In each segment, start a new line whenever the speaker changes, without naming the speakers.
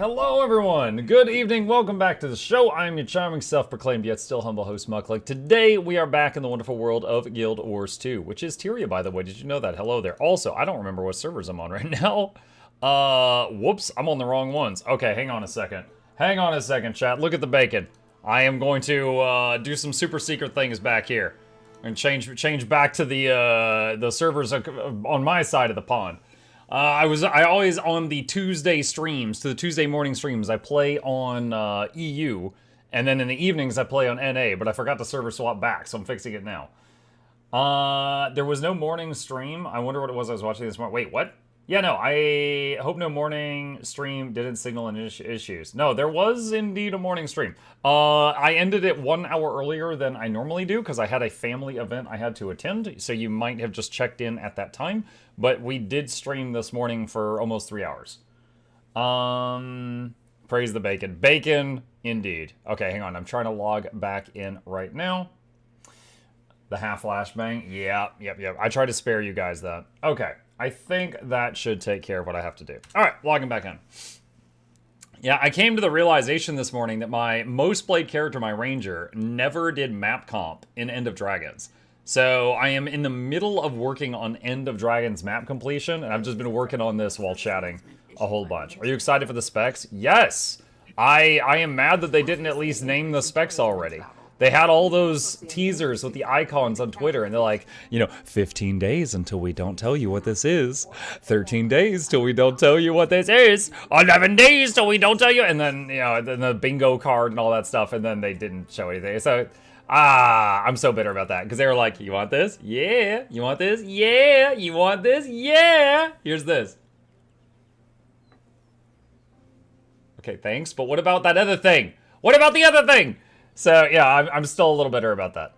Hello everyone, good evening, welcome back to the show. I'm your charming, self-proclaimed, yet still humble host, Mukluk. Today, we are back in the wonderful world of Guild Wars 2, which is Tmrw, by the way. Did you know that? Hello there. Also, I don't remember what servers I'm on right now. Whoops, I'm on the wrong ones. Okay, hang on a second. Hang on a second, chat. Look at the bacon. I am going to, do some super secret things back here. And change back to the servers on my side of the pond. I always on the Tuesday streams, to the Tuesday morning streams, I play on EU, and then in the evenings I play on NA, but I forgot to server swap back, so I'm fixing it now. There was no morning stream. I wonder what it was I was watching this morning. Wait, what? Yeah, no, I hope no morning stream didn't signal any issues. No, there was indeed a morning stream. I ended it 1 hour earlier than I normally do because I had a family event I had to attend, so you might have just checked in at that time. But we did stream this morning for almost 3 hours. Praise the bacon. Bacon, indeed. Okay, hang on. I'm trying to log back in right now. The half flashbang. Yep. I tried to spare you guys that. Okay. I think that should take care of what I have to do. All right, logging back in. Yeah, I came to the realization this morning that my most played character, my ranger, never did map comp in End of Dragons. So I am in the middle of working on End of Dragons map completion, and I've just been working on this while chatting a whole bunch. Are you excited for the specs? Yes! I am mad that they didn't at least name the specs already. They had all those teasers with the icons on Twitter, and they're like, you know, 15 days until we don't tell you what this is. 13 days till we don't tell you what this is. 11 days till we don't tell you. And then, you know, then the bingo card and all that stuff, and then they didn't show anything. So, I'm so bitter about that. Because they were like, you want this? Yeah. You want this? Yeah. You want this? Yeah. Here's this. Okay, thanks. But what about that other thing? What about the other thing? So, yeah, I'm still a little bitter about that.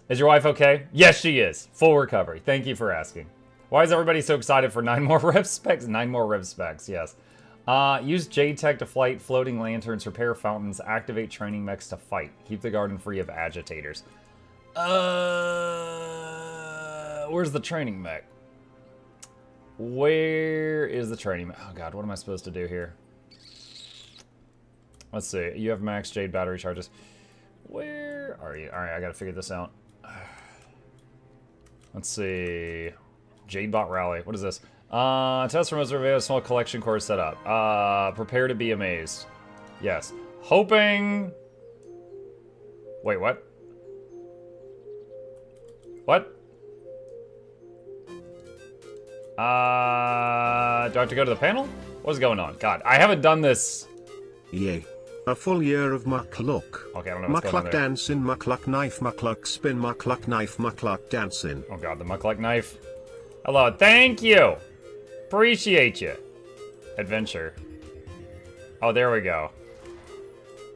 Is your wife okay? Yes, she is. Full recovery. Thank you for asking. Why is everybody so excited for 9 more rev specs? 9 more rev specs, yes. Use Jade Tech to flight floating lanterns, repair fountains, activate training mechs to fight. Keep the garden free of agitators. Where's the training mech? Where is the training mech? Oh, God, what am I supposed to do here? Let's see. You have max Jade battery charges. Where are you? Alright, I gotta figure this out. Let's see. Jadebot Rally. What is this? Test from a small collection course set up. Prepare to be amazed. Yes. Hoping... Wait, what? What? Do I have to go to the panel? What's going on? God, I haven't done this...
Yay. A full year of Mukluk.
Okay, I don't know what's going on
Mukluk
there.
dancing, Mukluk knife, Mukluk spin, Mukluk knife, Mukluk dancing.
Oh god, the Mukluk knife. Hello, thank you! Appreciate you. Adventure. Oh, there we go.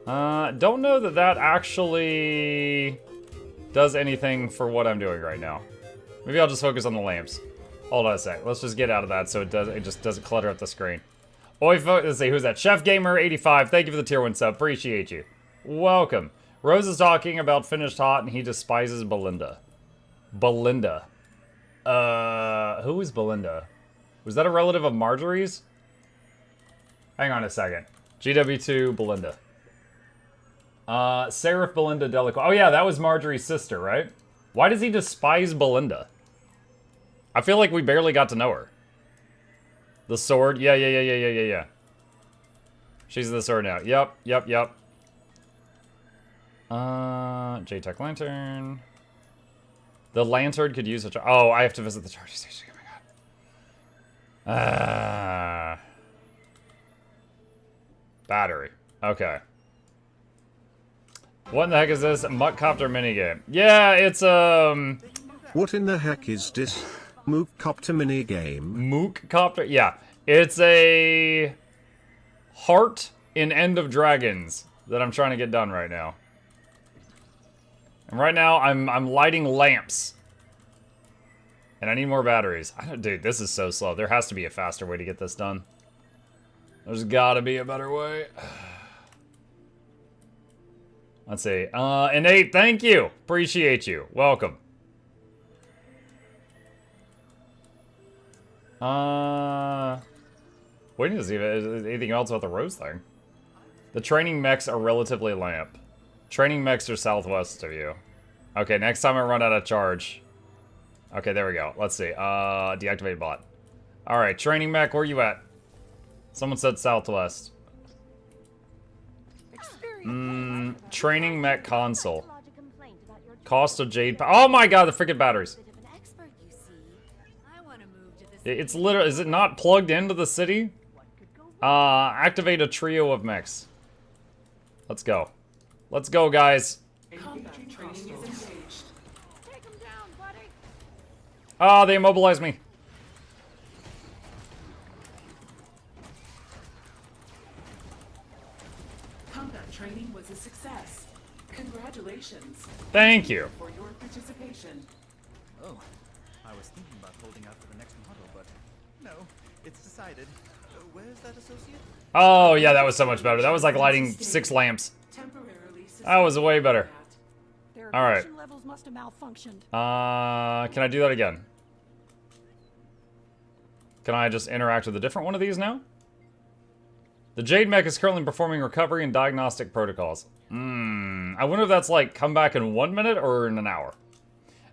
Don't know that that actually does anything for what I'm doing right now. Maybe I'll just focus on the lamps. Hold on a sec. Let's just get out of that so it just doesn't clutter up the screen. Oi, let's see, who's that? Chef Gamer 85, thank you for the tier 1 sub, appreciate you. Welcome. Rose is talking about Finished Hot and he despises Belinda. Belinda. Who is Belinda? Was that a relative of Marjorie's? Hang on a second. GW2 Belinda. Seraph Belinda Delacour. Oh yeah, that was Marjorie's sister, right? Why does he despise Belinda? I feel like we barely got to know her. The sword? Yeah. She's the sword now. Yep. J-Tech Lantern. The lantern could use a oh, I have to visit the charging station. Oh my god. Battery. Okay. What in the heck is this? Muckcopter minigame. Yeah, it's,
What in the heck is this? Mookcopter minigame?
Mookcopter? Yeah. It's a heart in End of Dragons that I'm trying to get done right now. And right now, I'm lighting lamps. And I need more batteries. Dude, this is so slow. There has to be a faster way to get this done. There's gotta be a better way. Let's see. Innate, thank you. Appreciate you. Welcome. waiting to see if there's anything else about the rose thing. The training mechs are relatively lamp. Training mechs are southwest of you. Okay, next time I run out of charge. Okay, there we go. Let's see. Deactivate bot. Alright, training mech, where you at? Someone said southwest. Training mech console. Cost of Jade. Oh my god, the freaking batteries. It's literally. Is it not plugged into the city? Activate a trio of mechs. Let's go. Let's go, guys. Oh, they immobilized me.
Combat training was a success. Congratulations.
Thank you.
For your participation.
Oh, I was thinking about holding out for the next model, but no, it's decided. Where's that associate?
Oh, yeah, that was so much better. That was like lighting 6 lamps. That was way better. All right.
Levels must have malfunctioned.
Can I do that again? Can I just interact with a different one of these now? The Jade mech is currently performing recovery and diagnostic protocols. I wonder if that's like come back in 1 minute or in an hour.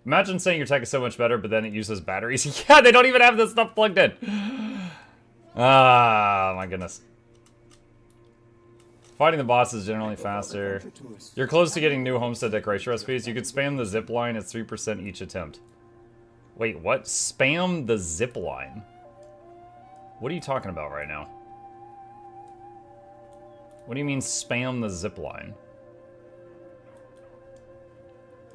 Imagine saying your tech is so much better, but then it uses batteries. Yeah, they don't even have this stuff plugged in. Ah, my goodness. Fighting the boss is generally faster. You're close to getting new homestead decoration recipes. You could spam the zipline at 3% each attempt. Wait, what? Spam the zipline? What are you talking about right now? What do you mean spam the zipline?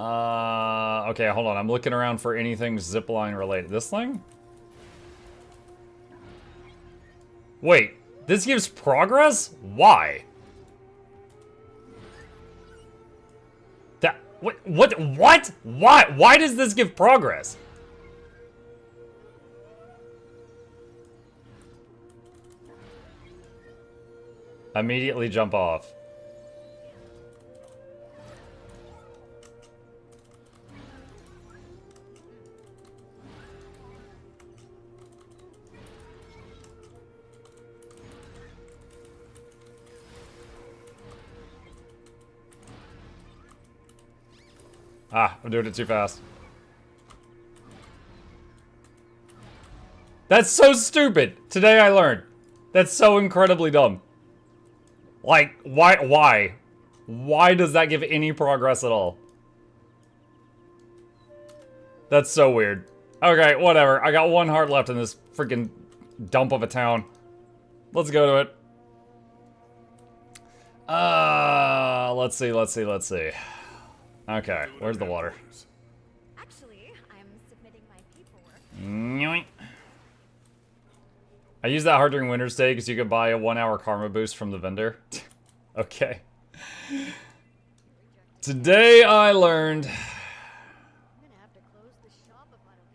Okay, hold on. I'm looking around for anything zipline related. This thing? Wait, this gives progress? Why? What? Why does this give progress? Immediately jump off. Ah, I'm doing it too fast. That's so stupid. Today I learned. That's so incredibly dumb. Like, why? Why does that give any progress at all? That's so weird. Okay, whatever. I got 1 heart left in this freaking dump of a town. Let's go to it. Let's see. Okay, where's the water?
Actually, I'm submitting my paperwork.
Yoink. I use that heart during Winter's Day because you could buy a 1-hour karma boost from the vendor. Okay. Today I learned.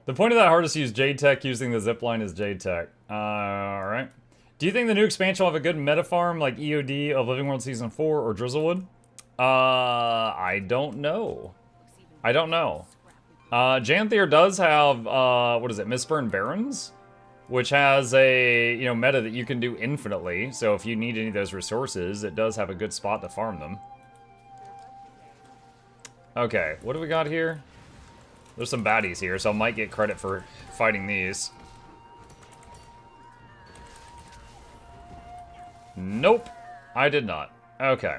The point of that heart is to use Jade Tech using the zipline as Jade Tech. Alright. Do you think the new expansion will have a good meta farm like EOD of Living World Season 4 or Drizzlewood? I don't know. Janthier does have, what is it, Mistburn Barrens? Which has a, meta that you can do infinitely. So if you need any of those resources, it does have a good spot to farm them. Okay, what do we got here? There's some baddies here, so I might get credit for fighting these. Nope, I did not. Okay.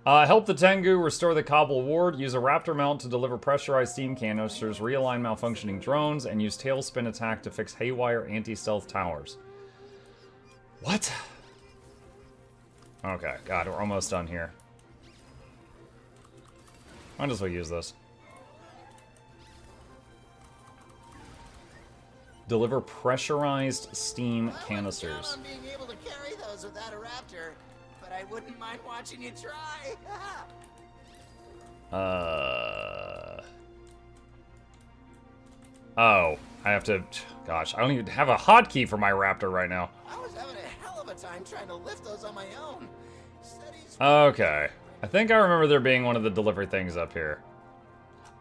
Help the Tengu restore the Cobble Ward. Use a Raptor mount to deliver pressurized steam canisters, realign malfunctioning drones, and use Tailspin attack to fix haywire anti-stealth towers. What? Okay, God, we're almost done here. Might as well use this. Deliver pressurized steam canisters.
I wouldn't count on being able to carry those without a Raptor, but I wouldn't mind watching you try.
Oh, I have to. Gosh, I don't even have a hotkey for my Raptor right now.
I was having a hell of a time trying to lift those on my own.
Okay, I think I remember there being one of the delivery things up here.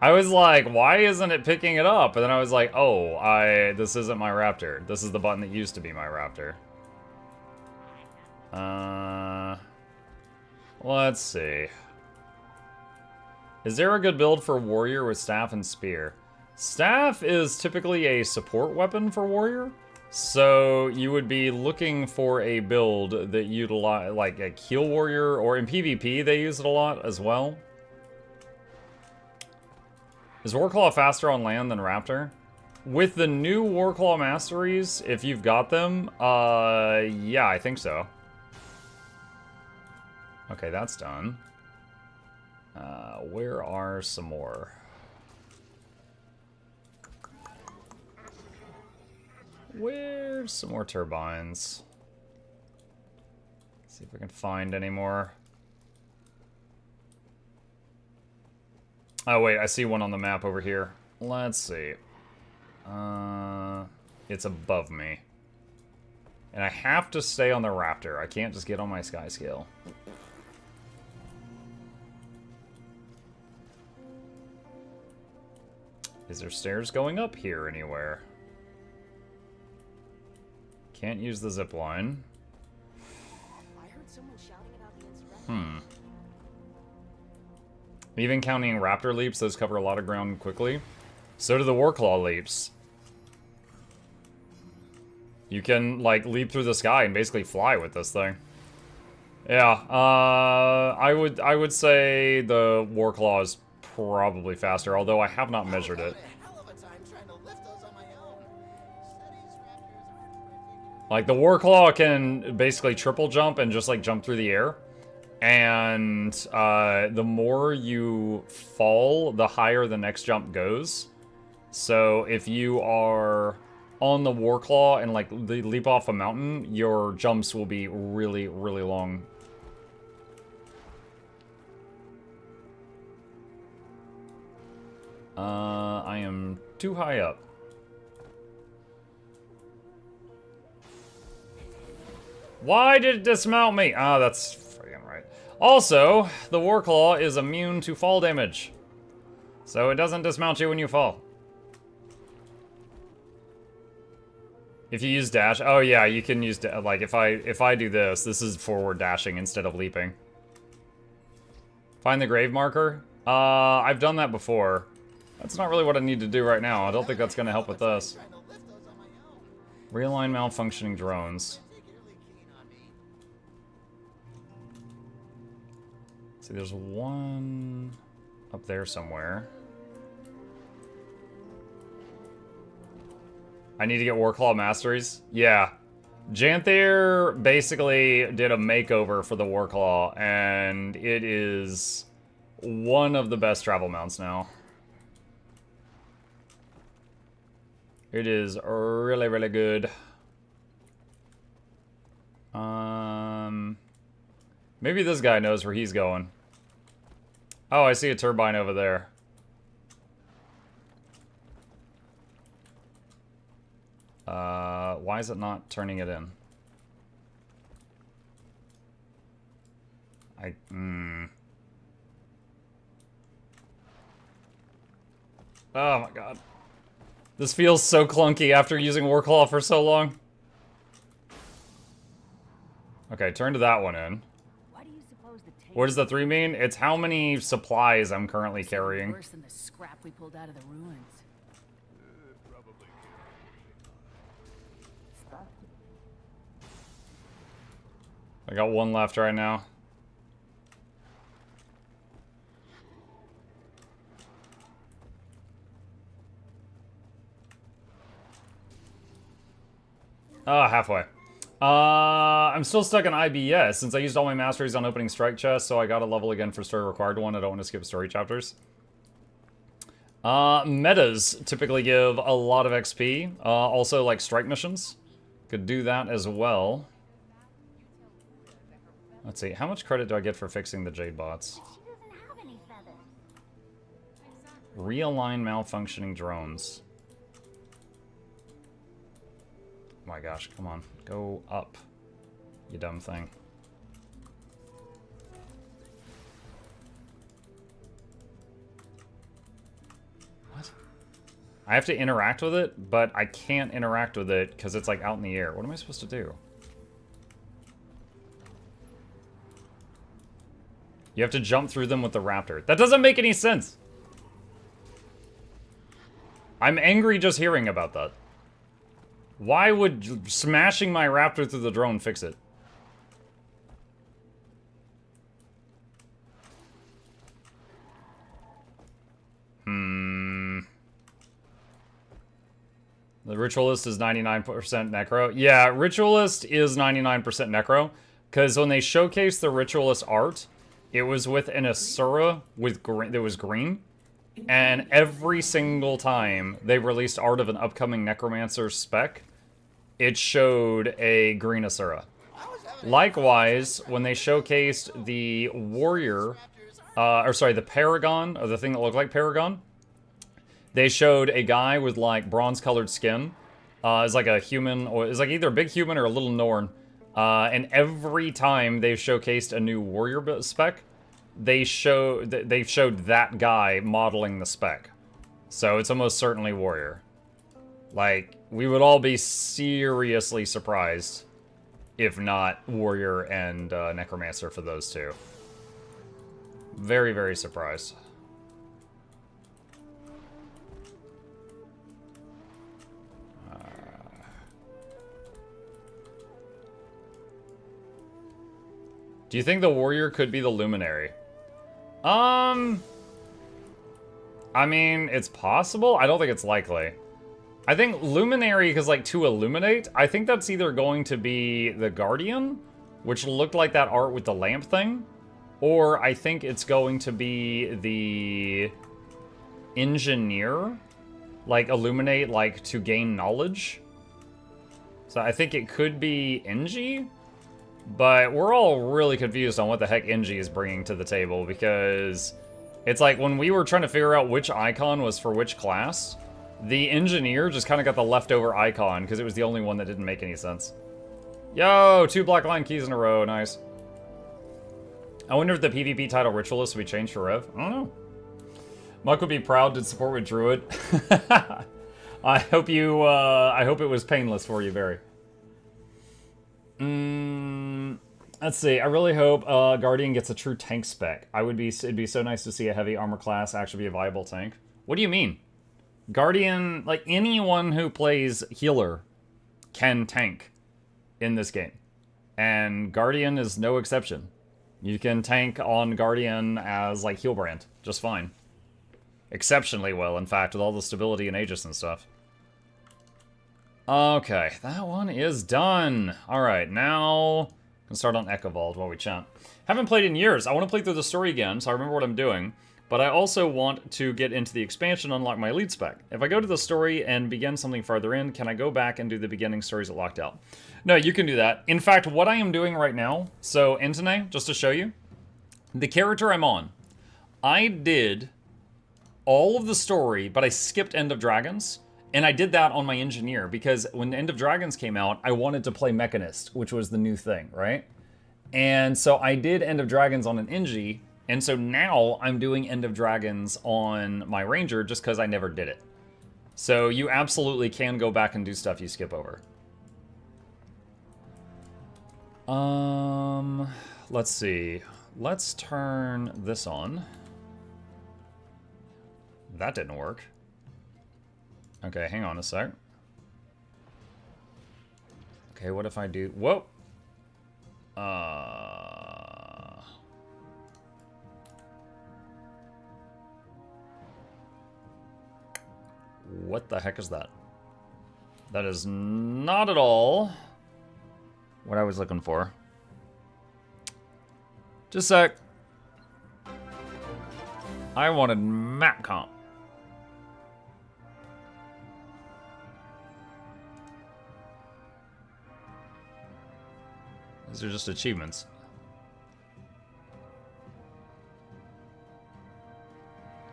I was like, why isn't it picking it up? And then I was like, oh, this isn't my Raptor. This is the button that used to be my Raptor. Let's see. Is there a good build for warrior with staff and spear? Staff is typically a support weapon for warrior. So you would be looking for a build that utilize like a heal warrior, or in PvP they use it a lot as well. Is Warclaw faster on land than Raptor? With the new Warclaw masteries, if you've got them, yeah, I think so. Okay, that's done. Where are some more? Where's some more turbines? See if we can find any more. Oh wait, I see one on the map over here. Let's see. It's above me. And I have to stay on the Raptor. I can't just get on my sky scale. Is there stairs going up here anywhere? Can't use the zipline.
I heard someone shouting about the insurrection.
Even counting Raptor leaps, those cover a lot of ground quickly. So do the Warclaw leaps. You can, like, leap through the sky and basically fly with this thing. Yeah, I would say the Warclaw is probably faster, although I have not measured it. Like, the Warclaw can basically triple jump and just, like, jump through the air. And the more you fall, the higher the next jump goes. So if you are on the Warclaw and, like, leap off a mountain, your jumps will be really, really long. I am too high up. Why did it dismount me? Ah, that's friggin' right. Also, the Warclaw is immune to fall damage. So it doesn't dismount you when you fall. If you use dash, oh yeah, you can use, like, if I do this, this is forward dashing instead of leaping. Find the grave marker? I've done that before. That's not really what I need to do right now. I don't think that's gonna help with this. Realign malfunctioning drones. See, there's one up there somewhere. I need to get Warclaw masteries? Yeah. Janthair basically did a makeover for the Warclaw, and it is one of the best travel mounts now. It is really, really good. Maybe this guy knows where he's going. Oh, I see a turbine over there. Why is it not turning it in? Oh my god. This feels so clunky after using Warclaw for so long. Okay, turn to that one in. What does the 3 mean? It's how many supplies I'm currently carrying.
Worse than the scrap we pulled out of the ruins.
I got one left right now. Halfway. I'm still stuck in IBS since I used all my masteries on opening strike chests, so I got a level again for story required one. I don't want to skip story chapters. Metas typically give a lot of XP. Also, like strike missions. Could do that as well. Let's see, how much credit do I get for fixing the Jade bots? Realign malfunctioning drones. Oh my gosh, come on. Go up, you dumb thing. What? I have to interact with it, but I can't interact with it because it's like out in the air. What am I supposed to do? You have to jump through them with the raptor. That doesn't make any sense. I'm angry just hearing about that. Why would smashing my raptor through the drone fix it? The Ritualist is 99% Necro. Yeah, Ritualist is 99% Necro. Because when they showcased the Ritualist art, it was with an Asura with that was green. And every single time they released art of an upcoming Necromancer spec, it showed a green Asura. Likewise, when they showcased the Warrior, the Paragon, or the thing that looked like Paragon, they showed a guy with, like, bronze-colored skin. It's like a human, or it's like either a big human or a little Norn. And every time they've showcased a new Warrior spec, they've showed that guy modeling the spec. So it's almost certainly Warrior. Like, we would all be seriously surprised if not Warrior and Necromancer for those two. Very, very surprised. Do you think the Warrior could be the Luminary? I mean, it's possible. I don't think it's likely. I think Luminary, because, like, to illuminate, I think that's either going to be the Guardian, which looked like that art with the lamp thing, or I think it's going to be the Engineer, like, illuminate, like, to gain knowledge. So I think it could be Engie. But we're all really confused on what the heck Engie is bringing to the table, because it's like when we were trying to figure out which icon was for which class, the Engineer just kind of got the leftover icon because it was the only one that didn't make any sense. Yo, 2 black line keys in a row, nice. I wonder if the PvP title Ritualist will be changed for Rev. I don't know. Muck would be proud to support with Druid. I hope it was painless for you, Barry. Let's see. I really hope Guardian gets a true tank spec. It'd be so nice to see a heavy armor class actually be a viable tank. What do you mean? Guardian, like, anyone who plays healer can tank in this game. And Guardian is no exception. You can tank on Guardian as, like, heal brand just fine. Exceptionally well, in fact, with all the stability and Aegis and stuff. Okay, that one is done. Alright, now I can start on Echovault while we chat. Haven't played in years. I want to play through the story again, so I remember what I'm doing. But I also want to get into the expansion and unlock my lead spec. If I go to the story and begin something farther in, can I go back and do the beginning stories at locked out? No, you can do that. In fact, what I am doing right now, so Intene, just to show you, the character I'm on, I did all of the story, but I skipped End of Dragons. And I did that on my Engineer, because when End of Dragons came out, I wanted to play Mechanist, which was the new thing, right? And so I did End of Dragons on an Engie, and so now I'm doing End of Dragons on my Ranger just because I never did it. So you absolutely can go back and do stuff you skip over. Let's see. Let's turn this on. That didn't work. Okay, hang on a sec. Okay, what if I do... Whoa! What the heck is that? That is not at all what I was looking for. Just a sec. I wanted map comp. These are just achievements.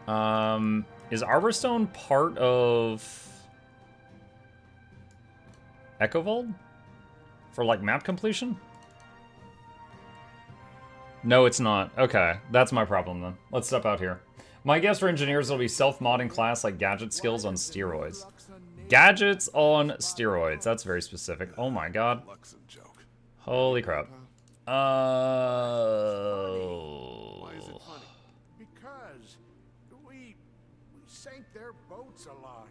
Is Arborstone part of Echovault? For, like, map completion? No, it's not. Okay, that's my problem then. Let's step out here. My guess for engineers will be self-modding class like gadget skills on steroids. Gadgets on steroids. That's very specific. Oh my god. Holy crap.
floats a lot.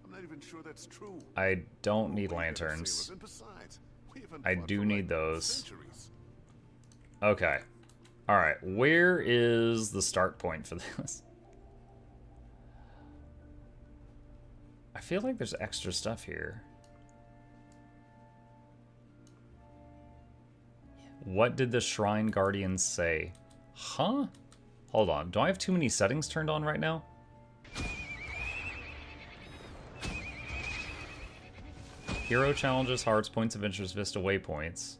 I'm not even sure that's true.
I don't need
Nobody ever
lanterns.
sailors, and besides, we haven't
I
fought
do
for,
need
like,
those.
centuries.
Okay. Alright, where is the start point for this? I feel like there's extra stuff here. What did the Shrine Guardians say? Huh? Hold on, do I have too many settings turned on right now? Hero challenges, hearts, points of interest, Vista waypoints.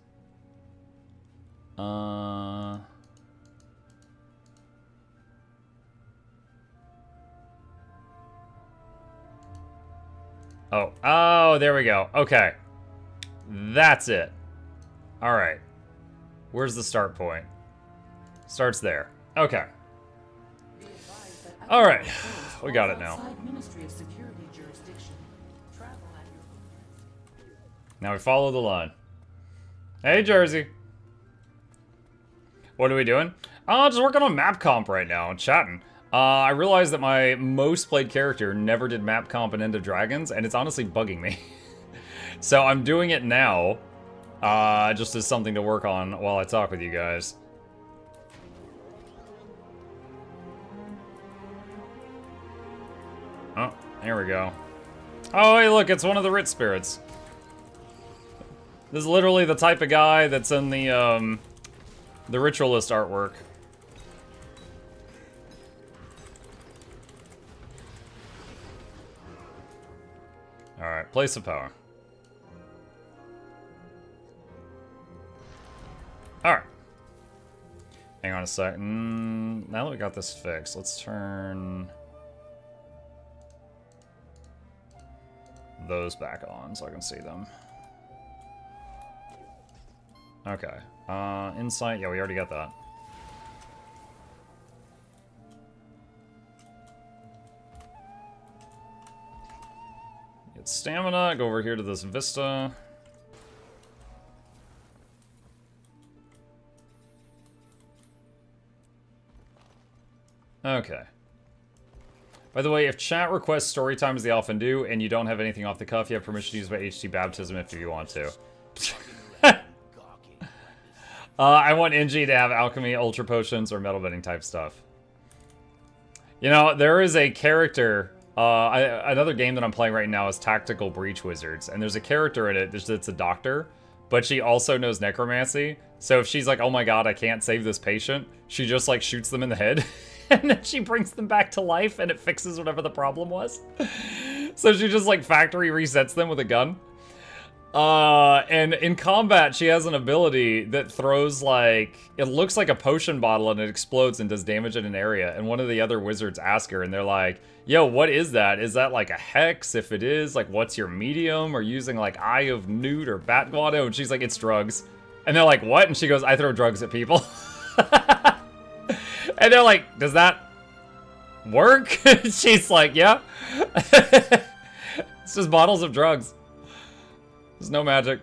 Oh, there we go. Okay. That's it. Alright. Where's the start point? Starts there. Okay. Alright. We got it now. Now we follow the line. Hey, Jersey. What are we doing? Just working on map comp right now and chatting. I realized that my most played character never did map comp in End of Dragons, and it's honestly bugging me. So I'm doing it now, just as something to work on while I talk with you guys. Oh, here we go. Oh, hey, look, it's one of the Rit Spirits. This is literally the type of guy that's in the Ritualist artwork. Alright, place of power. Alright. Hang on a second. Now that we got this fixed, let's turn those back on so I can see them. Okay. Insight, yeah, we already got that. Get stamina, go over here to this Vista. Okay. By the way, if chat requests story time as they often do, and you don't have anything off the cuff, you have permission to use my HT baptism if you want to. I want NG to have alchemy, ultra potions, or metal bending type stuff. You know, there is a character, another game that I'm playing right now is Tactical Breach Wizards, and there's a character in it that's a doctor, but she also knows necromancy, so if she's like, oh my god, I can't save this patient, she just like shoots them in the head, and then she brings them back to life, and it fixes whatever the problem was. So she just like factory resets them with a gun. And in combat, she has an ability that throws like, it looks like a potion bottle and it explodes and does damage in an area. And one of the other wizards ask her and they're like, yo, what is that? Is that like a hex? If it is, like, what's your medium? Or using like Eye of Newt or Bat Guado? And she's like, it's drugs. And they're like, what? And she goes, I throw drugs at people. And they're like, does that work? She's like, yeah. It's just bottles of drugs. There's no magic.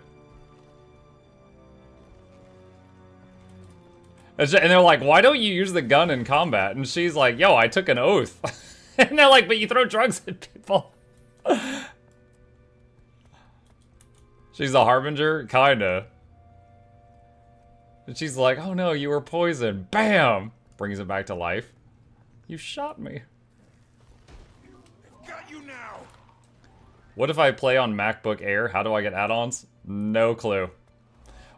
And they're like, why don't you use the gun in combat? And she's like, yo, I took an oath. And they're like, but you throw drugs at people. She's a harbinger? Kinda. And she's like, oh no, you were poisoned. Bam! Brings it back to life. You shot me.
Got you now.
What if I play on MacBook Air? How do I get add-ons? No clue.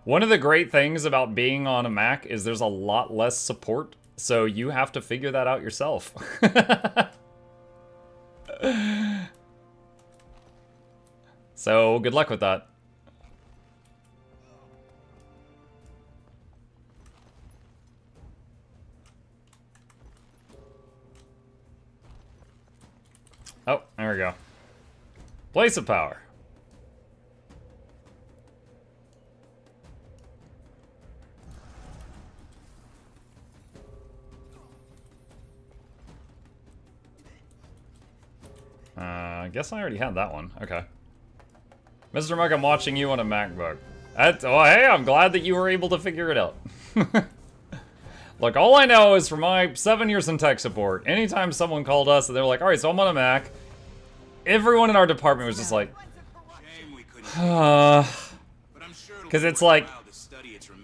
One of the great things about being on a Mac is there's a lot less support, so you have to figure that out yourself. So, good luck with that. Oh, there we go. Place of power. I guess I already had that one. Okay. Mr. Mug, I'm watching you on a MacBook. Oh, hey, I'm glad that you were able to figure it out. Look, all I know is from my 7 years in tech support, anytime someone called us and they're like, alright, so I'm on a Mac, everyone in our department was just like, because it's like,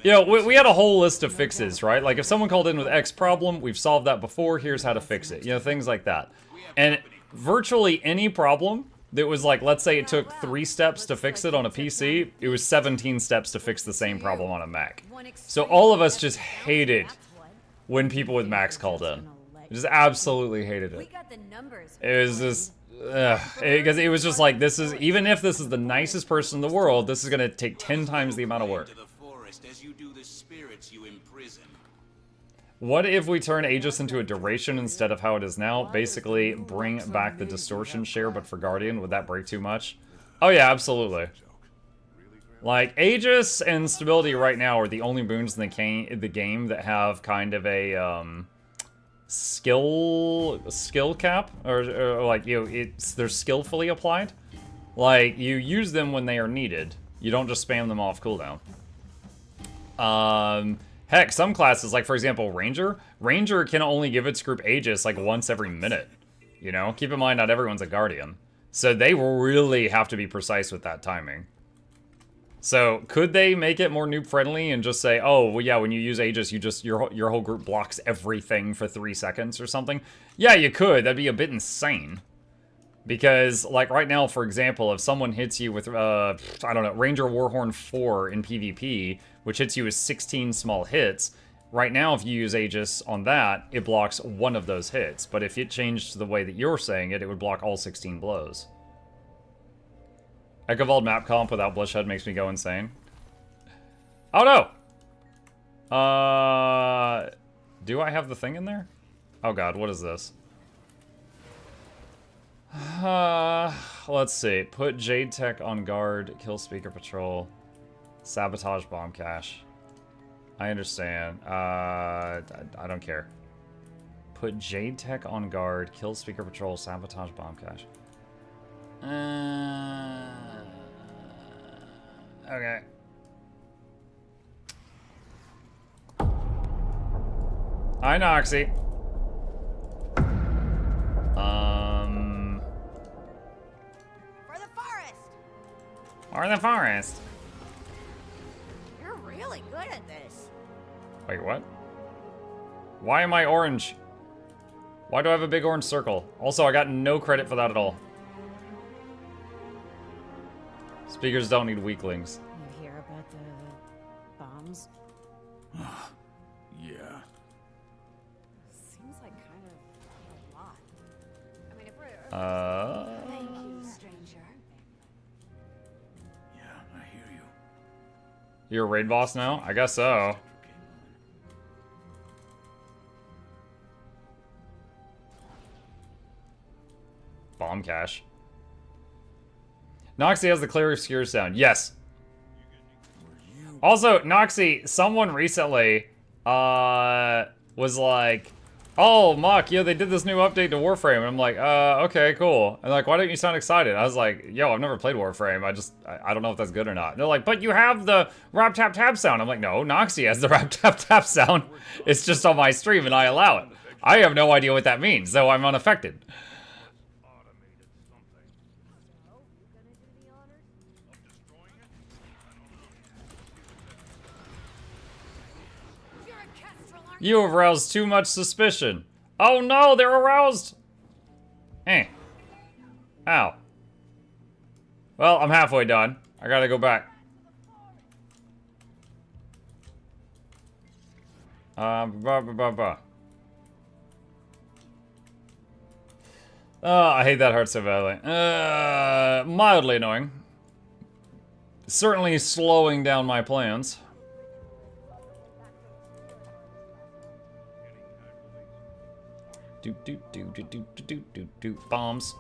you know, we had a whole list of fixes, right? Like, if someone called in with X problem, we've solved that before, here's how to fix it. You know, things like that. And virtually any problem that was like, let's say it took 3 steps to fix it on a PC, it was 17 steps to fix the same problem on a Mac. So all of us just hated when people with Macs called in. Just absolutely hated it. It was just, because it was just like, this is, even if this is the nicest person in the world, this is going to take 10 times the amount of work. What if we turn Aegis into a duration instead of how it is now? Basically, bring back the distortion share, but for Guardian. Would that break too much? Oh yeah, absolutely. Like, Aegis and stability right now are the only boons in the game that have kind of a skill cap, or like, you know, they're skillfully applied. Like, you use them when they are needed. You don't just spam them off cooldown. Heck, some classes, like for example, Ranger can only give its group Aegis like once every minute. You know, keep in mind not everyone's a Guardian, so they really have to be precise with that timing. So could they make it more noob friendly and just say, oh well, yeah, when you use Aegis, you just your whole group blocks everything for 3 seconds or something? Yeah, you could. That'd be a bit insane. Because, like, right now, for example, if someone hits you with, I don't know, Ranger Warhorn 4 in PvP, which hits you with 16 small hits, right now, if you use Aegis on that, it blocks 1 of those hits. But if it changed the way that you're saying it, it would block all 16 blows. Echovald map comp without Bloodshed makes me go insane. Oh, no! Do I have the thing in there? Oh, God, what is this? Let's see. Put Jade Tech on guard, kill speaker patrol, sabotage bomb cache. I understand. I don't care. Put Jade Tech on guard, kill speaker patrol, sabotage bomb cache. Okay. Hi, Noxxi. Or the forest.
You're really good at this.
Wait, what? Why am I orange? Why do I have a big orange circle? Also, I got no credit for that at all. Speakers don't need weaklings.
You hear about the bombs?
Yeah.
Seems like kind of a lot.
I mean, if we're...
Thank you, stranger.
Yeah, I hear you.
You're a raid boss now? I guess so. Bomb cache. Noxxi has the clear obscure sound. Yes. Also, Noxxi, someone recently was like, oh, Muck, yo, they did this new update to Warframe. And I'm like, okay, cool. And like, why don't you sound excited? I was like, yo, I've never played Warframe. I don't know if that's good or not. And they're like, but you have the rap tap tap sound. I'm like, no, Noxxi has the rap tap tap sound. It's just on my stream and I allow it. I have no idea what that means, so I'm unaffected. You have aroused too much suspicion. Oh no, they're aroused! Eh. Ow. Well, I'm halfway done. I gotta go back. Oh, I hate that heart so badly. Mildly annoying. Certainly slowing down my plans. Do bombs.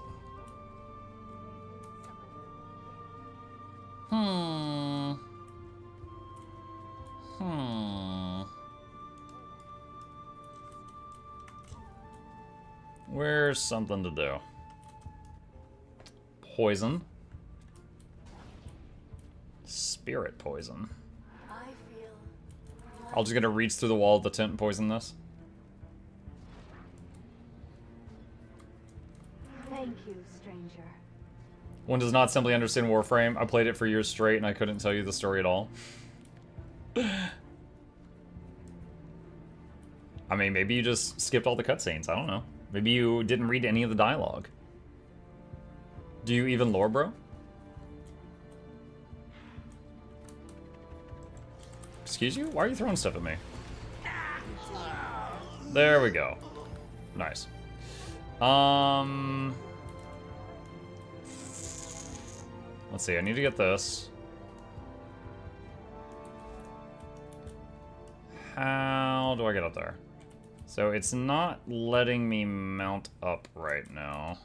Where's something to do? Poison. Spirit poison.
I feel
I'll just gonna reach through the wall of the tent and poison this.
Thank you, stranger.
One does not simply understand Warframe. I played it for years straight and I couldn't tell you the story at all. I mean, maybe you just skipped all the cutscenes. I don't know. Maybe you didn't read any of the dialogue. Do you even lore, bro? Excuse you? Why are you throwing stuff at me? There we go. Nice. Let's see, I need to get this. How do I get up there? So it's not letting me mount up right now.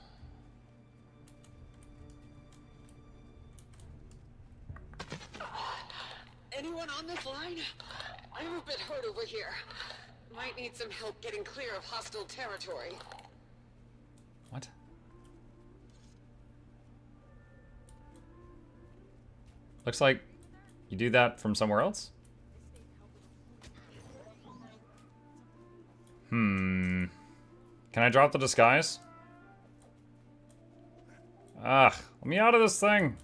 Anyone on this line? I'm a bit hurt over here. Might need some help getting clear of hostile territory.
What? Looks like you do that from somewhere else? Can I drop the disguise? Ugh, let me out of this thing.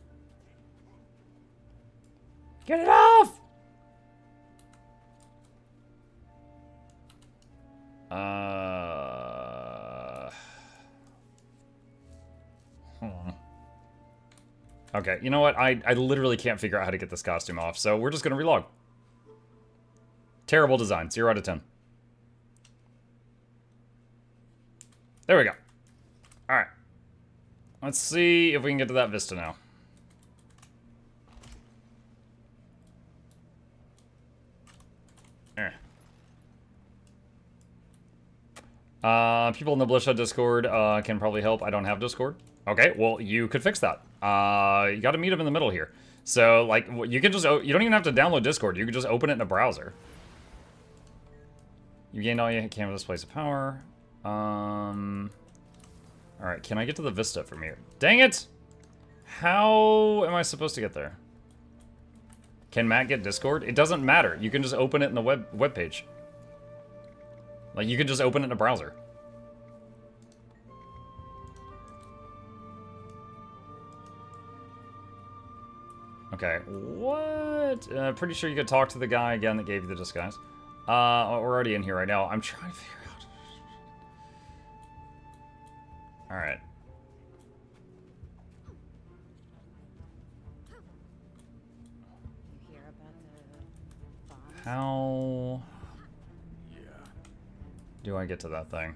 Get it off! Okay, you know what? I literally can't figure out how to get this costume off, so we're just gonna relog. Terrible design, 0 out of 10. There we go. Alright. Let's see if we can get to that Vista now. People in the Militia Discord can probably help. I don't have Discord. Okay, well, you could fix that. You gotta meet them in the middle here. So, like, you can just, you don't even have to download Discord. You can just open it in a browser. You gained all your canvas displays of power. Alright, can I get to the Vista from here? Dang it! How am I supposed to get there? Can Matt get Discord? It doesn't matter. You can just open it in the web page. Like, you can just open it in a browser. Okay, what? Pretty sure you could talk to the guy again that gave you the disguise. We're already in here right now. I'm trying to figure out. Alright.
You hear about the bombs?
How do I get to that thing?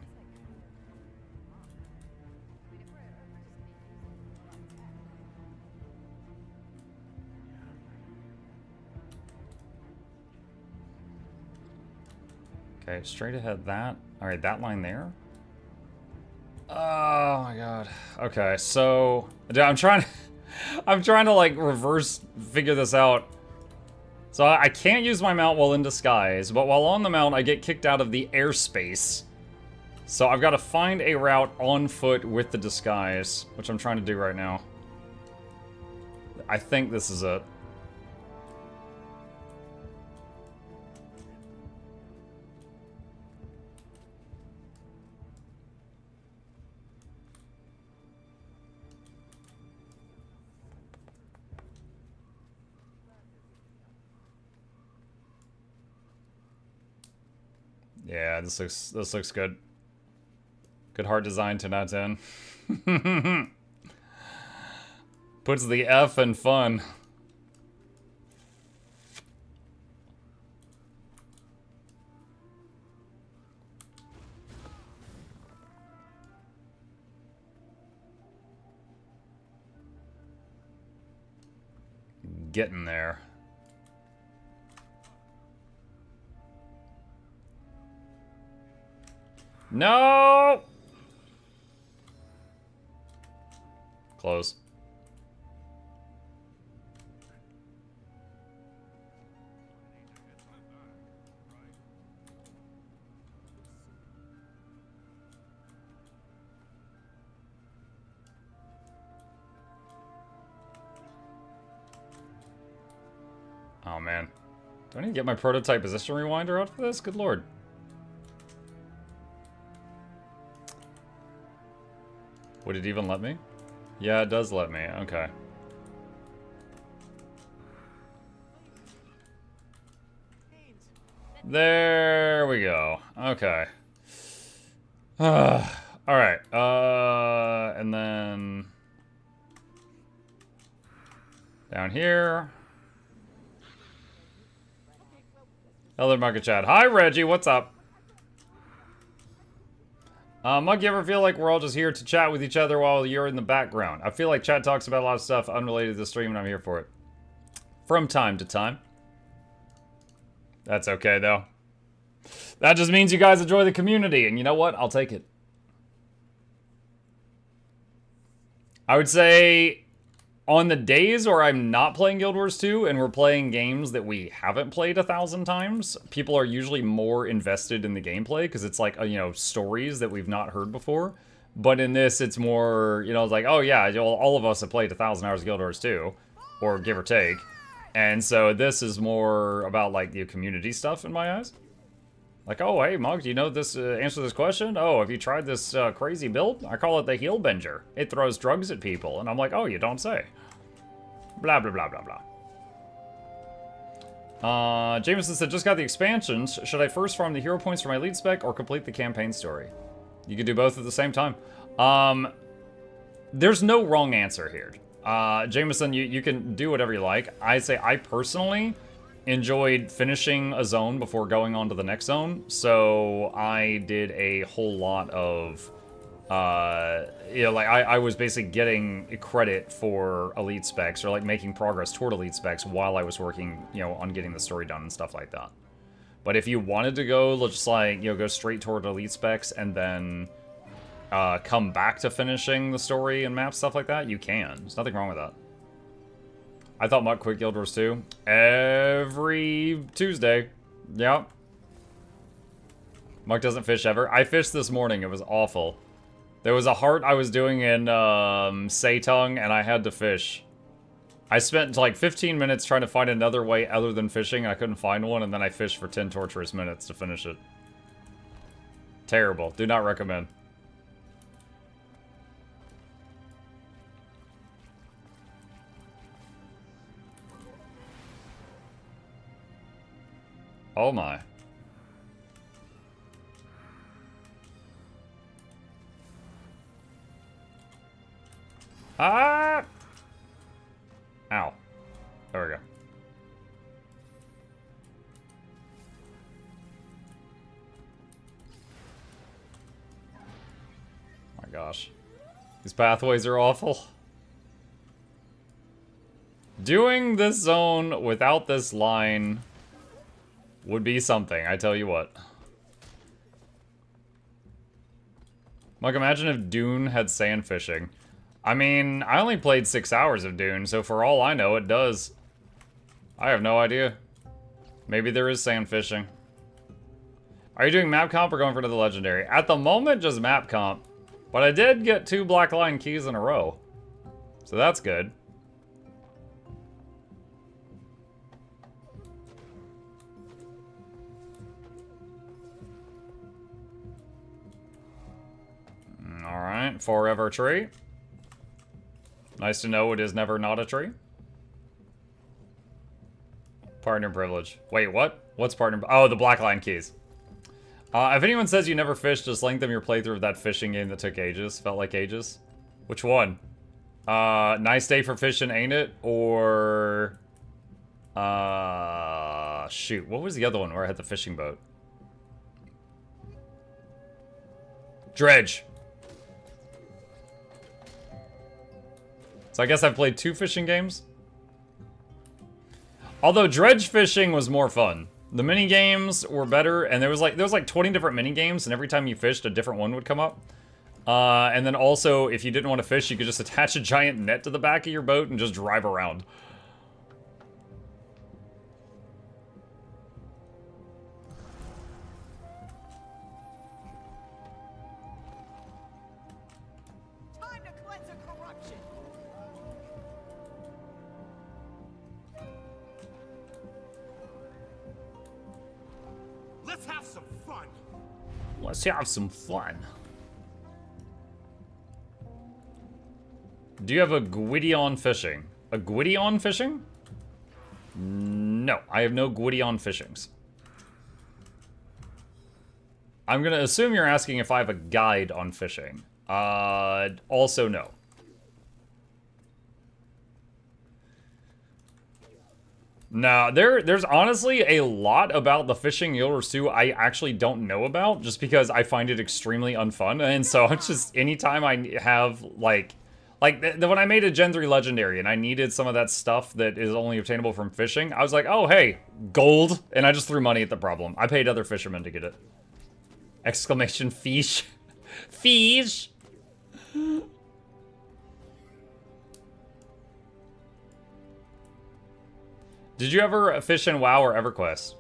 Okay, straight ahead that. Alright, that line there. Oh my god. Okay, so I'm trying to like reverse figure this out. So I can't use my mount while in disguise, but while on the mount I get kicked out of the airspace. So I've got to find a route on foot with the disguise, which I'm trying to do right now. I think this is it. Yeah, this looks good. Good hard design, 10 out of 10. Puts the F in fun. Getting there. No! Close. Oh man. Do I need to get my prototype position rewinder out for this? Good lord. Would it even let me? Yeah, it does let me. Okay. There we go. Okay. Alright. And then... down here. Hello, Market Chat. Hi, Reggie. What's up? Mug, you ever feel like we're all just here to chat with each other while you're in the background? I feel like chat talks about a lot of stuff unrelated to the stream and I'm here for it. From time to time. That's okay, though. That just means you guys enjoy the community, and you know what? I'll take it. I would say on the days where I'm not playing Guild Wars 2 and we're playing games that we haven't played 1,000 times, people are usually more invested in the gameplay because it's like, you know, stories that we've not heard before. But in this, it's more, you know, it's like, oh yeah, all of us have played 1,000 hours of Guild Wars 2, or give or take. And so this is more about like the community stuff in my eyes. Like, oh, hey, Mug, do you know this answer to this question? Oh, have you tried this crazy build? I call it the Heel Benger. It throws drugs at people. And I'm like, oh, you don't say. Blah, blah, blah, blah, blah. Jameson said, just got the expansions. Should I first farm the hero points for my lead spec or complete the campaign story? You could do both at the same time. There's no wrong answer here. Jameson, you can do whatever you like. I say I personally enjoyed finishing a zone before going on to the next zone, so I did a whole lot of, you know, like I was basically getting credit for elite specs, or like making progress toward elite specs while I was working, you know, on getting the story done and stuff like that. But if you wanted to go, just like, you know, go straight toward elite specs and then come back to finishing the story and map stuff like that, you can. There's nothing wrong with that. I thought Muck quit Guild Wars 2 every Tuesday. Yep. Muck doesn't fish ever. I fished this morning. It was awful. There was a heart I was doing in Satung, and I had to fish. I spent like 15 minutes trying to find another way other than fishing. I couldn't find one, and then I fished for 10 torturous minutes to finish it. Terrible. Do not recommend. Oh my. Ah! Ow. There we go. My gosh. These pathways are awful. Doing this zone without this line would be something, I tell you what. Like, imagine if Dune had sand fishing. I mean, I only played 6 hours of Dune, so for all I know, it does. I have no idea. Maybe there is sand fishing. Are you doing map comp or going for the legendary? At the moment, just map comp. But I did get 2 black line keys in a row. So that's good. Alright, forever tree. Nice to know it is never not a tree. Partner privilege. Wait, what? What's partner? Oh, the black line keys. If anyone says you never fished, just link them your playthrough of that fishing game that took ages. Felt like ages. Which one? Nice day for fishing, ain't it? Or... shoot. What was the other one where I had the fishing boat? Dredge. So I guess I've played 2 fishing games. Although dredge fishing was more fun. The mini games were better, and there was like 20 different mini games, and every time you fished, a different one would come up. And then also, if you didn't want to fish, you could just attach a giant net to the back of your boat and just drive around.
Let's have some fun.
Let's have some fun. Do you have a Gwydion fishing? A Gwydion fishing? No, I have no Gwydion fishings. I'm gonna assume you're asking if I have a guide on fishing. Also no. No, there's honestly a lot about the fishing Guild Wars 2 I actually don't know about, just because I find it extremely unfun, and so it's just anytime I have, like when I made a Gen 3 Legendary and I needed some of that stuff that is only obtainable from fishing, I was like, oh hey, gold, and I just threw money at the problem. I paid other fishermen to get it. Exclamation fish. Fish! Did you ever fish in WoW or EverQuest?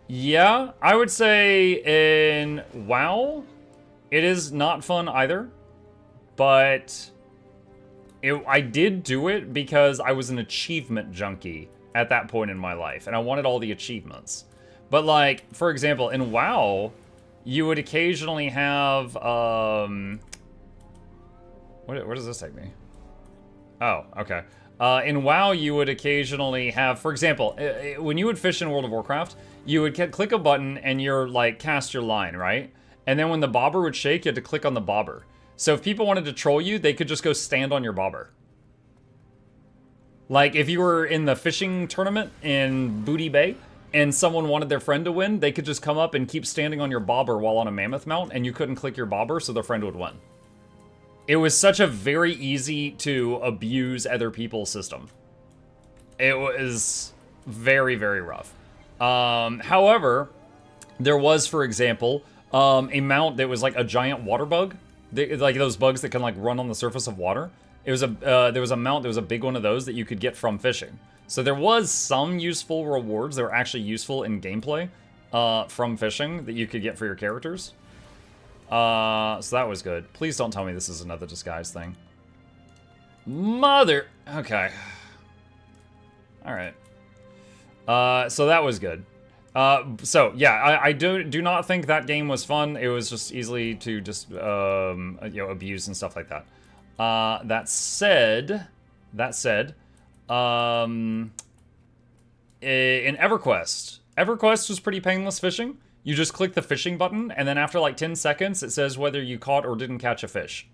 Yeah, I would say in WoW, it is not fun either. But I did do it because I was an achievement junkie at that point in my life. And I wanted all the achievements. But like, for example, in WoW, you would occasionally have, where does this take me? Oh, okay. In WoW, you would occasionally have, for example, when you would fish in World of Warcraft, you would click a button and you're like, cast your line, right? And then when the bobber would shake, you had to click on the bobber. So if people wanted to troll you, they could just go stand on your bobber. Like if you were in the fishing tournament in Booty Bay and someone wanted their friend to win, they could just come up and keep standing on your bobber while on a mammoth mount, and you couldn't click your bobber, so their friend would win. It was such a very easy to abuse other people's system. It was very, very rough. However, there was, for example, a mount that was like a giant water bug. Like those bugs that can like run on the surface of water. It was there was a mount that was a big one of those that you could get from fishing. So there was some useful rewards that were actually useful in gameplay from fishing that you could get for your characters. So that was good. Please don't tell me this is another disguise thing. Mother... Okay. Alright. So that was good. So, yeah, I do not think that game was fun. It was just easily to just, you know, abuse and stuff like that. That said, in EverQuest was pretty painless fishing. You just click the fishing button, and then after like 10 seconds, it says whether you caught or didn't catch a fish.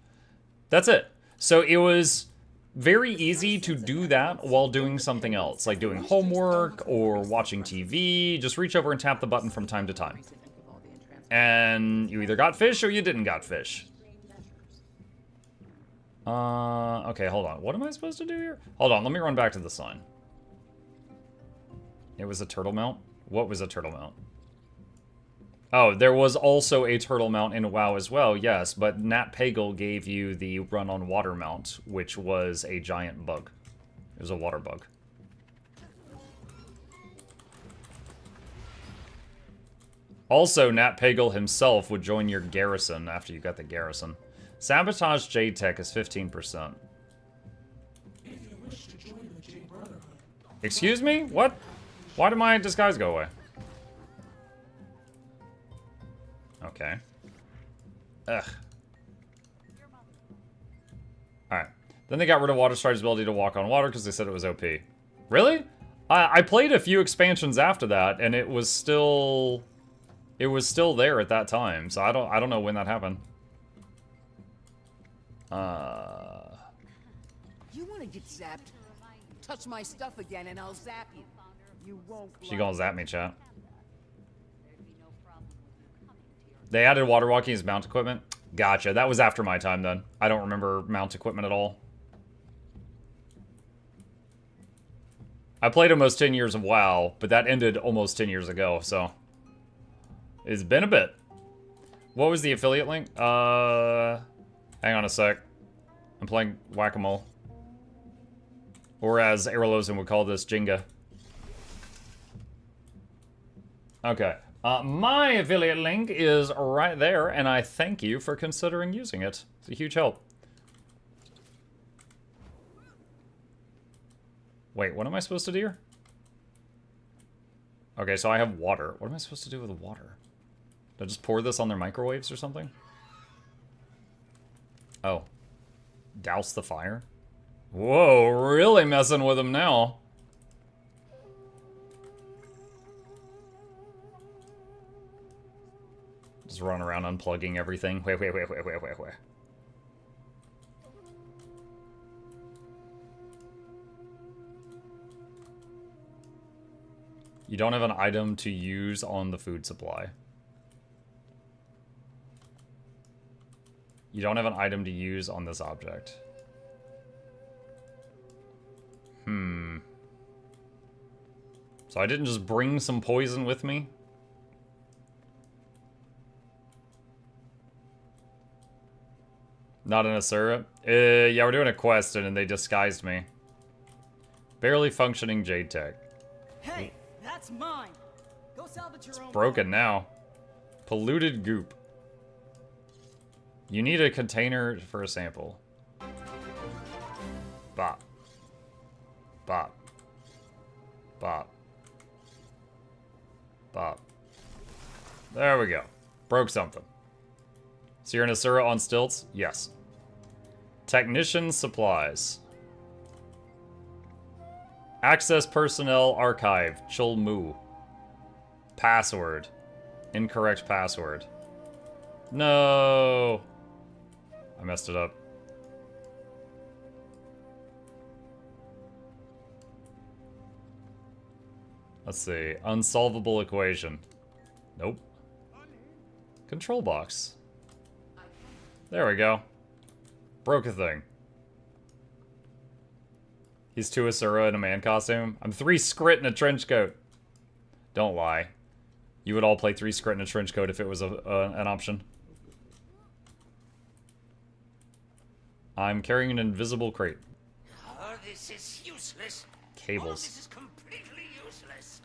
That's it. So it was very easy to do that while doing something else, like doing homework or watching TV. Just reach over and tap the button from time to time. And you either got fish or you didn't got fish. Okay, hold on. What am I supposed to do here? Hold on, let me run back to the sign. It was a turtle mount? What was a turtle mount? Oh, there was also a turtle mount in WoW as well, yes, but Nat Pagel gave you the run on water mount, which was a giant bug. It was a water bug. Also, Nat Pagel himself would join your garrison after you got the garrison. Sabotage Jade Tech is 15%.
If you wish to join the Jade Brotherhood.
Excuse me? What? Why did my disguise go away? Okay. Ugh. Alright. Then they got rid of Water Strider's ability to walk on water because they said it was OP. Really? I played a few expansions after that, and it was still there at that time, so I don't know when that happened.
You want to get zapped? Touch my stuff again and I'll zap you. You won't.
She gonna zap me, chat. They added water walking as mount equipment? Gotcha. That was after my time, then. I don't remember mount equipment at all. I played almost 10 years of WoW, but that ended almost 10 years ago, so... It's been a bit. What was the affiliate link? Hang on a sec. I'm playing Whack-A-Mole. Or as Erolosen would call this, Jenga. Okay. My affiliate link is right there, and I thank you for considering using it. It's a huge help. Wait, what am I supposed to do here? Okay, so I have water. What am I supposed to do with the water? Do I just pour this on their microwaves or something? Oh. Douse the fire? Whoa, really messing with them now. Just run around unplugging everything. Wait. You don't have an item to use on the food supply. You don't have an item to use on this object. So I didn't just bring some poison with me? Not in a syrup? Yeah, we're doing a quest and they disguised me. Barely functioning Jade tech.
Hey, that's mine. Go salvage your own.
Broken now. Polluted goop. You need a container for a sample. Bop. Bop. Bop. Bop. There we go. Broke something. So you're in a Asura on stilts? Yes. Technician supplies. Access personnel archive. Chulmu. Password. Incorrect password. No. I messed it up. Let's see. Unsolvable equation. Nope. Control box. There we go. Broke a thing. He's 2 Asura in a man costume. I'm 3 Skrit in a trench coat. Don't lie. You would all play 3 Skrit in a trench coat if it was an option. I'm carrying an invisible crate.
Oh, this is useless.
Cables.
All of this is completely useless.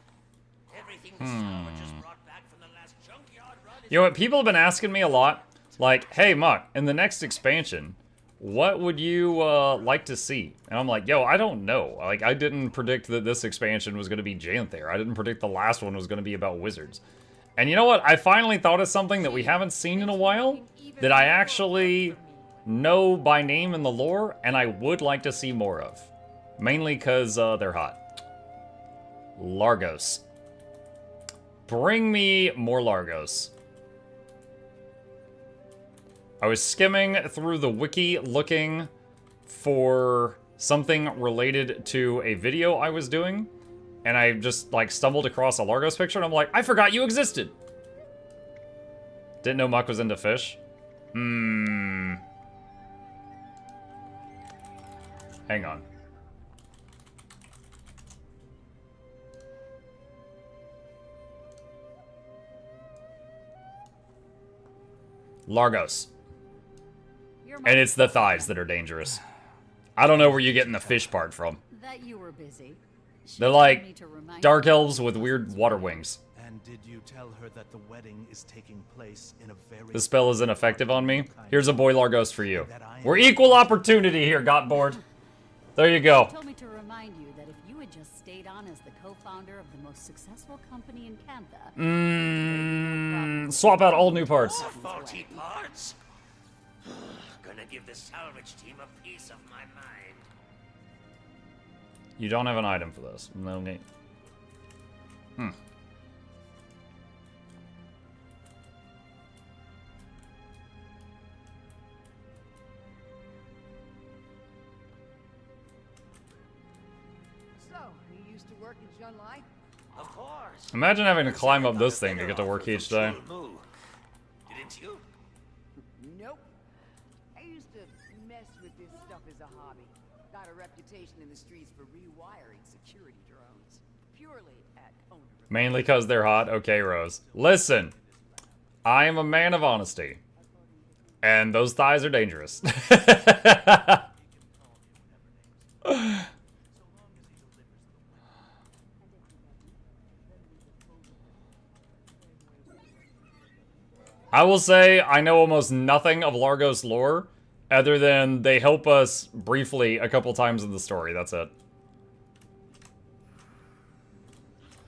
Everything the salvagers brought back from the last junkyard run is...
You know what? People have been asking me a lot. Like, hey, Muck, in the next expansion, what would you like to see? And I'm like, yo, I don't know. Like, I didn't predict that this expansion was going to be Janther. I didn't predict the last one was going to be about wizards. And you know what? I finally thought of something that we haven't seen in a while that I actually know by name in the lore, and I would like to see more of. Mainly because they're hot. Largos. Bring me more Largos. I was skimming through the wiki looking for something related to a video I was doing, and I just, like, stumbled across a Largos picture, and I'm like, I forgot you existed! Didn't know Muck was into fish. Hang on. Largos. And it's the thighs that are dangerous. I don't know where you're getting the fish part from.
That you were busy.
They're like dark elves with weird water wings.
And did you tell her that the wedding is taking place in a very...
The spell is ineffective on me. Here's a boy Largos for you. We're equal opportunity here, got bored. There you go.
Told me to remind you that if you had just stayed on as the co-founder of the most successful company in Kantha...
Swap out old new parts.
More faulty parts? Gonna give the salvage team a piece of my mind.
You don't have an item for this. No need.
So, you used to work in Junlai?
Of course.
Imagine having to climb up this thing to get to work each day.
Didn't you?
Nope. I used to mess with this stuff as a hobby. Got a reputation in the streets for rewiring security drones. Purely at owner.
Mainly because they're hot. Okay, Rose. Listen. I am a man of honesty. And those thighs are dangerous. I will say I know almost nothing of Largos lore, other than they help us briefly a couple times in the story. That's it.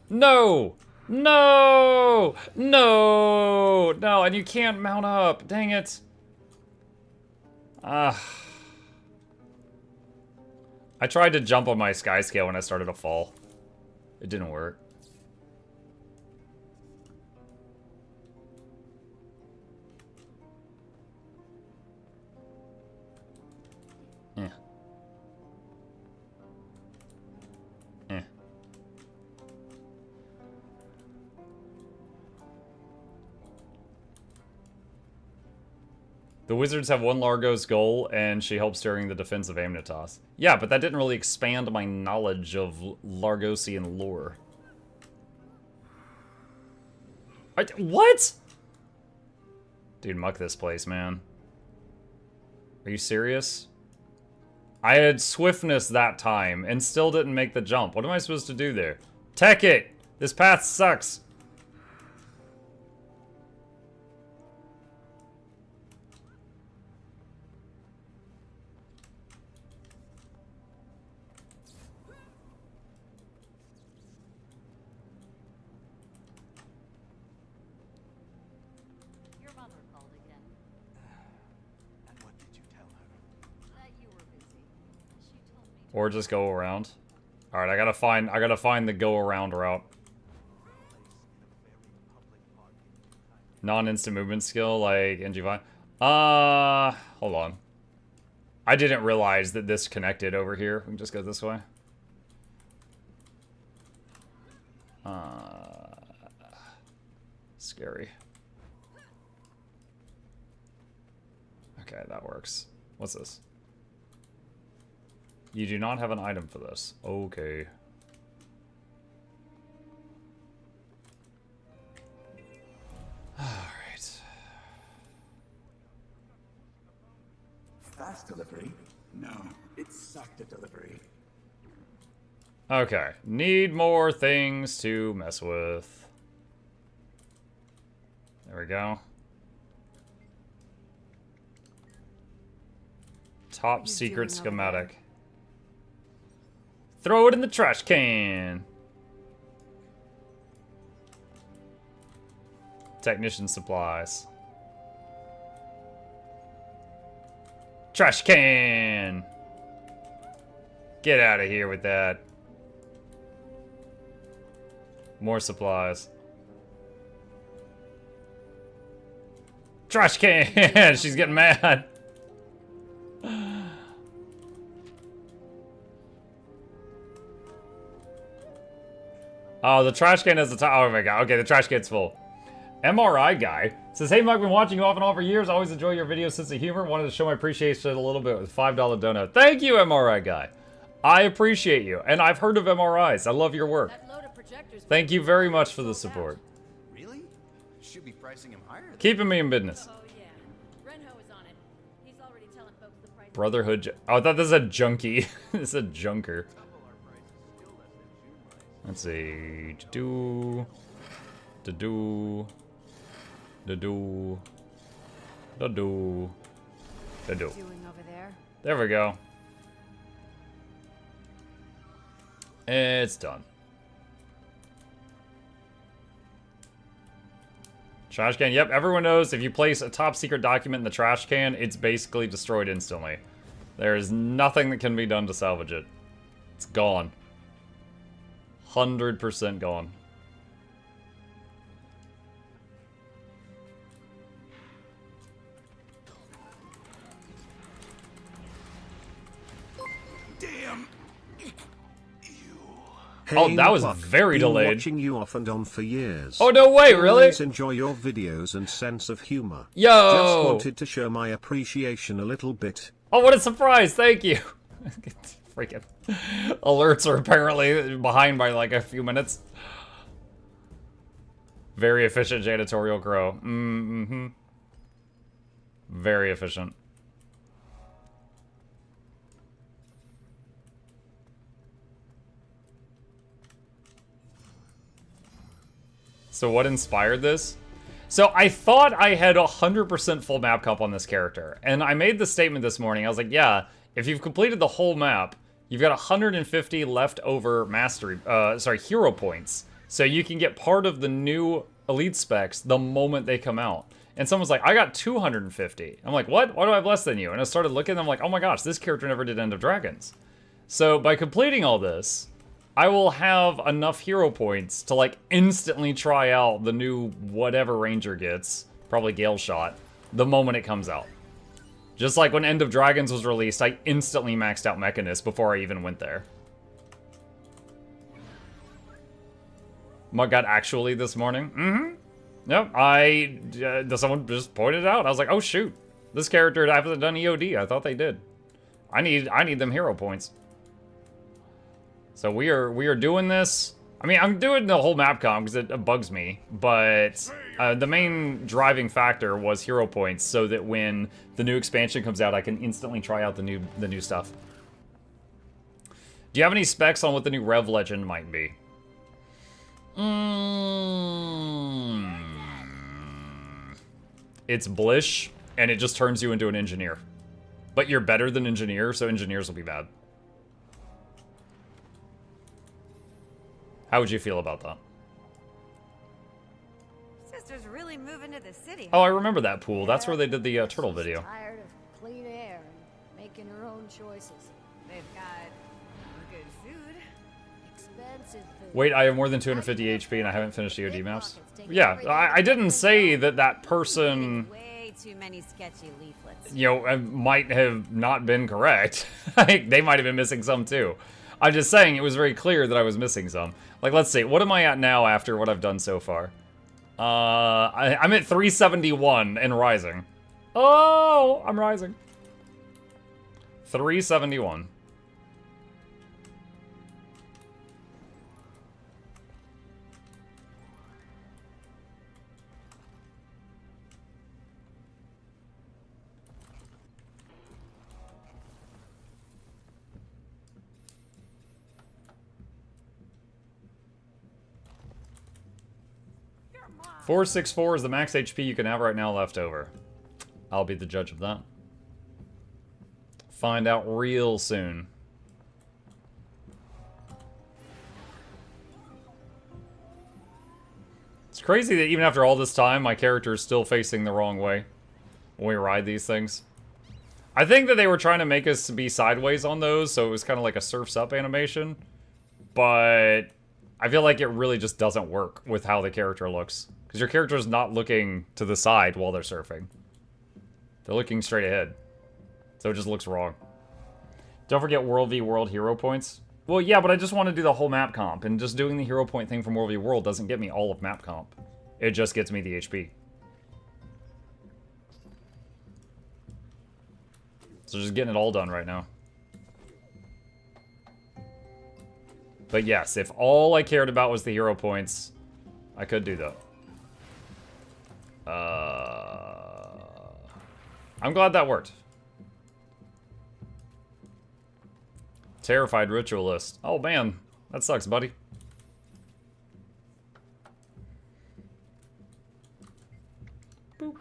No! No! No! No, and you can't mount up. Dang it. I tried to jump on my sky scale when I started to fall. It didn't work. Yeah. Eh. The wizards have one Largos goal, and she helps during the defense of Amnitas. Yeah, but that didn't really expand my knowledge of Largosian lore. What? Dude, muck this place, man. Are you serious? I had swiftness that time, and still didn't make the jump. What am I supposed to do there? Tech it! This path sucks! Or just go around. Alright, I gotta find the go around route. Non-instant movement skill like NG5. Hold on. I didn't realize that this connected over here. We can just go this way. Scary. Okay, that works. What's this? You do not have an item for this. Okay. Alright.
Fast delivery? No, it's sector delivery.
Okay. Need more things to mess with. There we go. Top secret schematic. Throw it in the trash can. Technician supplies. Trash can. Get out of here with that. More supplies. Trash can. She's getting mad. Oh, the trash can has the top. Oh my god. Okay, the trash can's full. MRI guy says, hey, Mike, been watching you off and on for years. Always enjoy your videos, sense of humor. Wanted to show my appreciation a little bit with $5 donut. Thank you, MRI guy. I appreciate you. And I've heard of MRIs. I love your work. Thank you very much for the support.
Really? Should be pricing him higher.
Keeping me in business.
Oh yeah, Renho is on it. He's already telling folks the price.
Brotherhood. Oh, I thought this is a junkie. This is a junker. Let's see. Do. Do. Do. Do. Do. There we go. It's done. Trash can. Yep, everyone knows if you place a top secret document in the trash can, it's basically destroyed instantly. There is nothing that can be done to salvage it. It's gone. 100% gone.
Damn.
Hey,
Oh, that was
Buck,
very
been
delayed.
Watching you off and on for years.
Oh, no way, really?
Always enjoy your videos and sense of humor.
Yo!
Just wanted to show my appreciation a little bit.
Oh, what a surprise! Thank you. Freaking alerts are apparently behind by like a few minutes. Very efficient janitorial crow. Mm-hmm. Very efficient. So what inspired this? So I thought I had 100% full map comp on this character, and I made the statement this morning. I was like, yeah, if you've completed the whole map, you've got 150 left over mastery, hero points. So you can get part of the new elite specs the moment they come out. And someone's like, I got 250. I'm like, what? Why do I have less than you? And I started looking, and I'm like, oh my gosh, this character never did End of Dragons. So by completing all this, I will have enough hero points to like instantly try out the new whatever Ranger gets, probably Gale Shot, the moment it comes out. Just like when End of Dragons was released, I instantly maxed out Mechanist before I even went there. Mug got actually this morning. Mm-hmm. Yep, someone just pointed it out. I was like, oh shoot, this character hasn't done EOD. I thought they did. I need them hero points. So we are doing this. I mean, I'm doing the whole map comp because it bugs me, but the main driving factor was hero points, so that when the new expansion comes out, I can instantly try out the new stuff. Do you have any specs on what the new Rev Legend might be? It's Blish, and it just turns you into an engineer. But you're better than engineer, so engineers will be bad. How would you feel about that?
Sister's really moving to the city.
Oh, I remember that pool. That's where they did the turtle video.
Tired of clean air and making her own choices.
They've got good food.
Expensive food.
Wait, I have more than 250 HP and I haven't finished EOD maps? Yeah, I didn't say that person,
Way too many sketchy leaflets.
you know, might have not been correct. They might have been missing some too. I'm just saying it was very clear that I was missing some. Like, let's see, what am I at now after what I've done so far? I'm at 371 and rising. Oh, I'm rising. 371. .464 is the max HP you can have right now left over. I'll be the judge of that. Find out real soon. It's crazy that even after all this time, my character is still facing the wrong way when we ride these things. I think that they were trying to make us be sideways on those, so it was kind of like a surfs up animation. But I feel like it really just doesn't work with how the character looks. Because your character is not looking to the side while they're surfing. They're looking straight ahead. So it just looks wrong. Don't forget World v World hero points. Well, yeah, but I just want to do the whole map comp. And just doing the hero point thing from World v World doesn't get me all of map comp. It just gets me the HP. So just getting it all done right now. But yes, if all I cared about was the hero points, I could do that. I'm glad that worked. Terrified Ritualist. Oh man, that sucks, buddy. Boop.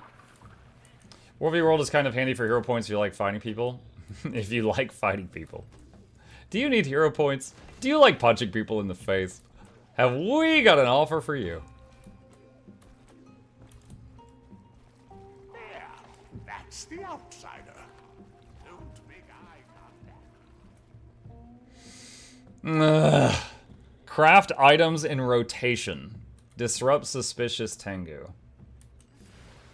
World v World is kind of handy for hero points if you like fighting people. If you like fighting people. Do you need hero points? Do you like punching people in the face? Have we got an offer for you?
There, that's the outsider. Don't big eye contact.
Craft items in rotation. Disrupt suspicious Tengu.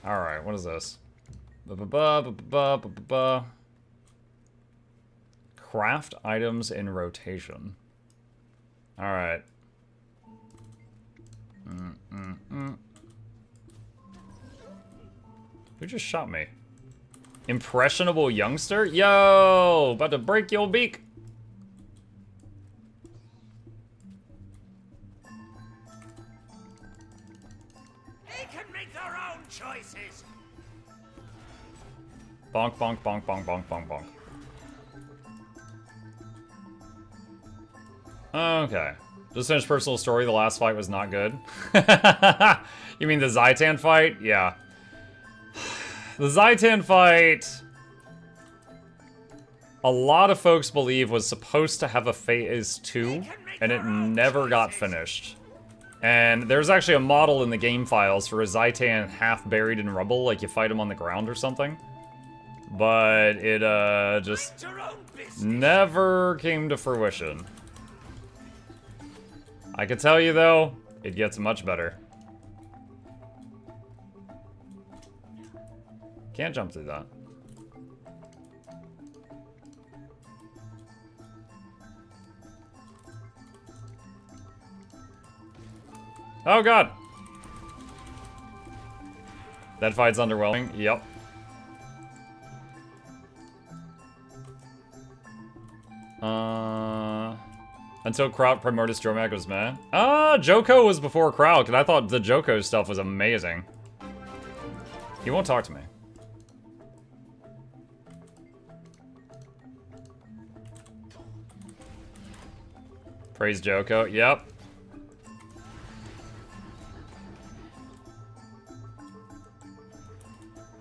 Alright, what is this? Craft items in rotation. Alright. Who just shot me? Impressionable youngster? Yo! About to break your beak!
They can make their own choices.
Bonk, bonk, bonk, bonk, bonk, bonk, bonk. Okay. Just finished personal story. The last fight was not good. You mean the Zaitan fight? Yeah. The Zaitan fight, a lot of folks believe was supposed to have a phase 2, and it never got finished. And there's actually a model in the game files for a Zaitan half buried in rubble, like you fight him on the ground or something. But it, just never came to fruition. I can tell you, though, it gets much better. Can't jump through that. Oh god! That fight's underwhelming. Yep. Until Kraut Primordius Dromac was meh. Joko was before Kraut, because I thought the Joko stuff was amazing. He won't talk to me. Praise Joko. Yep.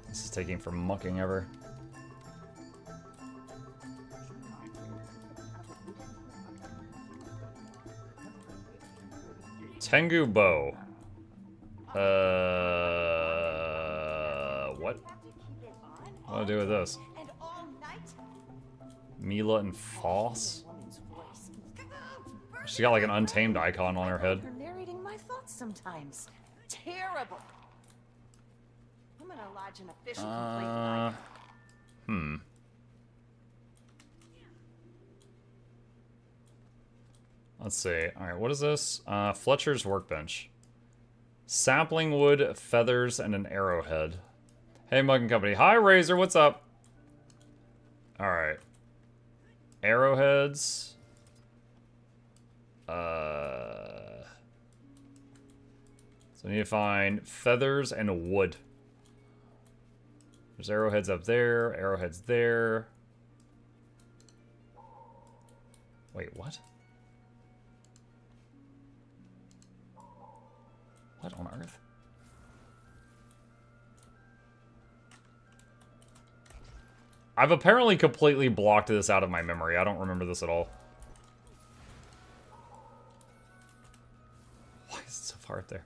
This is taking for mucking ever. Tengu Bow. What? What do I do with this? Mila and Foss? She got like an untamed icon on her head.
You're narrating my thoughts sometimes. Terrible. I'm gonna lodge an official complaint.
Let's see. Alright, what is this? Fletcher's workbench. Sapling wood, feathers, and an arrowhead. Hey, Mug and Company. Hi, Razor, what's up? Alright. Arrowheads. So I need to find feathers and wood. There's arrowheads up there, arrowheads there. Wait, what? What on earth? I've apparently completely blocked this out of my memory. I don't remember this at all. Why is it so far up there?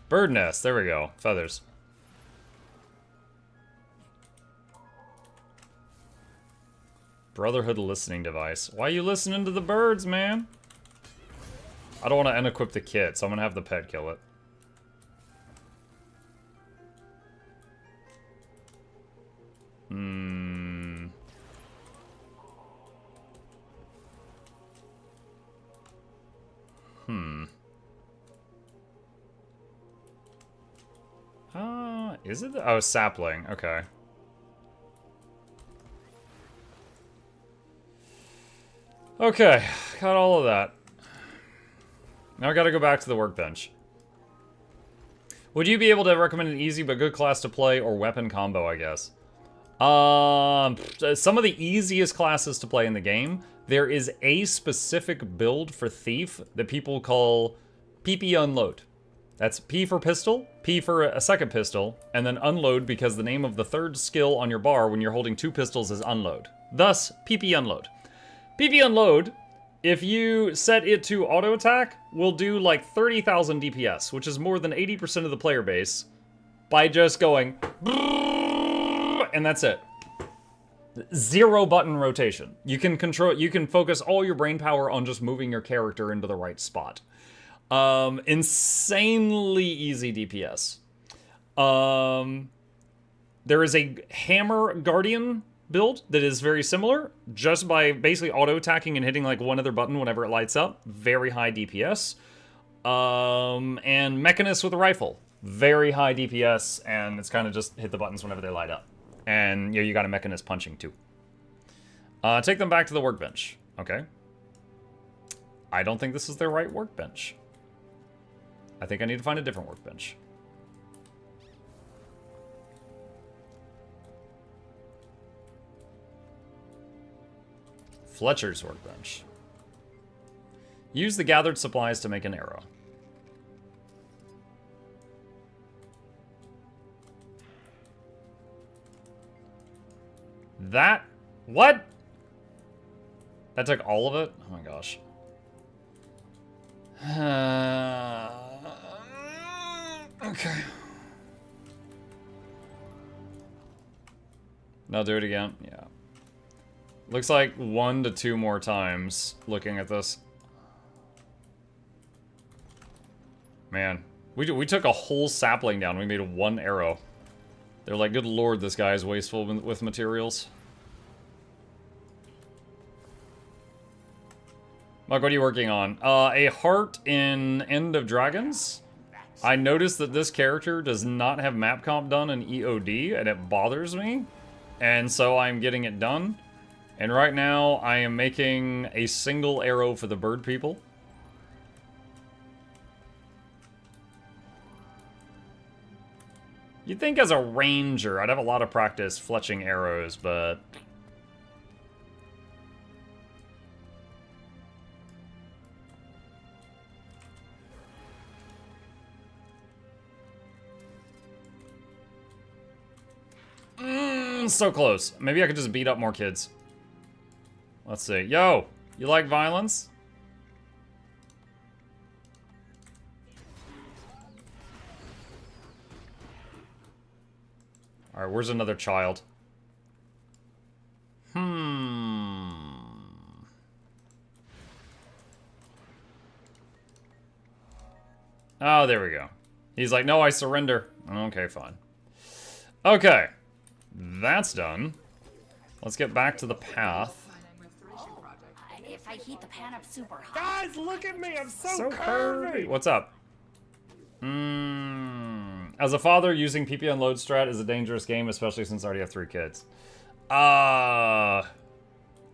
Bird nest. There we go. Feathers. Brotherhood listening device. Why are you listening to the birds, man? I don't want to unequip the kit, so I'm going to have the pet kill it. Is it? Oh, sapling. Okay. Okay, got all of that. Now I gotta go back to the workbench. Would you be able to recommend an easy but good class to play or weapon combo, I guess? Some of the easiest classes to play in the game. There is a specific build for Thief that people call PP Unload. That's P for pistol, P for a second pistol, and then unload because the name of the third skill on your bar when you're holding two pistols is unload. Thus, PP Unload. PP Unload, if you set it to auto attack, will do like 30,000 DPS, which is more than 80% of the player base, by just going, and that's it. 0 button rotation. You can focus all your brain power on just moving your character into the right spot. Insanely easy DPS. There is a Hammer Guardian build that is very similar, just by basically auto-attacking and hitting like one other button whenever it lights up. Very high DPS. And Mechanist with a rifle. Very high DPS, and it's kind of just hit the buttons whenever they light up. And you got a Mechanist punching too. Take them back to the workbench. Okay. I don't think this is their right workbench. I think I need to find a different workbench. Fletcher's workbench. Use the gathered supplies to make an arrow. That... What? That took all of it? Oh my gosh. Okay. Now do it again. Yeah. Looks like 1 to 2 more times looking at this. Man, we took a whole sapling down. We made 1 arrow. They're like, good lord, this guy is wasteful with materials. Mike, what are you working on? A heart in End of Dragons. I noticed that this character does not have map comp done in EOD, and it bothers me. And so I'm getting it done. And right now, I am making a single arrow for the bird people. You'd think as a ranger, I'd have a lot of practice fletching arrows, but... so close. Maybe I could just beat up more kids. Let's see. Yo, you like violence? Alright, where's another child? Oh, there we go. He's like, no, I surrender. Okay, fine. Okay. That's done. Let's get back to the path.
If I heat the pan up super hot.
Guys, look at me! I'm so curvy!
What's up? As a father, using PP unload strat is a dangerous game, especially since I already have 3 kids. I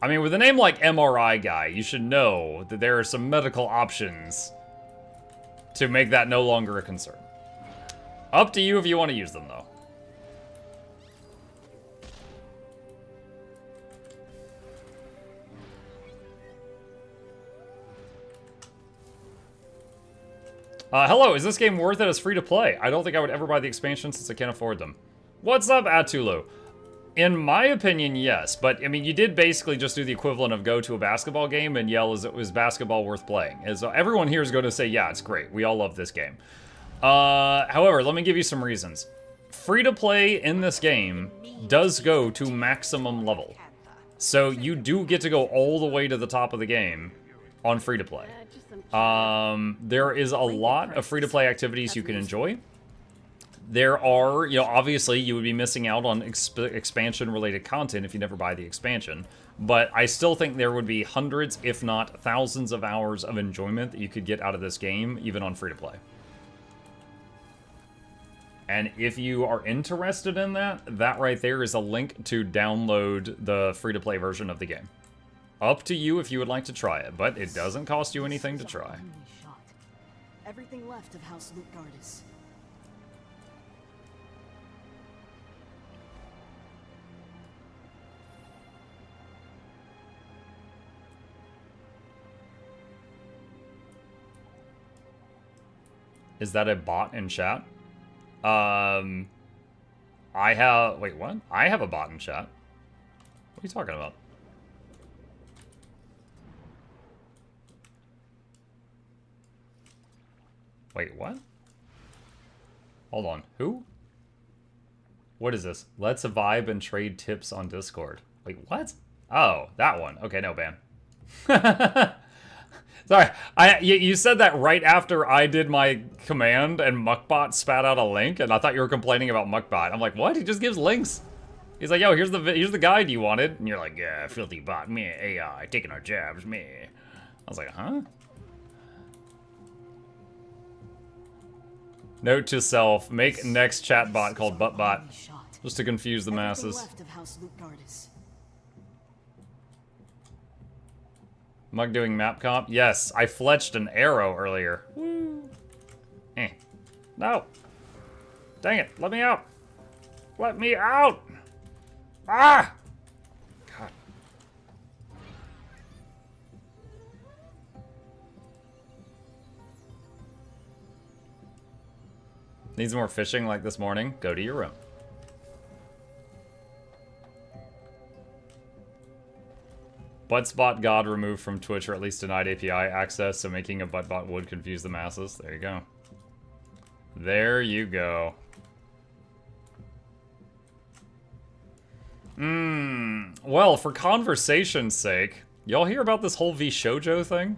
mean, with a name like MRI Guy, you should know that there are some medical options to make that no longer a concern. Up to you if you want to use them, though. Hello, is this game worth it as free to play? I don't think I would ever buy the expansion since I can't afford them. What's up, Atulu? In my opinion, yes, but I mean, you did basically just do the equivalent of go to a basketball game and yell, is basketball worth playing? As everyone here is going to say, yeah, it's great. We all love this game. However, let me give you some reasons. Free to play in this game does go to maximum level. So you do get to go all the way to the top of the game on free to play. There is a lot of free-to-play activities you can enjoy. There are, you know, obviously you would be missing out on expansion-related content if you never buy the expansion, but I still think there would be hundreds, if not thousands of hours of enjoyment that you could get out of this game, even on free-to-play. And if you are interested in that, that right there is a link to download the free-to-play version of the game. Up to you if you would like to try it, but it doesn't cost you anything to try.
Everything left of House Lutgardus.
Is that a bot in chat? I have... Wait, what? I have a bot in chat. What are you talking about? Wait, what? Hold on. Who? What is this? Let's vibe and trade tips on Discord. Wait, what? Oh, that one. Okay, no, ban. Sorry, you said that right after I did my command and Muckbot spat out a link, and I thought you were complaining about Muckbot. I'm like, what? He just gives links. He's like, yo, here's the guide you wanted, and you're like, yeah, filthy bot, me, AI, taking our jabs, me. I was like, huh? Note to self, make next chatbot called ButtBot, just to confuse the masses. Mug doing map comp? Yes, I fletched an arrow earlier. Woo. No. Dang it, let me out. Let me out. Ah! God. Needs more fishing like this morning? Go to your room. Buttspot God removed from Twitch or at least denied API access, so making a buttbot would confuse the masses. There you go. There you go. Well, for conversation's sake, y'all hear about this whole VShojo thing?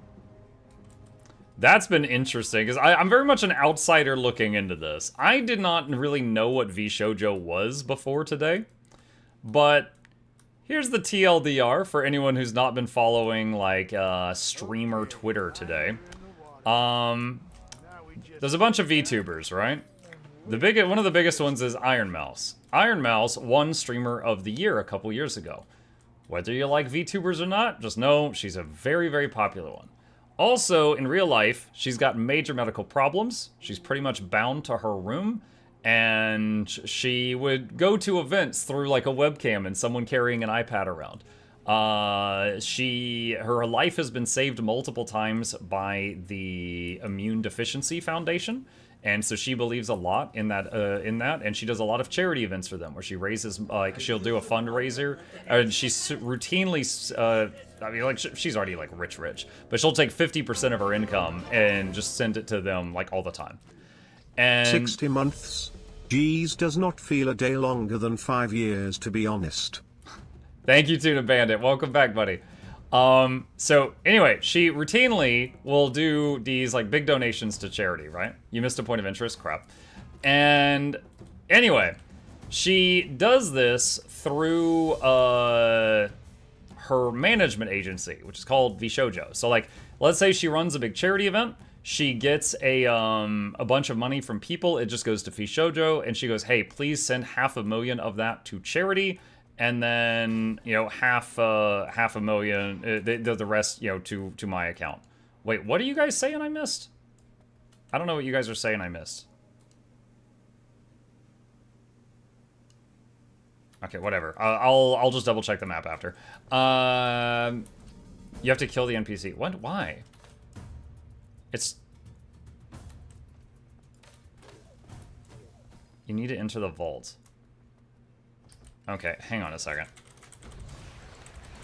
That's been interesting, because I'm very much an outsider looking into this. I did not really know what VShojo was before today, but here's the TLDR for anyone who's not been following, like, streamer Twitter today. There's a bunch of VTubers, right? One of the biggest ones is Iron Mouse. Iron Mouse won Streamer of the Year a couple years ago. Whether you like VTubers or not, just know she's a very, very popular one. Also, in real life, she's got major medical problems. She's pretty much bound to her room, and she would go to events through like a webcam and someone carrying an iPad around. Her life has been saved multiple times by the Immune Deficiency Foundation, and so she believes a lot in that, and she does a lot of charity events for them, where she raises, like, she'll do a fundraiser, and she's routinely, I mean, like, she's already, like, rich, but she'll take 50% of her income and just send it to them, like, all the time. And
60 months. Geez, does not feel a day longer than 5 years, to be honest.
Thank you, Tuna Bandit. Welcome back, buddy. So anyway, she routinely will do these like big donations to charity, right? You missed a point of interest, crap. And anyway, she does this through her management agency, which is called VShojo. So like, let's say she runs a big charity event. She gets a bunch of money from people. It just goes to VShojo, and she goes, "Hey, please send $500,000 of that to charity." And then, you know, half a million, the rest, you know, to my account. Wait, what are you guys saying I missed? I don't know what you guys are saying I missed. Okay, whatever. I'll just double check the map after. You have to kill the NPC. What? Why? You need to enter the vault. Okay, hang on a second.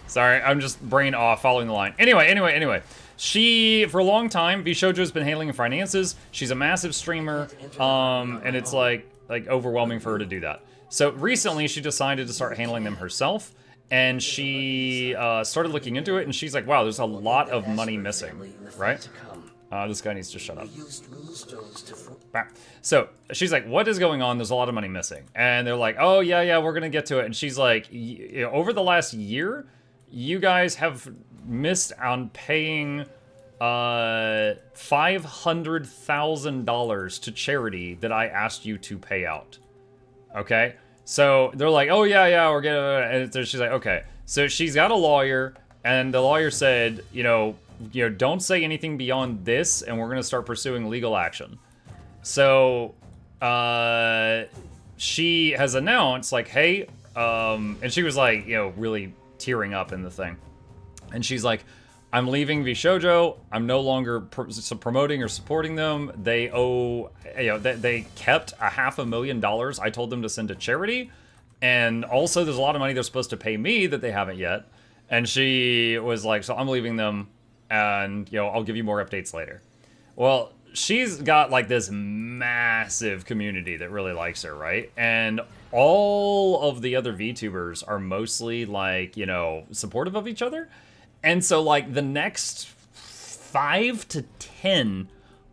Sorry, I'm just brain off following the line. Anyway. She, for a long time, VShojo's been handling her finances. She's a massive streamer, and it's like overwhelming for her to do that. So recently, she decided to start handling them herself, and she started looking into it, and she's like, wow, there's a lot of money missing, right? This guy needs to shut up. So she's like, what is going on? There's a lot of money missing. And they're like, oh, yeah, we're going to get to it. And she's like, over the last year, you guys have missed on paying $500,000 to charity that I asked you to pay out. Okay? So they're like, oh, yeah, we're getting it. And she's like, okay. So she's got a lawyer, and the lawyer said, you know, don't say anything beyond this, and we're going to start pursuing legal action. So, she has announced, like, hey, and she was, like, you know, really tearing up in the thing. And she's like, I'm leaving VShojo. I'm no longer promoting or supporting them. They owe, you know, they kept $500,000 I told them to send to charity. And also, there's a lot of money they're supposed to pay me that they haven't yet. And she was like, so I'm leaving them. And, you know, I'll give you more updates later. Well, she's got, like, this massive community that really likes her, right? And all of the other VTubers are mostly, like, you know, supportive of each other. And so, like, the next 5 to 10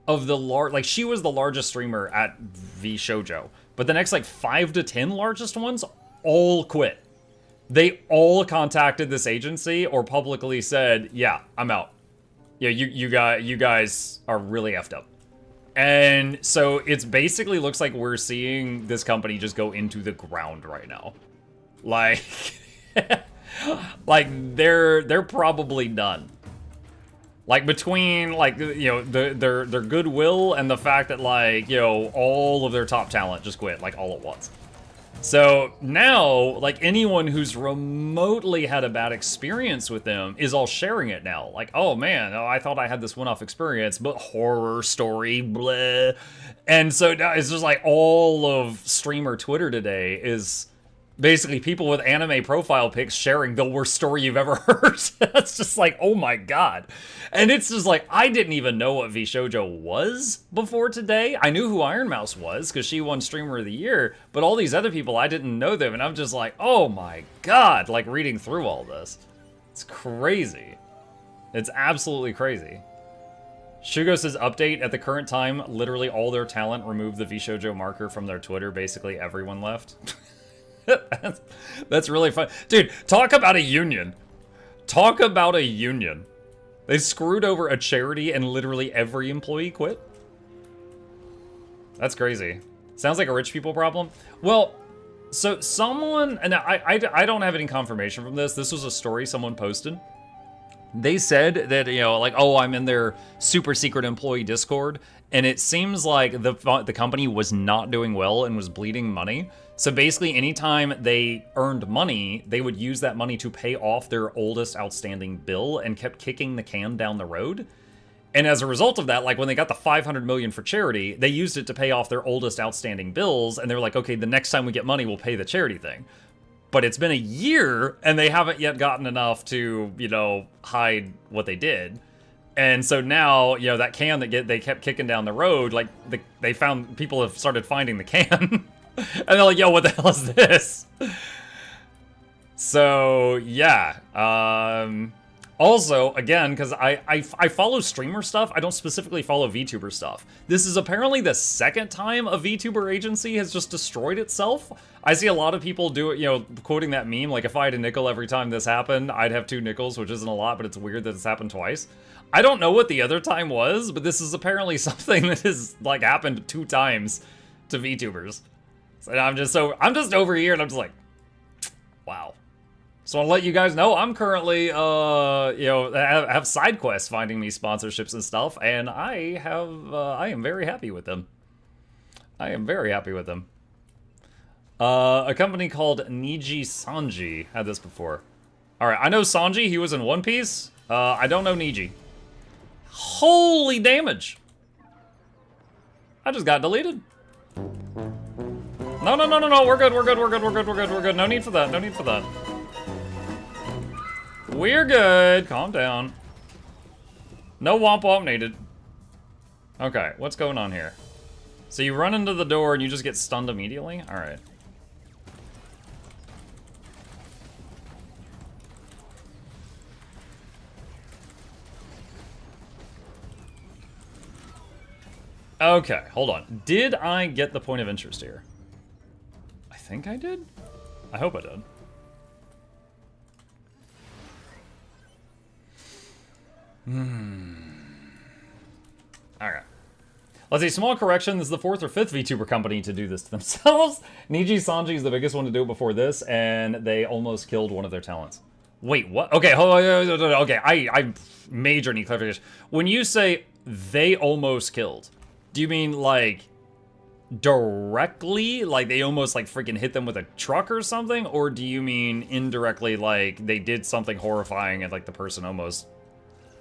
of the like, she was the largest streamer at VShojo. But the next, like, 5 to 10 largest ones all quit. They all contacted this agency or publicly said, yeah, I'm out. Yeah, you guys are really effed up. And so it's basically looks like we're seeing this company just go into the ground right now. Like, like they're probably done. Like between like, you know, their goodwill and the fact that like, you know, all of their top talent just quit like all at once. So now, like, anyone who's remotely had a bad experience with them is all sharing it now. Like, oh man, I thought I had this one-off experience, but horror story, bleh. And so now it's just like all of streamer Twitter today is basically people with anime profile pics sharing the worst story you've ever heard. That's just like, oh my god. And it's just like, I didn't even know what VShojo was before today. I knew who Iron Mouse was because she won Streamer of the Year, but all these other people, I didn't know them. And I'm just like, oh my god, like reading through all this. It's crazy. It's absolutely crazy. Shugo says, update, at the current time, literally all their talent removed the VShojo marker from their Twitter. Basically everyone left. That's really fun. Dude, talk about a union. Talk about a union. They screwed over a charity and literally every employee quit. That's crazy. Sounds like a rich people problem. Well, so someone, and I don't have any confirmation from this. This was a story someone posted. They said that, you know, like, oh, I'm in their super secret employee Discord, and it seems like the company was not doing well and was bleeding money. So basically, anytime they earned money, they would use that money to pay off their oldest outstanding bill and kept kicking the can down the road. And as a result of that, like when they got the $500 million for charity, they used it to pay off their oldest outstanding bills. And they were like, okay, the next time we get money, we'll pay the charity thing. But it's been a year and they haven't yet gotten enough to, you know, hide what they did. And so now, you know, that can that they kept kicking down the road, like they found, people have started finding the can. And they're like, yo, what the hell is this? So, yeah. Also, again, because I follow streamer stuff, I don't specifically follow VTuber stuff. This is apparently the second time a VTuber agency has just destroyed itself. I see a lot of people do it, you know, quoting that meme, like if I had a nickel every time this happened, I'd have 2 nickels, which isn't a lot, but it's weird that it's happened twice. I don't know what the other time was, but this is apparently something that has, like, happened 2 times to VTubers. And I'm just over here and I'm just like, wow. So I'll let you guys know I'm currently, you know, have side quests finding me sponsorships and stuff, and I am very happy with them. I am very happy with them. A company called Niji Sanji had this before. All right, I know Sanji, he was in One Piece. I don't know Niji. Holy damage. I just got deleted. No, we're good, we're good. No need for that, no need for that. We're good, calm down. No womp womp needed. Okay, what's going on here? So you run into the door and you just get stunned immediately? All right. Okay, hold on. Did I get the point of interest here? I think I did. I hope I did. Alright. Let's see, small correction, this is the 4th or 5th VTuber company to do this to themselves. Niji Sanji is the biggest one to do it before this, and they almost killed one of their talents. Wait, what? Okay, okay, I major need clarification. When you say they almost killed, do you mean like directly, like they almost like freaking hit them with a truck or something, or do you mean indirectly, like they did something horrifying and like the person almost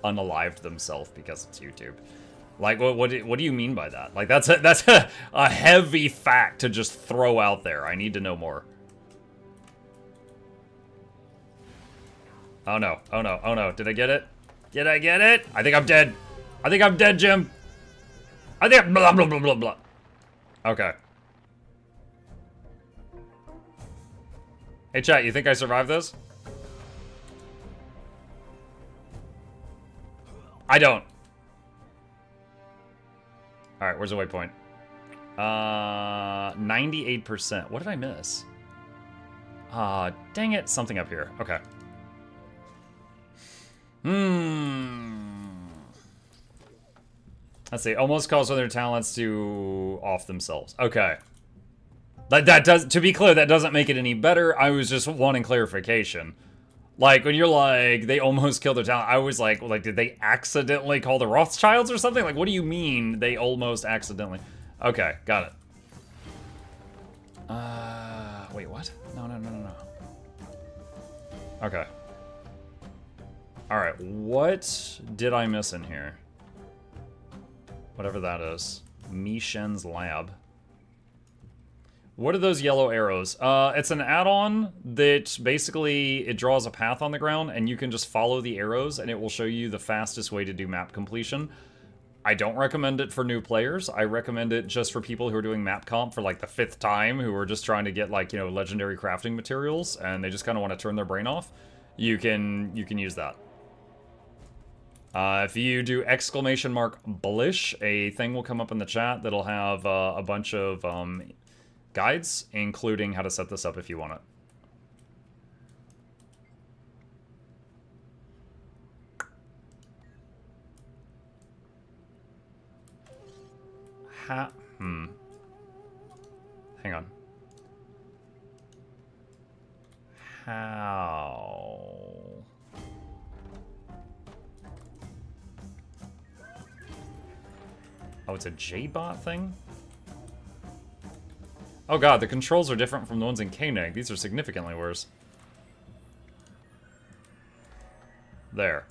unalived themselves because it's YouTube? Like what do you mean by that? Like that's a heavy fact to just throw out there. I need to know more. Oh no, oh no, oh no, did I get it? Did I get it? I think I'm dead. I think I'm dead, Jim. I think I'm blah blah blah blah blah. Okay. Hey chat, you think I survived this? I don't. Alright, where's the waypoint? 98%. What did I miss? Dang it. Something up here. Okay. Let's see. Almost calls for their talents to off themselves. Okay. That does, to be clear, that doesn't make it any better. I was just wanting clarification. Like, when you're like, they almost killed their talent, I was like, did they accidentally call the Rothschilds or something? Like, what do you mean they almost accidentally? Okay, got it. Wait, what? No. Okay. Alright, what did I miss in here? Whatever that is. Mishen's lab. What are those yellow arrows? It's an add-on that basically it draws a path on the ground and you can just follow the arrows and it will show you the fastest way to do map completion. I don't recommend it for new players. I recommend it just for people who are doing map comp for like the 5th time, who are just trying to get like, you know, legendary crafting materials and they just kind of want to turn their brain off. You can use that. If you do !Blish, a thing will come up in the chat that'll have a bunch of guides, including how to set this up if you want it. Hang on. How? Oh, it's a J-bot thing? Oh god, the controls are different from the ones in Koenig. These are significantly worse. There.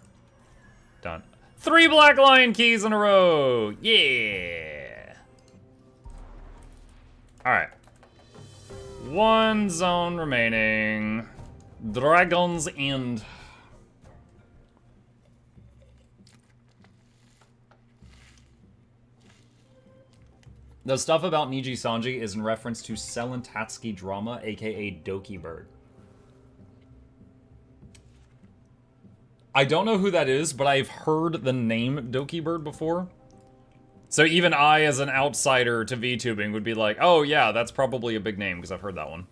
Done. 3 black lion keys in a row! Yeah! Alright. 1 zone remaining. Dragon's End. The stuff about Niji Sanji is in reference to Selen Tatsuki drama, aka Doki Bird. I don't know who that is, but I've heard the name Doki Bird before. So even I, as an outsider to VTubing, would be like, oh yeah, that's probably a big name, because I've heard that one.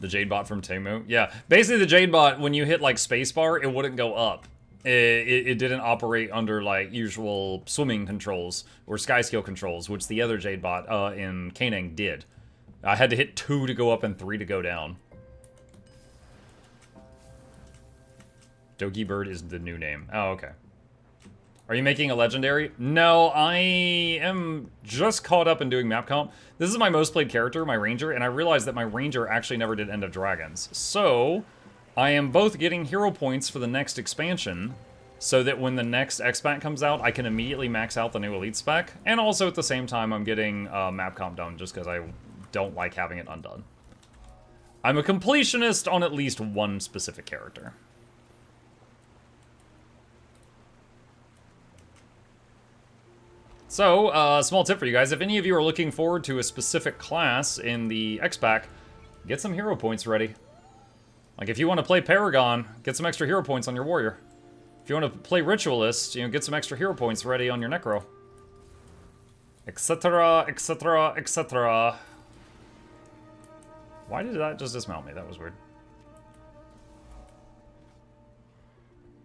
The Jade bot from Tmrw? Yeah, basically the Jade bot, when you hit like spacebar, it wouldn't go up. It didn't operate under like usual swimming controls or sky scale controls, which the other Jade bot in Koenig did. I had to hit 2 to go up and 3 to go down. Doki Bird is the new name. Oh, okay. Are you making a legendary? No, I am just caught up in doing map comp. This is my most played character, my ranger, and I realized that my ranger actually never did End of Dragons. So I am both getting hero points for the next expansion, so that when the next X-Pack comes out, I can immediately max out the new Elite spec, and also at the same time I'm getting map comp done, just because I don't like having it undone. I'm a completionist on at least one specific character. So, small tip for you guys, if any of you are looking forward to a specific class in the X-Pack, get some hero points ready. Like, if you want to play Paragon, get some extra hero points on your Warrior. If you want to play Ritualist, you know, get some extra hero points ready on your Necro. Etc, etc, etc. Why did that just dismount me? That was weird.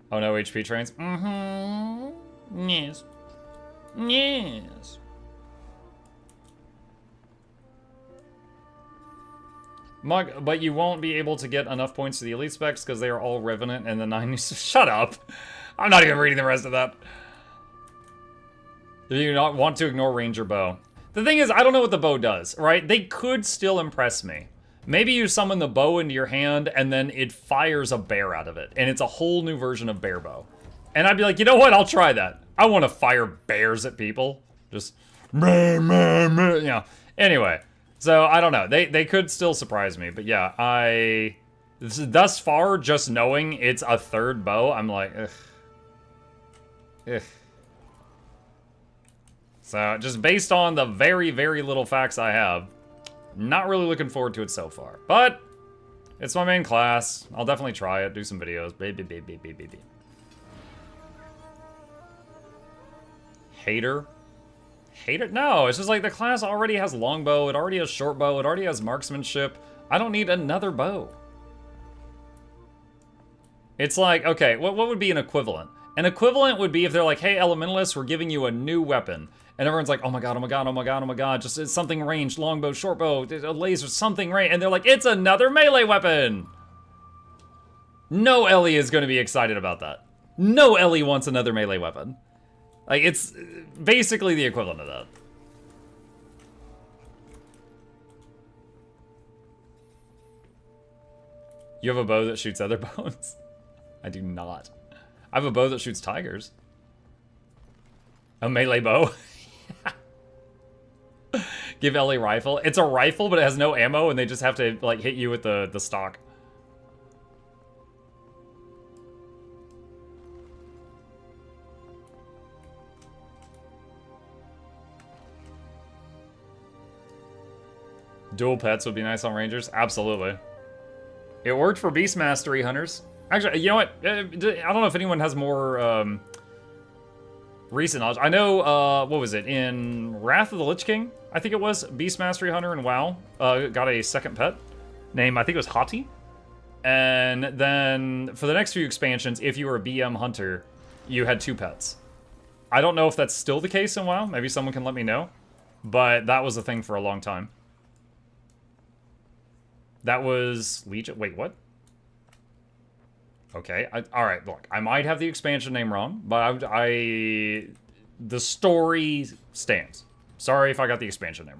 Oh no, HP trains? Mm-hmm. Yes. Yes. Mug, but you won't be able to get enough points to the Elite specs because they are all Revenant and the 9... Shut up! I'm not even reading the rest of that. Do you not want to ignore Ranger Bow? The thing is, I don't know what the bow does, right? They could still impress me. Maybe you summon the bow into your hand and then it fires a bear out of it. And it's a whole new version of Bear Bow. And I'd be like, you know what? I'll try that. I want to fire bears at people. Just... You know. Anyway. So, I don't know. They could still surprise me. But yeah, thus far, just knowing it's a 3rd bow, I'm like, ugh. Ugh. So, just based on the very, very little facts I have, not really looking forward to it so far. But, it's my main class. I'll definitely try it, do some videos. Baby. Hater? Hater? No, it's just like the class already has longbow, it already has short bow, it already has marksmanship. I don't need another bow. It's like, okay, what would be an equivalent? An equivalent would be if they're like, hey, Elementalists, we're giving you a new weapon. And everyone's like, oh my god, oh my god, oh my god, oh my god, just it's something ranged, longbow, short bow, a laser, something ranged. And they're like, it's another melee weapon! No Ellie is going to be excited about that. No Ellie wants another melee weapon. Like, it's basically the equivalent of that. You have a bow that shoots other bows? I do not. I have a bow that shoots tigers. A melee bow? Give Ellie rifle. It's a rifle, but it has no ammo, and they just have to like hit you with the stock. Dual pets would be nice on Rangers. Absolutely. It worked for Beast Mastery Hunters. Actually, you know what? I don't know if anyone has more recent knowledge. I know, what was it? In Wrath of the Lich King, I think it was, Beast Mastery Hunter in WoW got a second pet. Name, I think it was Hati. And then for the next few expansions, if you were a BM Hunter, you had 2 pets. I don't know if that's still the case in WoW. Maybe someone can let me know. But that was a thing for a long time. That was Legion. Wait, what? Okay. All right. Look, I might have the expansion name wrong, but the story stands. Sorry if I got the expansion name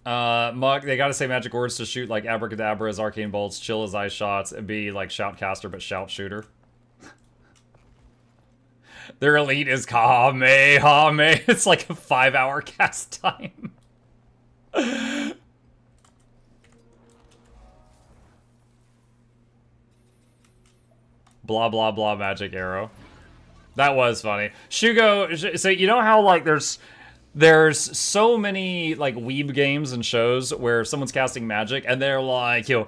wrong. Mug, they gotta say magic words to shoot like abracadabras, arcane bolts, chill as ice shots, and be like shoutcaster but shout shooter. Their elite is Kamehameha. It's like a 5-hour cast time. Blah, blah, blah, magic arrow. That was funny. Shugo, so you know how, like, there's so many, like, weeb games and shows where someone's casting magic, and they're like, I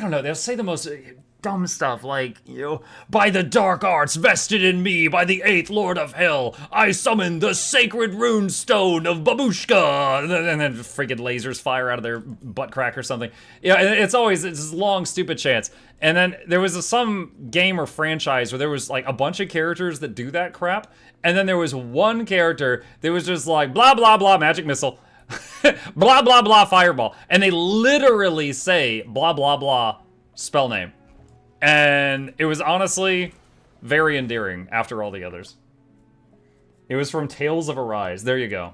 don't know, they'll say the most dumb stuff, like, by the dark arts vested in me by the 8th Lord of Hell, I summon the sacred rune stone of Babushka, and then freaking lasers fire out of their butt crack or something. Yeah, it's always this long, stupid chants. And then there was some game or franchise where there was like a bunch of characters that do that crap, and then there was one character that was just like, blah, blah, blah, magic missile, blah, blah, blah, fireball. And they literally say, blah, blah, blah, spell name. And it was honestly very endearing after all the others. It was from Tales of Arise. There you go.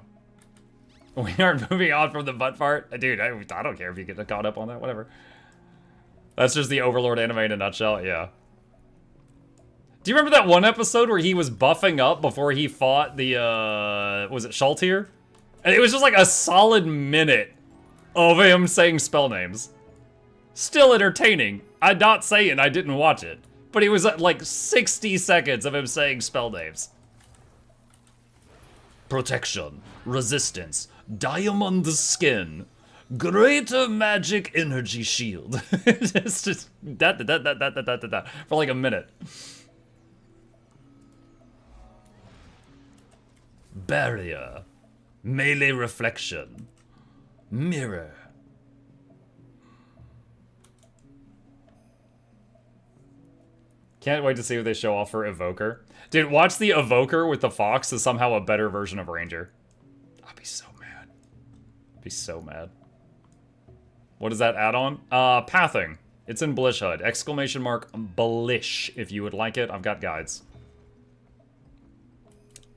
We aren't moving on from the butt fart. Dude, I don't care if you get caught up on that. Whatever. That's just the Overlord anime in a nutshell. Yeah. Do you remember that one episode where he was buffing up before he fought the, was it Shaltir? And it was just like a solid minute of him saying spell names. Still entertaining. I'm not saying I didn't watch it, but it was like 60 seconds of him saying spell names. Protection, resistance, diamond skin, greater magic energy shield. It's just for like a minute. Barrier, melee reflection, mirror. Can't wait to see what they show off for Evoker. Dude, watch the Evoker with the Fox is somehow a better version of Ranger. I'd be so mad. I'd be so mad. What is that add-on? Pathing. It's in Blish HUD. Exclamation mark Blish. If you would like it, I've got guides.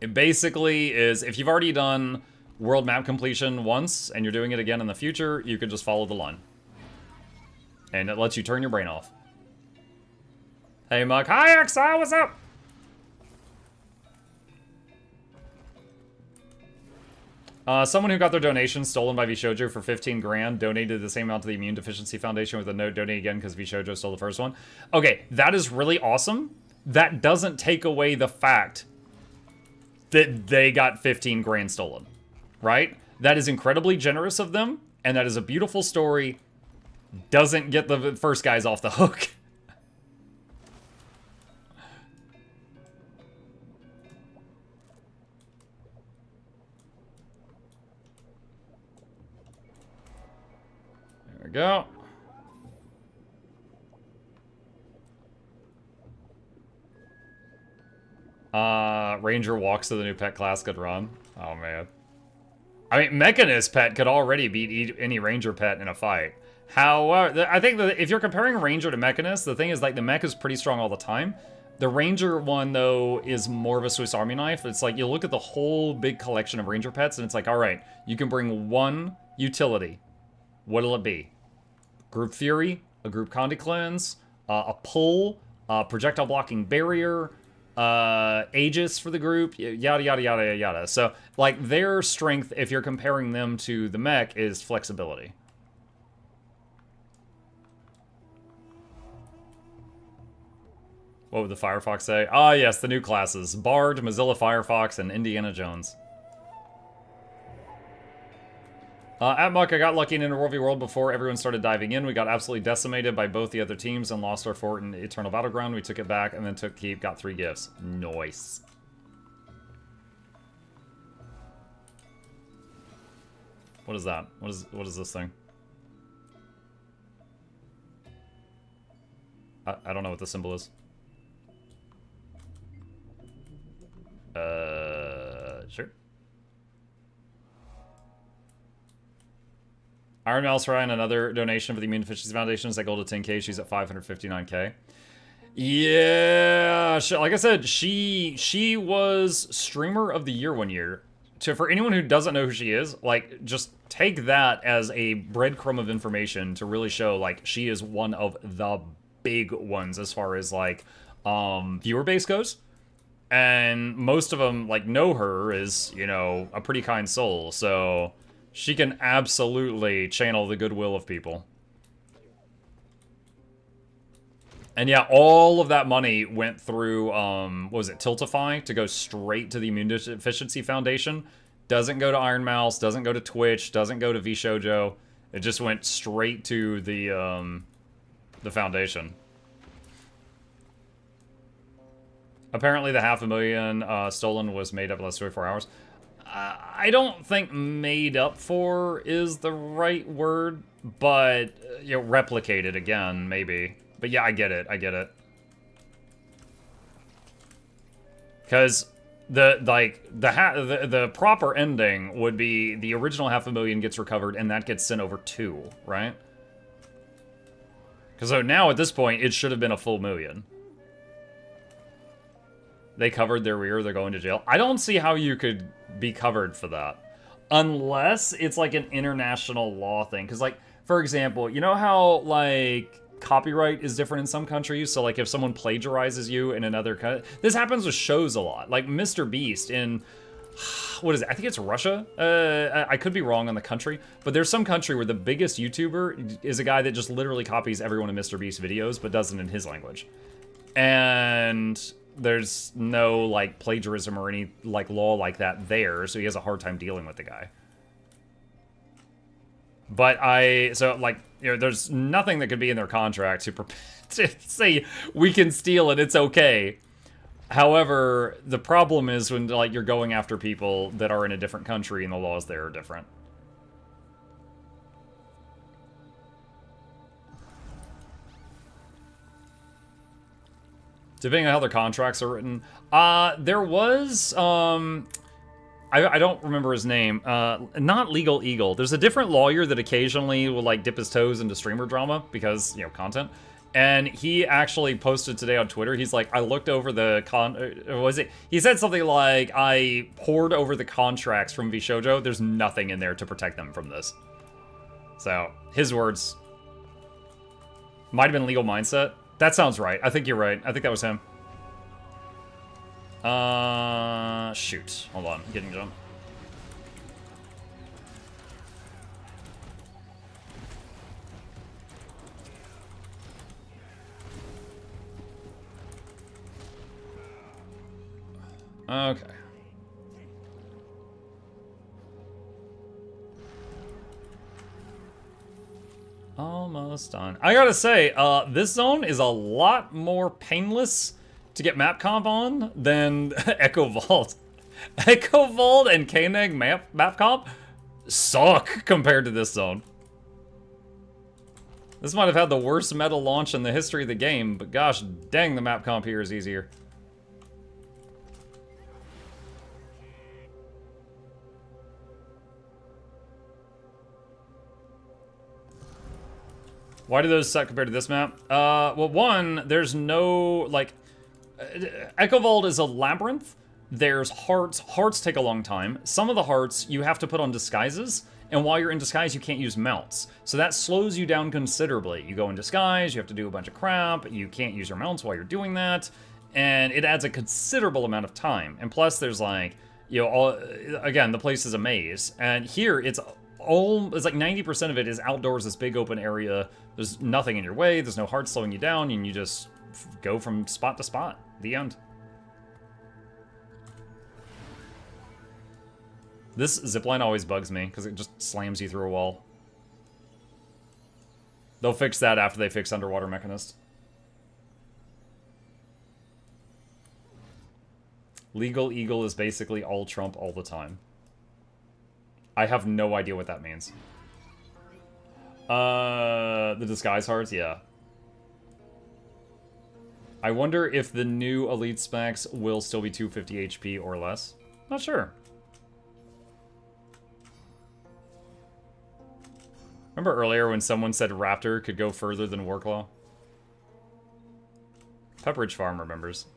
It basically is, if you've already done world map completion once, and you're doing it again in the future, you can just follow the line. And it lets you turn your brain off. Hey, Muck. Hi, Exile. What's up? Someone who got their donation stolen by VShojo for 15 grand donated the same amount to the Immune Deficiency Foundation with a note, donate again because VShojo stole the first one. Okay, that is really awesome. That doesn't take away the fact that they got 15 grand stolen, right? That is incredibly generous of them, and that is a beautiful story. Doesn't get the first guys off the hook. There we go. Ranger walks to the new pet class could run. Oh, man. I mean, Mechanist pet could already beat any Ranger pet in a fight. However, I think that if you're comparing Ranger to Mechanist, the thing is, like, the Mech is pretty strong all the time. The Ranger one, though, is more of a Swiss Army knife. It's like, you look at the whole big collection of Ranger pets, and it's like, alright, you can bring one utility. What'll it be? Group Fury, a Group Condi Cleanse, a Pull, projectile blocking barrier, Aegis for the group, yada, yada, yada, yada. So, like, their strength, if you're comparing them to the mech, is flexibility. What would the Firefox say? Ah, yes, the new classes. Bard, Mozilla Firefox, and Indiana Jones. At Muck, I got lucky in Interworld v World before everyone started diving in. We got absolutely decimated by both the other teams and lost our fort in Eternal Battleground. We took it back and then took keep, got 3 gifts. Nice. What is that? What is this thing? I don't know what the symbol is. Sure. Iron Mouse Ryan, another donation for the Immune Deficiency Foundation. Is that goal to 10k? She's at 559k. Yeah, like I said, she was Streamer of the Year one year. For anyone who doesn't know who she is, like, just take that as a breadcrumb of information to really show, like, she is one of the big ones as far as, like, viewer base goes. And most of them, like, know her as, you know, a pretty kind soul, so she can absolutely channel the goodwill of people. And yeah, all of that money went through, what was it, Tiltify, to go straight to the Immune Deficiency Foundation. Doesn't go to Iron Mouse, doesn't go to Twitch, doesn't go to VShojo. It just went straight to the foundation. Apparently the 500,000 stolen was made up in less than 24 hours. I don't think made up for is the right word, but, you know, replicated again, maybe. But yeah, I get it, I get it. Because the proper ending would be the original 500,000 gets recovered and that gets sent over 2, right? Because so now at this point, it should have been a full million. They covered their rear, they're going to jail. I don't see how you could be covered for that. Unless it's like an international law thing. Because, like, for example, you know how, like, copyright is different in some countries? So, like, if someone plagiarizes you in another country... This happens with shows a lot. Like, Mr. Beast in... What is it? I think it's Russia. I could be wrong on the country. But there's some country where the biggest YouTuber is a guy that just literally copies every one of Mr. Beast's videos, but does it in his language. And... there's no, like, plagiarism or any, like, law like that there, so he has a hard time dealing with the guy. But so, like, you know, there's nothing that could be in their contract to say, we can steal and it's okay. However, the problem is when, like, you're going after people that are in a different country and the laws there are different. Depending on how their contracts are written. There was, I don't remember his name. Not Legal Eagle. There's a different lawyer that occasionally will, like, dip his toes into streamer drama because, you know, content. And he actually posted today on Twitter, he's like, I looked over the he said something like, I pored over the contracts from VShojo. There's nothing in there to protect them from this. So, his words. Might have been Legal Mindset. That sounds right. I think you're right. I think that was him. Shoot. Hold on. Getting jumped. Okay. Almost done. I gotta say, this zone is a lot more painless to get map comp on than Echo Vault. Echo Vault and Koenig map comp suck compared to this zone. This might have had the worst meta launch in the history of the game, but gosh dang, the map comp here is easier. Why do those suck compared to this map? Well, one, there's no, like... Echo Vault is a labyrinth. There's hearts. Hearts take a long time. Some of the hearts, you have to put on disguises. And while you're in disguise, you can't use mounts. So that slows you down considerably. You go in disguise, you have to do a bunch of crap. You can't use your mounts while you're doing that. And it adds a considerable amount of time. And plus there's like, you know, again, the place is a maze. And here it's like 90% of it is outdoors, this big open area. There's nothing in your way. There's no heart slowing you down. And you just go from spot to spot. The end. This zipline always bugs me because it just slams you through a wall. They'll fix that after they fix Underwater Mechanist. Legal Eagle is basically all Trump all the time. I have no idea what that means. The Disguise Hearts, yeah. I wonder if the new Elite specs will still be 250 HP or less. Not sure. Remember earlier when someone said Raptor could go further than Warclaw? Pepperidge Farm remembers.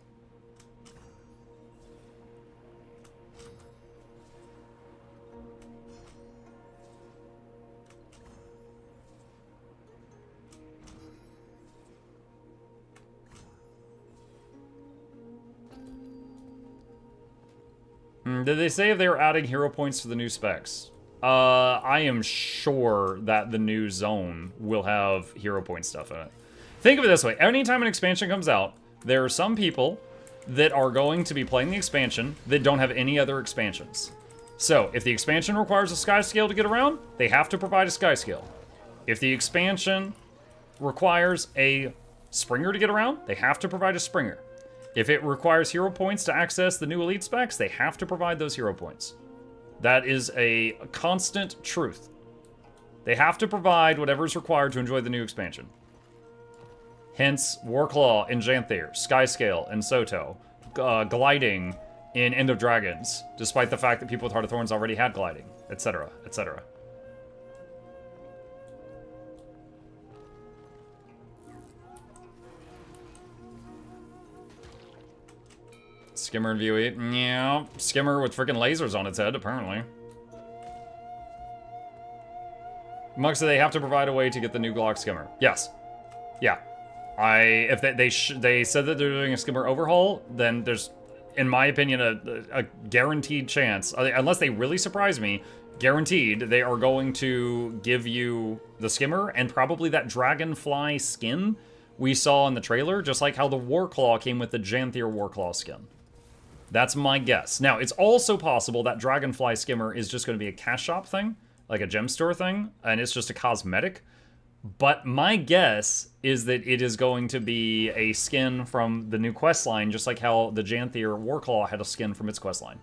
Did they say if they were adding hero points to the new specs? I am sure that the new zone will have hero point stuff in it. Think of it this way. Anytime an expansion comes out, there are some people that are going to be playing the expansion that don't have any other expansions. So, if the expansion requires a sky scale to get around, they have to provide a sky scale. If the expansion requires a Springer to get around, they have to provide a Springer. If it requires hero points to access the new Elite specs, they have to provide those hero points. That is a constant truth. They have to provide whatever is required to enjoy the new expansion. Hence, Warclaw in Xanthier, Skyscale in Soto, gliding in End of Dragons, despite the fact that people with Heart of Thorns already had gliding, etc., etc. Skimmer in VO8. Yeah, Skimmer with freaking lasers on its head, apparently. Mug said they have to provide a way to get the new Glock Skimmer. Yes. Yeah. If they said that they're doing a Skimmer overhaul, then there's, in my opinion, a guaranteed chance, unless they really surprise me, guaranteed they are going to give you the Skimmer and probably that Dragonfly skin we saw in the trailer, just like how the Warclaw came with the Xanthier Warclaw skin. That's my guess. Now, it's also possible that Dragonfly Skimmer is just going to be a cash shop thing, like a gem store thing, and it's just a cosmetic. But my guess is that it is going to be a skin from the new questline, just like how the Xanthier Warclaw had a skin from its questline.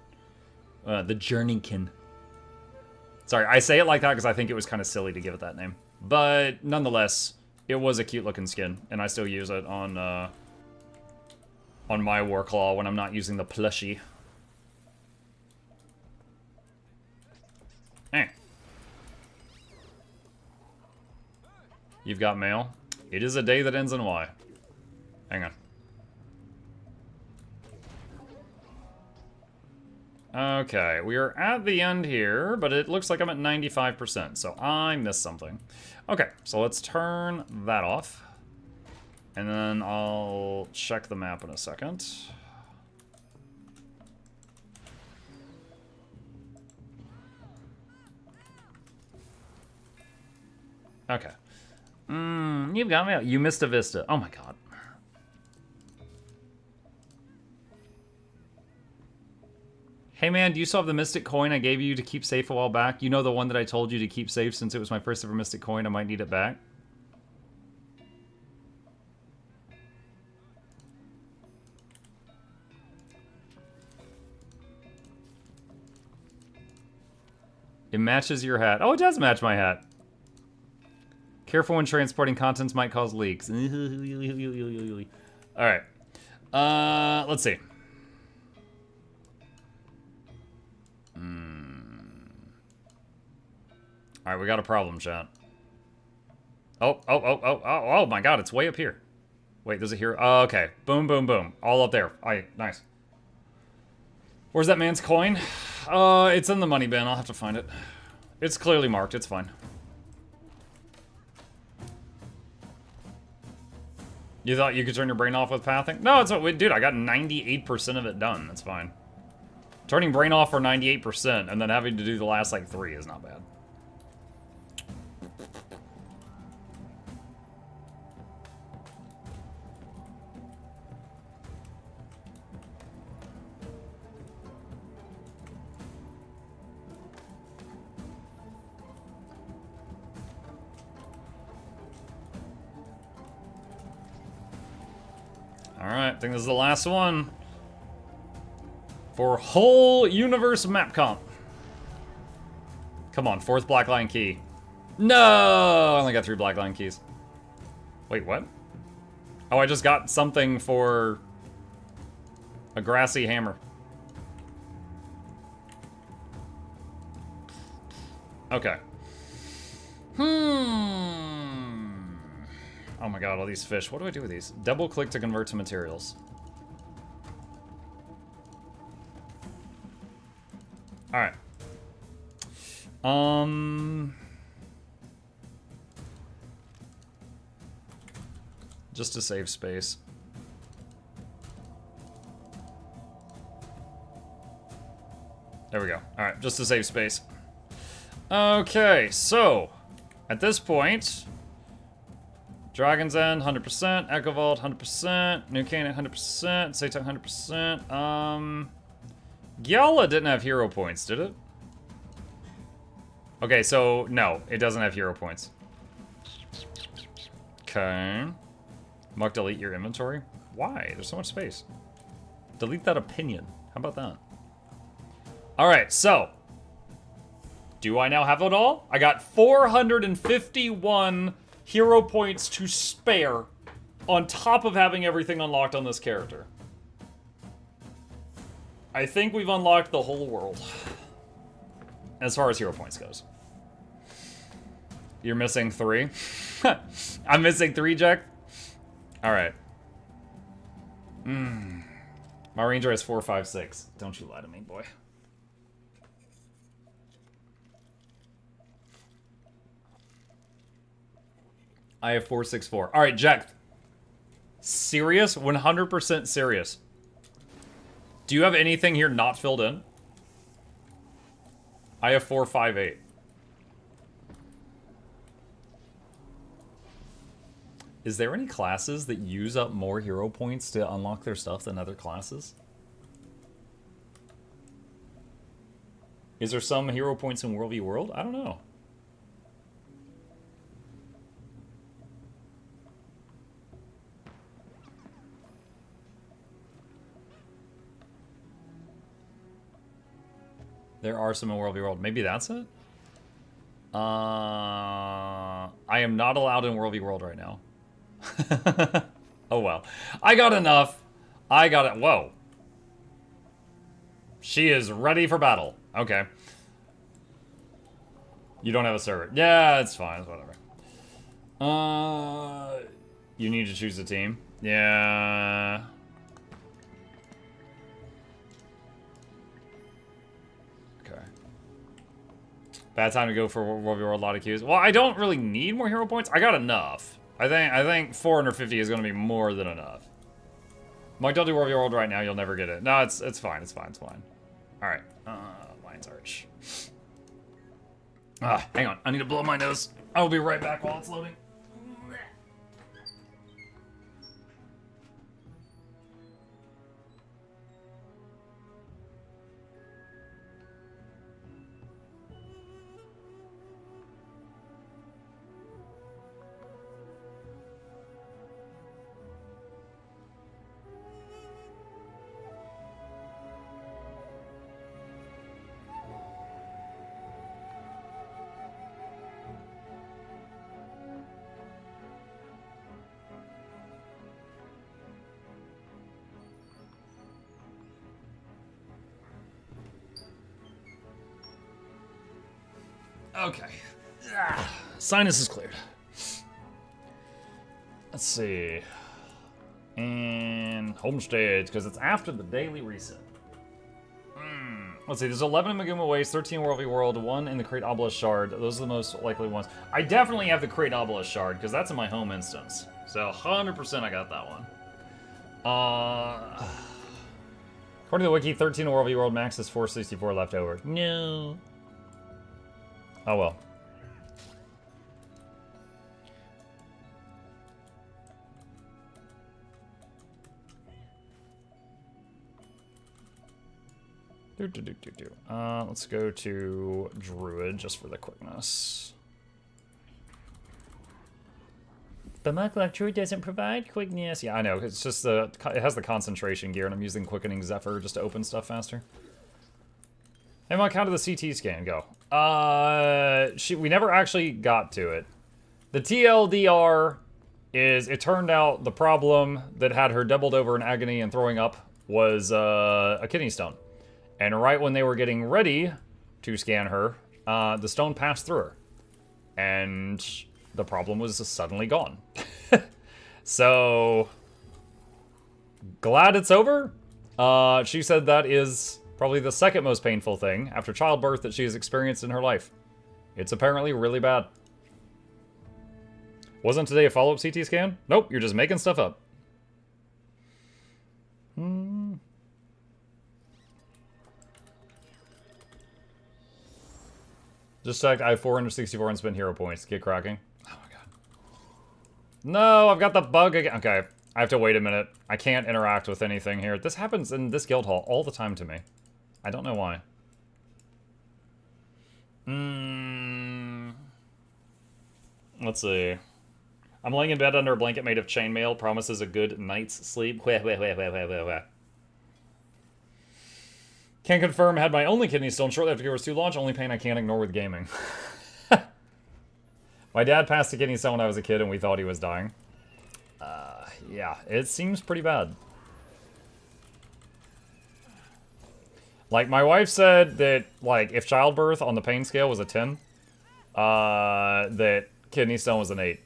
The Journeykin. Sorry, I say it like that because I think it was kind of silly to give it that name. But nonetheless, it was a cute looking skin, and I still use it on my Warclaw when I'm not using the plushie. You've got mail. It is a day that ends in Y. Hang on. Okay, we are at the end here, but it looks like I'm at 95%, so I missed something. Okay, so let's turn that off. And then I'll check the map in a second. Okay. You've got me. You missed a Vista. Oh my god. Hey man, do you still have the Mystic coin I gave you to keep safe a while back? You know the one that I told you to keep safe since it was my first ever Mystic coin? I might need it back. It matches your hat. Oh, it does match my hat. Careful when transporting contents might cause leaks. Alright. Let's see. Alright, we got a problem, chat. Oh my god, it's way up here. Wait, there's a here. Oh, okay. Boom, boom, boom. All up there. Alright, nice. Where's that man's coin? It's in the money bin. I'll have to find it. It's clearly marked. It's fine. You thought you could turn your brain off with pathing? No, it's dude, I got 98% of it done. That's fine. Turning brain off for 98% and then having to do the last like 3 is not bad. Alright, I think this is the last one. For whole universe map comp. Come on, 4th black line key. No! I only got 3 black line keys. Wait, what? Oh, I just got something for a grassy hammer. Okay. Oh my god, all these fish. What do I do with these? Double click to convert to materials. Alright. Just to save space. There we go. Alright, just to save space. Okay, so at this point, Dragon's End, 100%, Echo Vault, 100%, New Canaan, 100%, Satan, 100%. Gyala didn't have hero points, did it? Okay, so no, it doesn't have hero points. Okay. Muck, delete your inventory. Why? There's so much space. Delete that opinion. How about that? Alright, so. Do I now have it all? I got 451 hero points to spare on top of having everything unlocked on this character. I think we've unlocked the whole world as far as hero points goes. You're missing 3? I'm missing 3, Jack? Alright. My ranger has 4, 5, 6. Don't you lie to me, boy. I have 4, 6, 4. Alright, Jack. Serious? 100% serious. Do you have anything here not filled in? I have 4, 5, 8. Is there any classes that use up more hero points to unlock their stuff than other classes? Is there some hero points in World v World? I don't know. There are some in World v World. Maybe that's it? I am not allowed in World v World right now. Oh well. I got enough. I got it. Whoa. She is ready for battle. Okay. You don't have a server. Yeah, it's fine. It's whatever. You need to choose a team. Yeah. Bad time to go for World v World, a lot of queues. Well, I don't really need more hero points. I got enough. I think 450 is going to be more than enough. Mike, don't do World v World right now. You'll never get it. No, it's fine. It's fine. It's fine. All right. Lion's Arch. Hang on. I need to blow my nose. I will be right back while it's loading. Okay. Sinus is cleared. Let's see. And homestead, because it's after the daily reset. Let's see, there's 11 in Maguma Waste, 13 World v World, 1 in the Crate Obelisk Shard. Those are the most likely ones. I definitely have the Crate Obelisk Shard, because that's in my home instance. So 100% I got that one. According to the wiki, 13 world max is 464 left over. No. Oh well. Let's go to Druid just for the quickness. The Mukluk Druid doesn't provide quickness. Yeah, I know. It's just it has the concentration gear, and I'm using Quickening Zephyr just to open stuff faster. Hey, Mike, how did the CT scan go? We never actually got to it. The TLDR is, it turned out the problem that had her doubled over in agony and throwing up was a kidney stone. And right when they were getting ready to scan her, the stone passed through her. And the problem was suddenly gone. So, glad it's over. She said that is probably the second most painful thing after childbirth that she has experienced in her life. It's apparently really bad. Wasn't today a follow-up CT scan? Nope, you're just making stuff up. Just checked, I have 464 unspent hero points. Get cracking. Oh my god. No, I've got the bug again. Okay, I have to wait a minute. I can't interact with anything here. This happens in this guild hall all the time to me. I don't know why. Let's see. I'm laying in bed under a blanket made of chainmail. Promises a good night's sleep. Can confirm, had my only kidney stone shortly after Gears 2 launch. Only pain I can't ignore with gaming. My dad passed a kidney stone when I was a kid and we thought he was dying. Yeah, it seems pretty bad. Like, my wife said that, like, if childbirth on the pain scale was a 10, that kidney stone was an 8.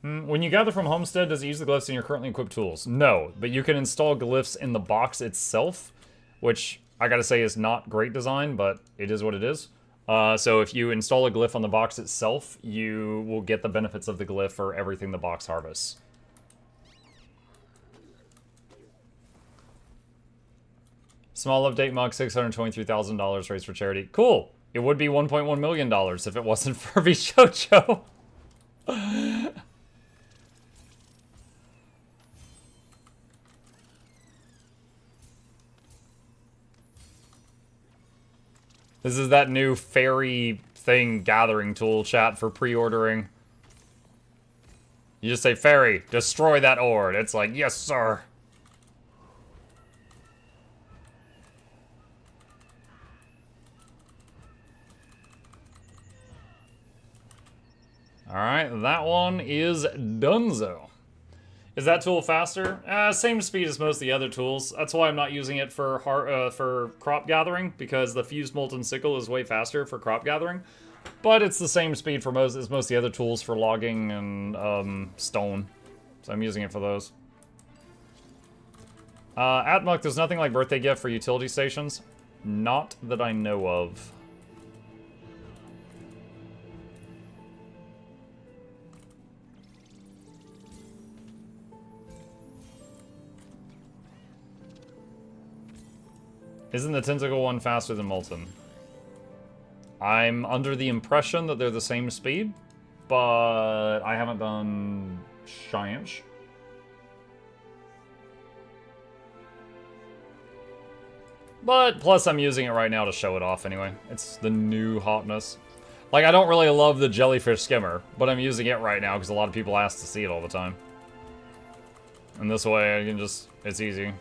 When you gather from Homestead, does it use the glyphs in your currently equipped tools? No, but you can install glyphs in the box itself, which I gotta say is not great design, but it is what it is. So if you install a glyph on the box itself, you will get the benefits of the glyph for everything the box harvests. Small update, Mug, $623,000 raised for charity. Cool! It would be $1.1 million if it wasn't for VTuber. This is that new fairy thing gathering tool chat for pre-ordering. You just say, fairy, destroy that ore. It's like, yes, sir. Alright, that one is donezo. Is that tool faster? Same speed as most of the other tools. That's why I'm not using it for crop gathering, because the fused molten sickle is way faster for crop gathering. But it's the same speed for most of the other tools for logging and stone. So I'm using it for those. At Muck, there's nothing like birthday gift for utility stations. Not that I know of. Isn't the tentacle one faster than Molten? I'm under the impression that they're the same speed, but I haven't done Science. But, plus I'm using it right now to show it off anyway. It's the new hotness. Like, I don't really love the jellyfish skimmer, but I'm using it right now because a lot of people ask to see it all the time. And this way I can just, it's easy.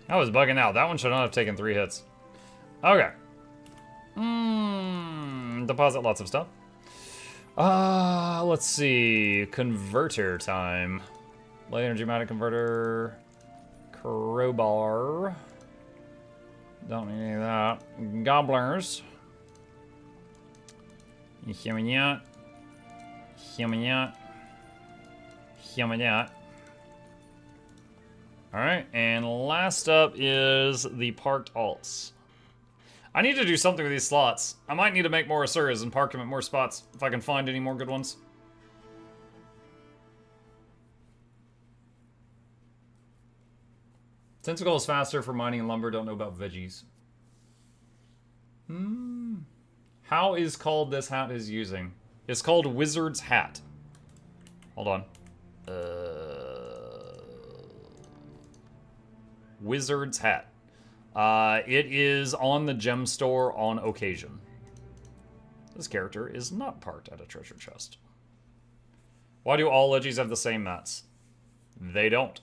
I was bugging out. That one should not have taken 3 hits. Okay. Deposit lots of stuff. Let's see. Converter time. Light energy matic converter. Crowbar. Don't need any of that. Gobblers. Human yacht. Human yacht. Human yacht. Alright, and last up is the parked alts. I need to do something with these slots. I might need to make more Asuras and park them at more spots if I can find any more good ones. Tentacle is faster for mining and lumber. Don't know about veggies. How is called this hat is using? It's called Wizard's Hat. Hold on. Wizard's Hat. It is on the gem store on occasion. This character is not parked at a treasure chest. Why do all legis have the same mats? They don't.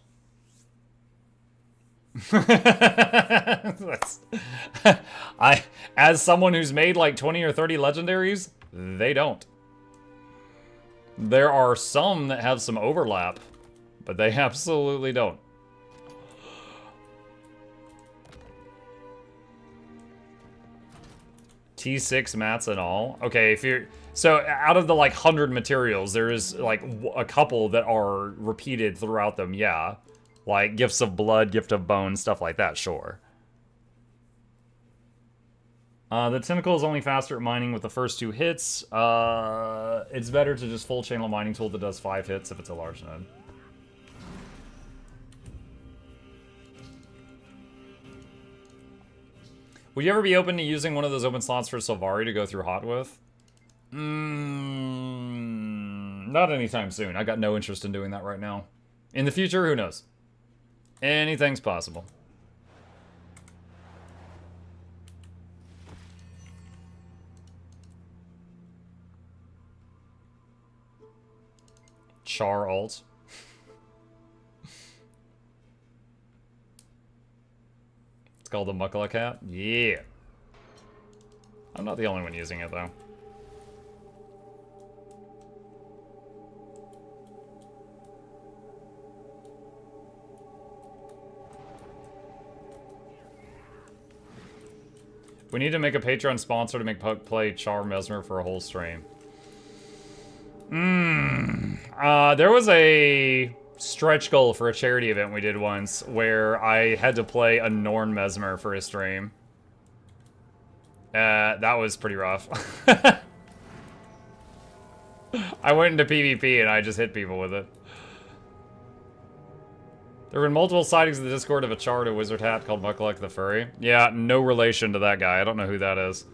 As someone who's made like 20 or 30 legendaries, they don't. There are some that have some overlap, but they absolutely don't. T6 mats and all. Okay, if you're... So, out of the, like, 100 materials, there is, like, a couple that are repeated throughout them, yeah. Like, gifts of blood, gift of bone, stuff like that, sure. The tentacle is only faster at mining with the first 2 hits. It's better to just full channel mining tool that does 5 hits if it's a large node. Would you ever be open to using one of those open slots for Sylvari to go through hot with? Not anytime soon. I got no interest in doing that right now. In the future, who knows? Anything's possible. Char alt. It's called the Mukluk hat? Yeah. I'm not the only one using it, though. We need to make a Patreon sponsor to make Puck play Char Mesmer for a whole stream. There was a stretch goal for a charity event we did once where I had to play a Norn Mesmer for a stream. That was pretty rough. I went into PvP and I just hit people with it. There have been multiple sightings in the Discord of a Char to Wizard hat called Mukluk the Furry. Yeah, no relation to that guy. I don't know who that is.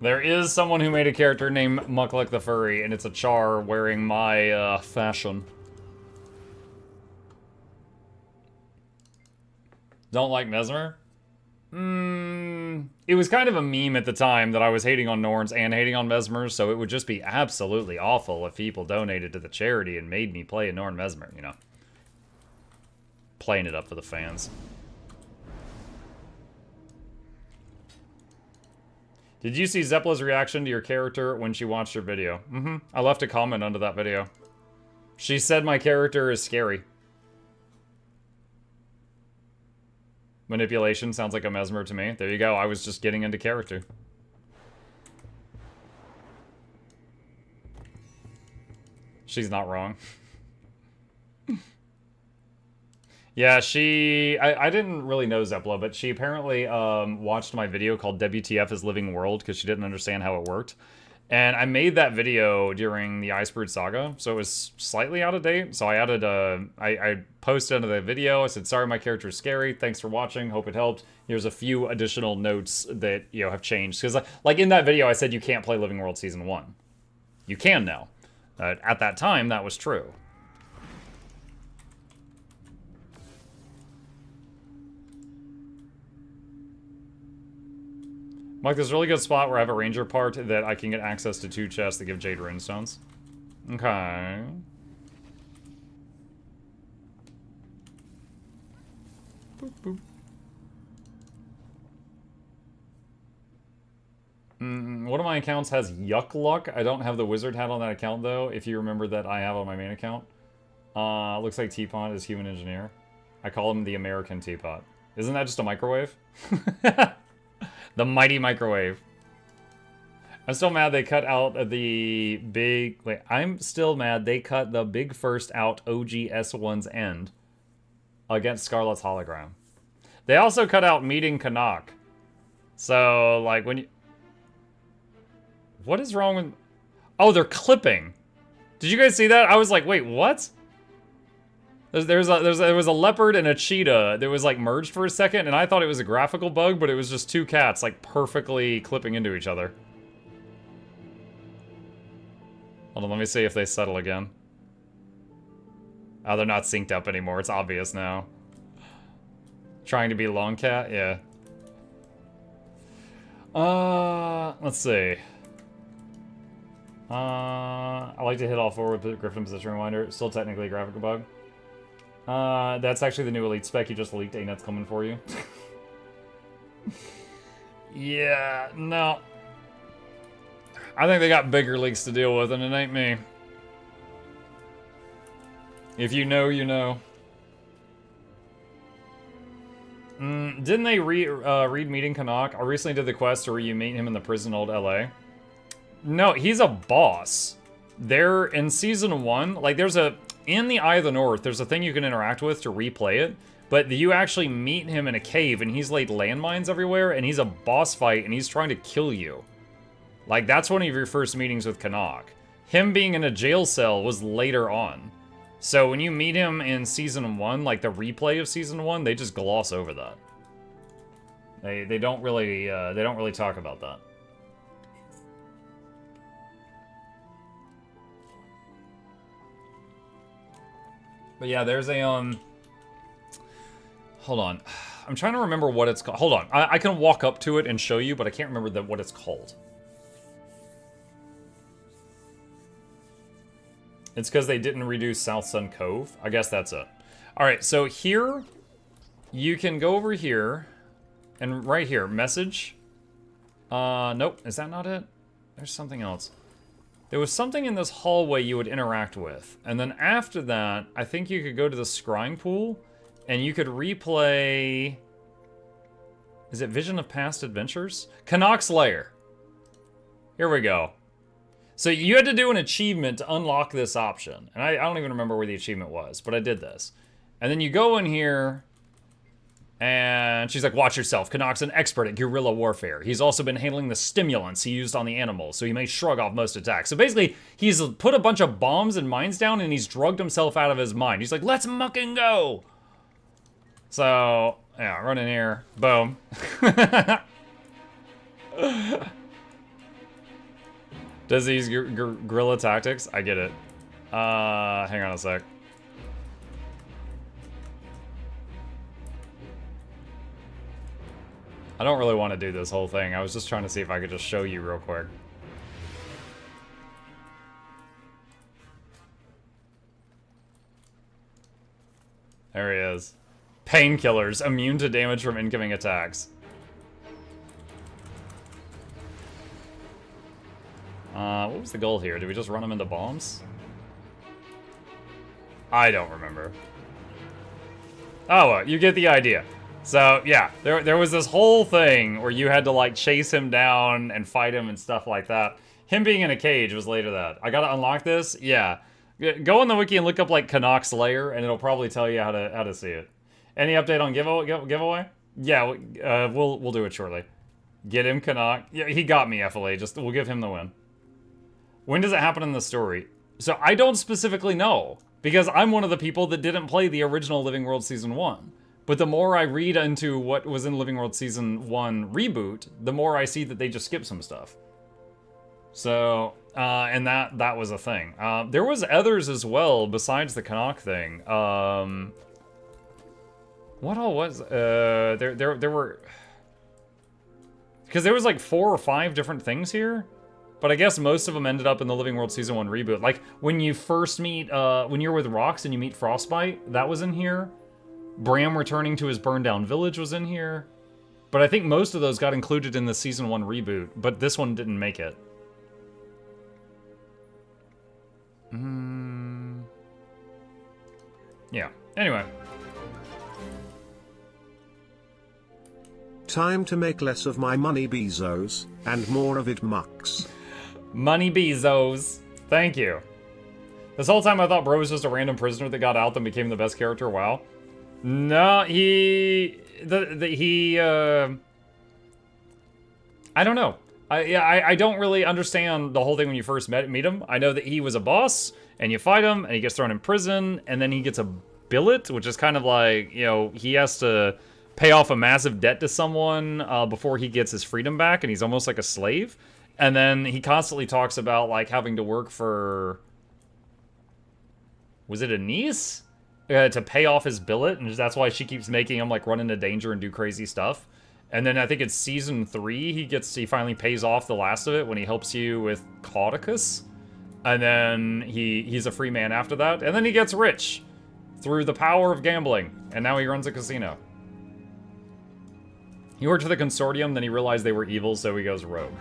There is someone who made a character named Mukluk the Furry, and it's a Char wearing my fashion. Don't like Mesmer? It was kind of a meme at the time that I was hating on Norns and hating on Mesmers, so it would just be absolutely awful if people donated to the charity and made me play a Norn Mesmer, you know. Playing it up for the fans. Did you see Zepla's reaction to your character when she watched your video? I left a comment under that video. She said my character is scary. Manipulation sounds like a Mesmer to me. There you go, I was just getting into character. She's not wrong. Yeah, I didn't really know Zepla, but she apparently watched my video called WTF is Living World because she didn't understand how it worked. And I made that video during the Icebird Saga, so it was slightly out of date. So I added I posted under the video, I said, sorry, my character is scary. Thanks for watching. Hope it helped. Here's a few additional notes that, you know, have changed. Because, like, in that video, I said you can't play Living World Season 1. You can now. At that time, that was true. Mike, there's a really good spot where I have a ranger part that I can get access to 2 chests that give Jade Runestones. Okay. Boop, boop. One of my accounts has Yuck Luck. I don't have the wizard hat on that account, though, if you remember that I have on my main account. Looks like Teapot is human engineer. I call him the American Teapot. Isn't that just a microwave? The mighty microwave. I'm still mad they cut out the big... Wait, I'm still mad they cut the big first out OGS1's end against Scarlet's hologram. They also cut out meeting Canuck. So, like, when you... What is wrong with... Oh, they're clipping. Did you guys see that? I was like, wait, what? There was a leopard and a cheetah that was, like, merged for a second, and I thought it was a graphical bug, but it was just two cats, like, perfectly clipping into each other. Hold on, let me see if they settle again. Oh, they're not synced up anymore. It's obvious now. Trying to be long cat? Yeah. Let's see. I like to hit all four with Griffin position reminder. Still technically a graphical bug. That's actually the new elite spec you just leaked. A-Net's coming for you. Yeah, no. I think they got bigger leaks to deal with, and it ain't me. If you know, you know. Didn't they read Meeting Canuck? I recently did the quest where you meet him in the prison old LA. No, he's a boss. There, in Season 1, like there's a... In the Eye of the North, there's a thing you can interact with to replay it, but you actually meet him in a cave, and he's laid landmines everywhere, and he's a boss fight, and he's trying to kill you. Like, that's one of your first meetings with Canuck. Him being in a jail cell was later on. So when you meet him in Season 1, like the replay of Season 1, they just gloss over that. They don't really talk about that. But yeah, there's a hold on. I'm trying to remember what it's called. Hold on. I can walk up to it and show you, but I can't remember what it's called. It's because they didn't redo South Sun Cove. I guess that's it. Alright, so here, you can go over here, and right here, message. Nope, is that not it? There's something else. There was something in this hallway you would interact with. And then after that, I think you could go to the scrying pool, and you could replay... Is it Vision of Past Adventures? Canuck's Lair. Here we go. So you had to do an achievement to unlock this option. And I don't even remember where the achievement was, but I did this. And then you go in here, and she's like, watch yourself. Canuck's an expert at guerrilla warfare. He's also been handling the stimulants he used on the animals, so he may shrug off most attacks. So basically, he's put a bunch of bombs and mines down, and he's drugged himself out of his mind. He's like, let's mucking go! So, yeah, run in here. Boom. Does he use guerrilla tactics? I get it. Hang on a sec. I don't really want to do this whole thing. I was just trying to see if I could just show you real quick. There he is. Painkillers, immune to damage from incoming attacks. What was the goal here? Did we just run him into bombs? I don't remember. Oh, well, you get the idea. So, yeah, there was this whole thing where you had to, like, chase him down and fight him and stuff like that. Him being in a cage was later that. I gotta unlock this? Yeah. Go on the wiki and look up, like, Canuck's Lair, and it'll probably tell you how to see it. Any update on giveaway? Yeah, we'll do it shortly. Get him, Canuck. Yeah, he got me, FLA. Just, we'll give him the win. When does it happen in the story? So I don't specifically know, because I'm one of the people that didn't play the original Living World Season 1. But the more I read into what was in Living World Season 1 reboot, the more I see that they just skipped some stuff. So, and that was a thing. There was others as well, besides the Canuck thing. What all was, there were... Because there was like 4 or 5 different things here. But I guess most of them ended up in the Living World Season 1 reboot. Like, when you first meet, when you're with Rox and you meet Frostbite, that was in here. Bram returning to his burned down village was in here. But I think most of those got included in the Season 1 reboot, but this one didn't make it. Yeah, anyway.
Time to make less of my money, Bezos, and more of it, Mux.
Money Bezos. Thank you. This whole time I thought Bro was just a random prisoner that got out and became the best character. Wow. No, I don't know. I don't really understand the whole thing when you first meet him. I know that he was a boss, and you fight him, and he gets thrown in prison, and then he gets a billet, which is kind of like, you know, he has to pay off a massive debt to someone before he gets his freedom back, and he's almost like a slave. And then he constantly talks about, like, having to work for... Was it a niece? To pay off his billet, and that's why she keeps making him, like, run into danger and do crazy stuff. And then I think it's Season 3, he finally pays off the last of it when he helps you with Caudicus. And then he's a free man after that. And then he gets rich through the power of gambling. And now he runs a casino. He worked for the Consortium, then he realized they were evil, so he goes rogue.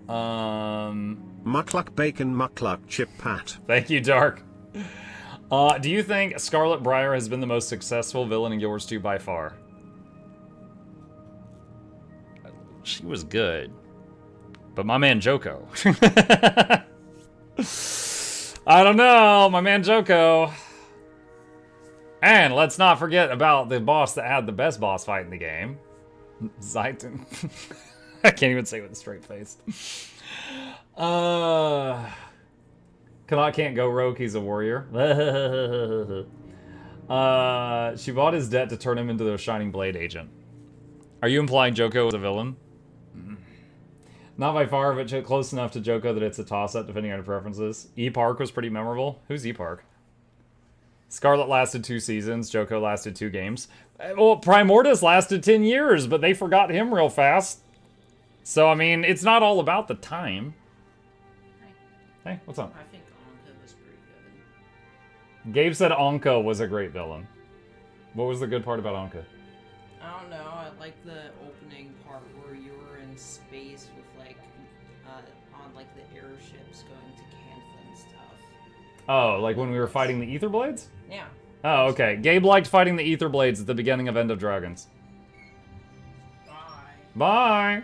Mukluk bacon, mukluk chip pat.
Thank you, Dark. Do you think Scarlet Briar has been the most successful villain in Guild Wars 2 by far? She was good. But my man Joko. I don't know, my man Joko. And let's not forget about the boss that had the best boss fight in the game. Zayton. I can't even say it with a straight face. Kanat can't go rogue, he's a warrior. She bought his debt to turn him into the Shining Blade agent. Are you implying Joko is a villain? Not by far, but close enough to Joko that it's a toss-up depending on your preferences. E-Park was pretty memorable. Who's E-Park? Scarlet lasted 2 seasons, Joko lasted 2 games. Well, Primordius lasted 10 years, but they forgot him real fast. So, I mean, it's not all about the time. Hey, what's up?
I think Anka was pretty good.
Gabe said Anka was a great villain. What was the good part about Anka?
I don't know, I like the opening part where you were in space with, like, on, like, the airships going to Cantha and stuff.
Oh, like when we were fighting the Ether Blades?
Yeah.
Oh, okay. Gabe liked fighting the Ether Blades at the beginning of End of Dragons.
Bye.
Bye!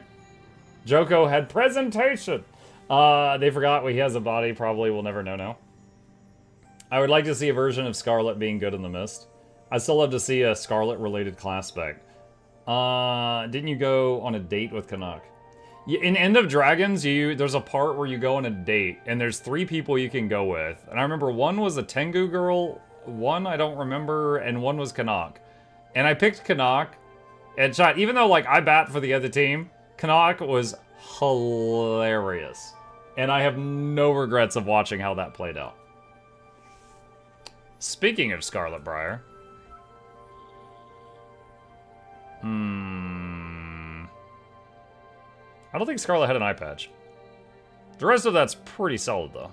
Joko had presentation! They forgot he has a body, probably we'll never know now. I would like to see a version of Scarlet being good in the Mist. I'd still love to see a Scarlet-related class spec. Didn't you go on a date with Canuck? In End of Dragons, there's a part where you go on a date, and there's 3 people you can go with. And I remember one was a Tengu girl, one I don't remember, and one was Canuck. And I picked Canuck, and shot, even though like I bat for the other team, Canuck was hilarious. And I have no regrets of watching how that played out. Speaking of Scarlet Briar. I don't think Scarlet had an eye patch. The rest of that's pretty solid, though.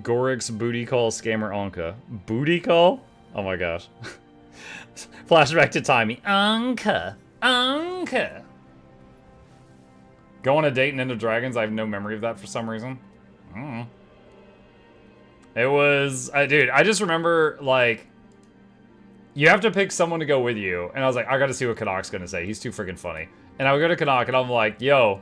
Gorik's booty call scammer Anka. Booty call? Oh my gosh. Flashback to Timey. Anka. Anka. Go on a date in End of Dragons? I have no memory of that for some reason. I don't know. It was... dude, I just remember, like... You have to pick someone to go with you. And I was like, I gotta see what Kanak's gonna say. He's too freaking funny. And I would go to Kanak and I'm like, yo,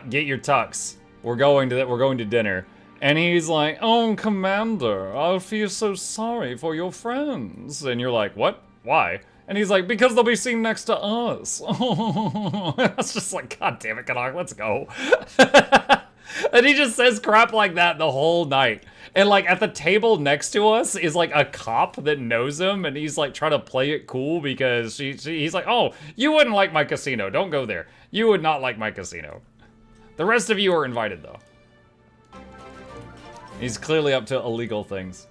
get your tux. We're going to dinner. And he's like, oh, Commander, I feel so sorry for your friends. And you're like, what? Why? And he's like, because they'll be seen next to us. I was just like, God damn it, Kanak, let's go. And he just says crap like that the whole night. And like at the table next to us is like a cop that knows him, and he's like trying to play it cool because he's like, oh, you wouldn't like my casino. Don't go there. You would not like my casino. The rest of you are invited though. He's clearly up to illegal things.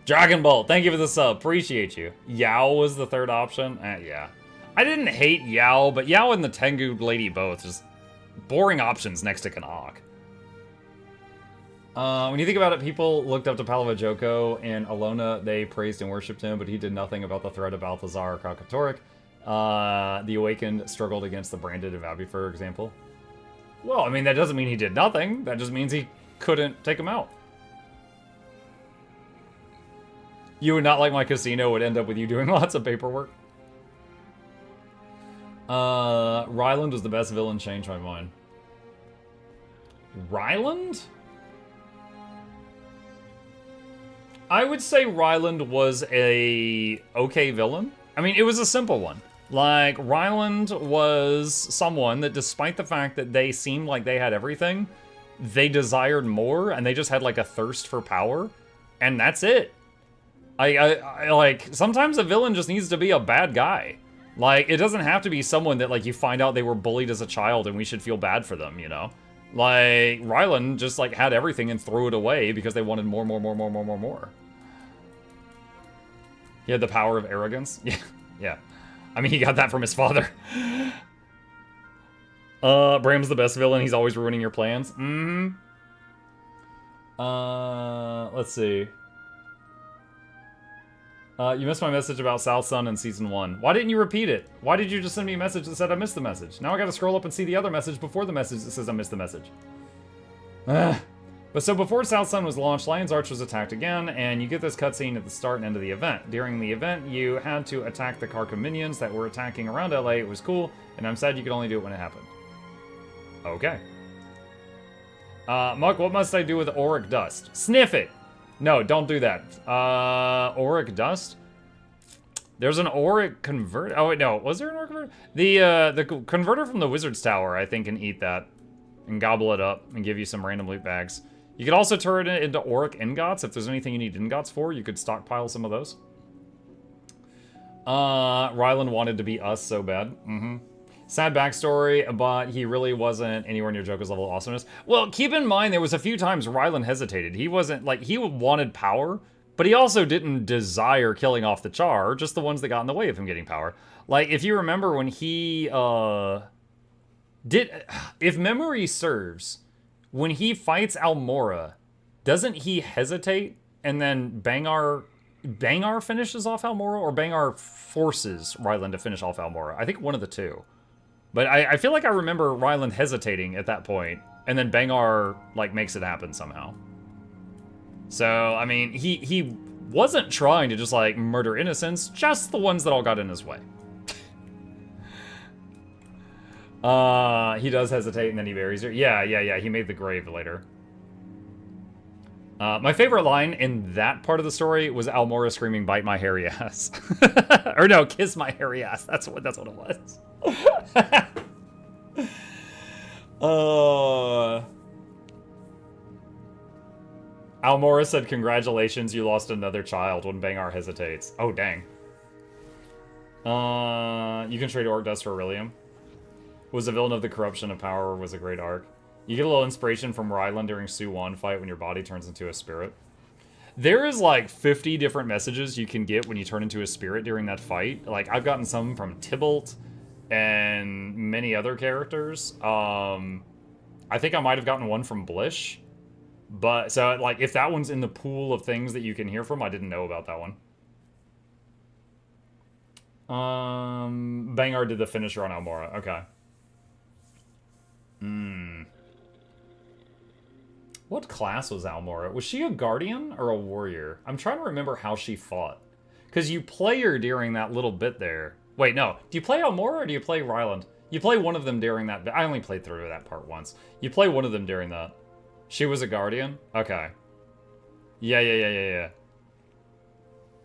Dragon Ball, thank you for the sub. Appreciate you. Yao was the third option. Yeah. I didn't hate Yao, but Yao and the Tengu lady both just boring options next to Kanak. When you think about it, people looked up to Palava Joko and Alona. They praised and worshipped him, but he did nothing about the threat of Balthazar or Kakatoric. The Awakened struggled against the Branded of Abbey, for example. Well, I mean, that doesn't mean he did nothing. That just means he couldn't take him out. You would not like my casino would end up with you doing lots of paperwork. Ryland was the best villain, changed my mind. Ryland? I would say Ryland was a okay villain. I mean, it was a simple one. Like, Ryland was someone that, despite the fact that they seemed like they had everything, they desired more, and they just had, like, a thirst for power, and that's it. I like, sometimes a villain just needs to be a bad guy. Like, it doesn't have to be someone that, like, you find out they were bullied as a child and we should feel bad for them, you know? Like, Ryland just, like, had everything and threw it away because they wanted more. He had the power of arrogance. Yeah, yeah. I mean, he got that from his father. Bram's the best villain. He's always ruining your plans. Let's see. You missed my message about South Sun in Season 1. Why didn't you repeat it? Why did you just send me a message that said I missed the message? Now I gotta scroll up and see the other message before the message that says I missed the message. But so before South Sun was launched, Lion's Arch was attacked again, and you get this cutscene at the start and end of the event. During the event, you had to attack the Karka minions that were attacking around LA. It was cool, and I'm sad you could only do it when it happened. Okay. Muck, what must I do with auric dust? Sniff it! No, don't do that. Auric dust? There's an auric converter. Oh, wait, no. Was there an auric converter? The converter from the Wizard's Tower, I think, can eat that and gobble it up and give you some random loot bags. You could also turn it into auric ingots. If there's anything you need ingots for, you could stockpile some of those. Ryland wanted to be us so bad. Sad backstory, but he really wasn't anywhere near Joker's level of awesomeness. Well, keep in mind, there was a few times Ryland hesitated. He wasn't, like, he wanted power, but he also didn't desire killing off the Char, just the ones that got in the way of him getting power. Like, if you remember when he, if memory serves, when he fights Almora, doesn't he hesitate and then Bangar finishes off Almora, or Bangar forces Ryland to finish off Almora? I think one of the two. But I feel like I remember Ryland hesitating at that point, and then Bangar, like, makes it happen somehow. So, I mean, he wasn't trying to just, like, murder innocents, just the ones that all got in his way. He does hesitate and then he buries her. Yeah, he made the grave later. My favorite line in that part of the story was Almora screaming, "Bite my hairy ass." Or no, "Kiss my hairy ass." That's what it was. Almora said, "Congratulations, you lost another child," when Bangar hesitates. Oh, dang. You can trade Orc Dust for Aurelium. Was a villain of the Corruption of Power, was a great arc. You get a little inspiration from Ryland during Su-1 fight when your body turns into a spirit. There is like 50 different messages you can get when you turn into a spirit during that fight. Like, I've gotten some from Tybalt and many other characters. I think I might have gotten one from Blish. But, so, like, if that one's in the pool of things that you can hear from, I didn't know about that one. Bangar did the finisher on Almora. Okay. What class was Almora? Was she a guardian or a warrior? I'm trying to remember how she fought. Because you play her during that little bit there. Wait, no. Do you play Almora or do you play Ryland? You play one of them during that bit. I only played through that part once. You play one of them during that. She was a guardian? Okay. Yeah.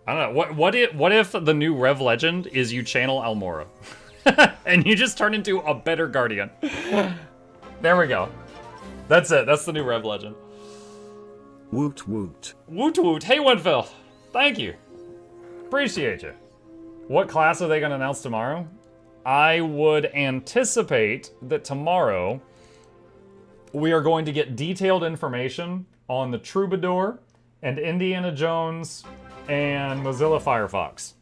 I don't know. What if the new Rev Legend is you channel Almora? And you just turn into a better guardian. There we go. That's it. That's the new Rev Legend.
Woot woot.
Woot woot. Hey, Winfill. Thank you. Appreciate you. What class are they going to announce tomorrow? I would anticipate that tomorrow we are going to get detailed information on the Troubadour and Indiana Jones and Mozilla Firefox.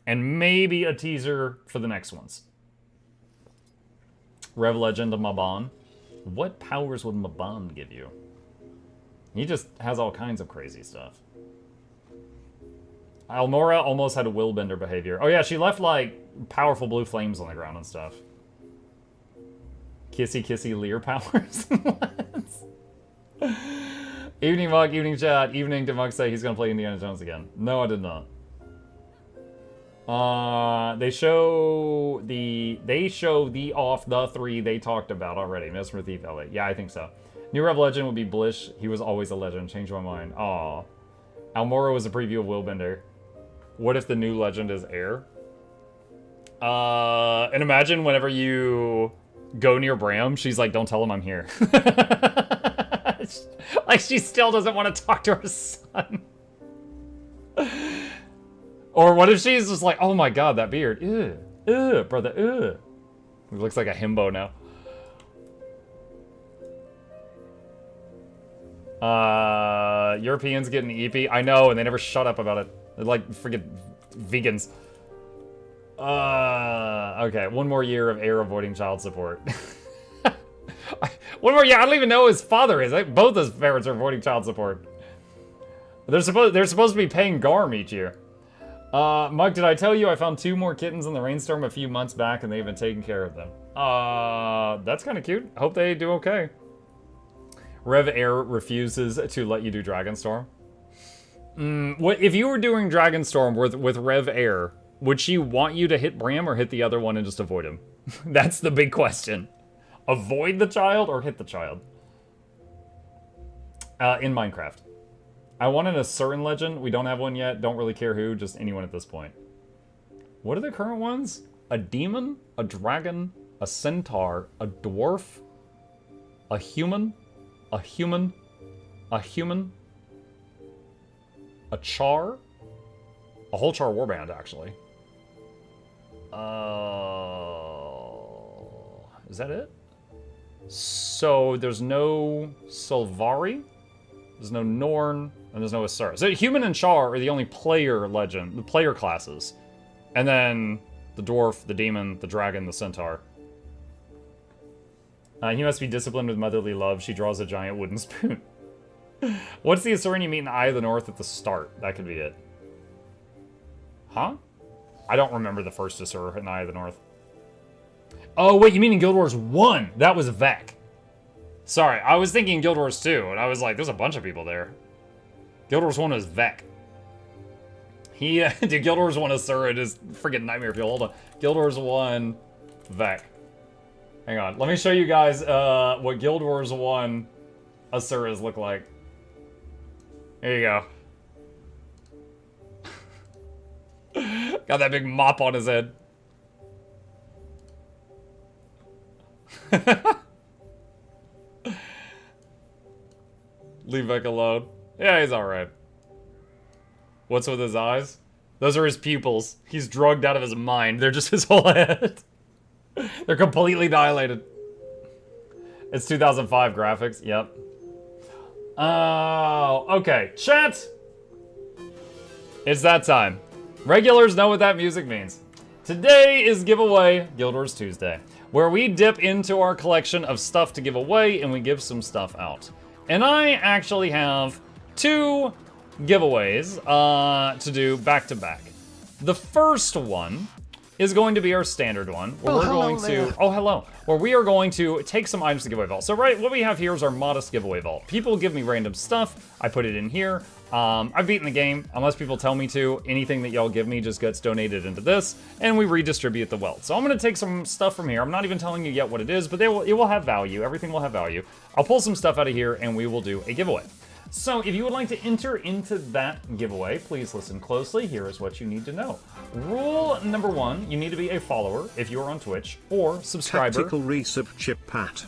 And maybe a teaser for the next ones. Rev Legend of Maban. What powers would Maban give you? He just has all kinds of crazy stuff. Almora almost had a willbender behavior. Oh yeah, she left, like, powerful blue flames on the ground and stuff. Kissy kissy Lear powers. Evening Mug, evening chat, evening to Mug say he's gonna play Indiana Jones again. No, I did not. They show the off the 3 they talked about already. Mesmer Thief Elliot. Yeah, I think so. New Rev Legend would be Blish. He was always a legend. Changed my mind. Aw. Almora was a preview of Willbender. What if the new legend is Air? And imagine whenever you go near Bram, she's like, don't tell him I'm here. Like, she still doesn't want to talk to her son. Or what if she's just like, oh my god, that beard. Ugh, brother, ugh. He looks like a himbo now. Europeans getting EP. I know, and they never shut up about it. They're like freaking vegans. Okay, one more year of Air avoiding child support. One more year. I don't even know who his father is. Both his parents are avoiding child support. They're supposed to be paying Garm each year. Mug, did I tell you I found 2 more kittens in the rainstorm a few months back, and they've been taking care of them? That's kind of cute. Hope they do okay. Rev Air refuses to let you do Dragonstorm. What if you were doing Dragonstorm with Rev Air? Would she want you to hit Bram or hit the other one and just avoid him? That's the big question. Avoid the child or hit the child? In Minecraft. I wanted a certain legend. We don't have one yet. Don't really care who. Just anyone at this point. What are the current ones? A demon? A dragon? A centaur? A dwarf? A human? A human? A human? A char? A whole char warband, actually. Is that it? So there's no Sylvari, there's no Norn, and there's no Asura. So human and char are the only player legend, the player classes. And then the dwarf, the demon, the dragon, the centaur. He must be disciplined with motherly love. She draws a giant wooden spoon. What's the Asuran you meet in Eye of the North at the start? That could be it. Huh? I don't remember the first Asura in Eye of the North. Oh, wait, you mean in Guild Wars 1? That was Vec. Sorry, I was thinking Guild Wars 2, and I was like, there's a bunch of people there. Guild Wars 1 was Vec. Dude, Guild Wars 1 Asura is freaking nightmare fuel. Hold on. Guild Wars 1 Vec. Hang on, let me show you guys what Guild Wars 1 Asuras look like. There you go. Got that big mop on his head. Leave Vec alone. Yeah, he's alright. What's with his eyes? Those are his pupils. He's drugged out of his mind. They're just his whole head. They're completely dilated. It's 2005 graphics. Yep. Oh, okay. Chat! It's that time. Regulars know what that music means. Today is Giveaway Guild Wars Tuesday, where we dip into our collection of stuff to give away and we give some stuff out. And I actually have 2 giveaways to do back to back. The first one is going to be our standard one, where we're going to... Oh, hello. Where we are going to take some items to giveaway vault. So, right, what we have here is our modest giveaway vault. People give me random stuff. I put it in here. I've beaten the game. Unless people tell me to, anything that y'all give me just gets donated into this, and we redistribute the wealth. So I'm going to take some stuff from here. I'm not even telling you yet what it is, but it will have value. Everything will have value. I'll pull some stuff out of here, and we will do a giveaway. So if you would like to enter into that giveaway, please listen closely. Here is what you need to know. Rule number 1, you need to be a follower if you are on Twitch, or subscriber.
Tactical resub chip pat.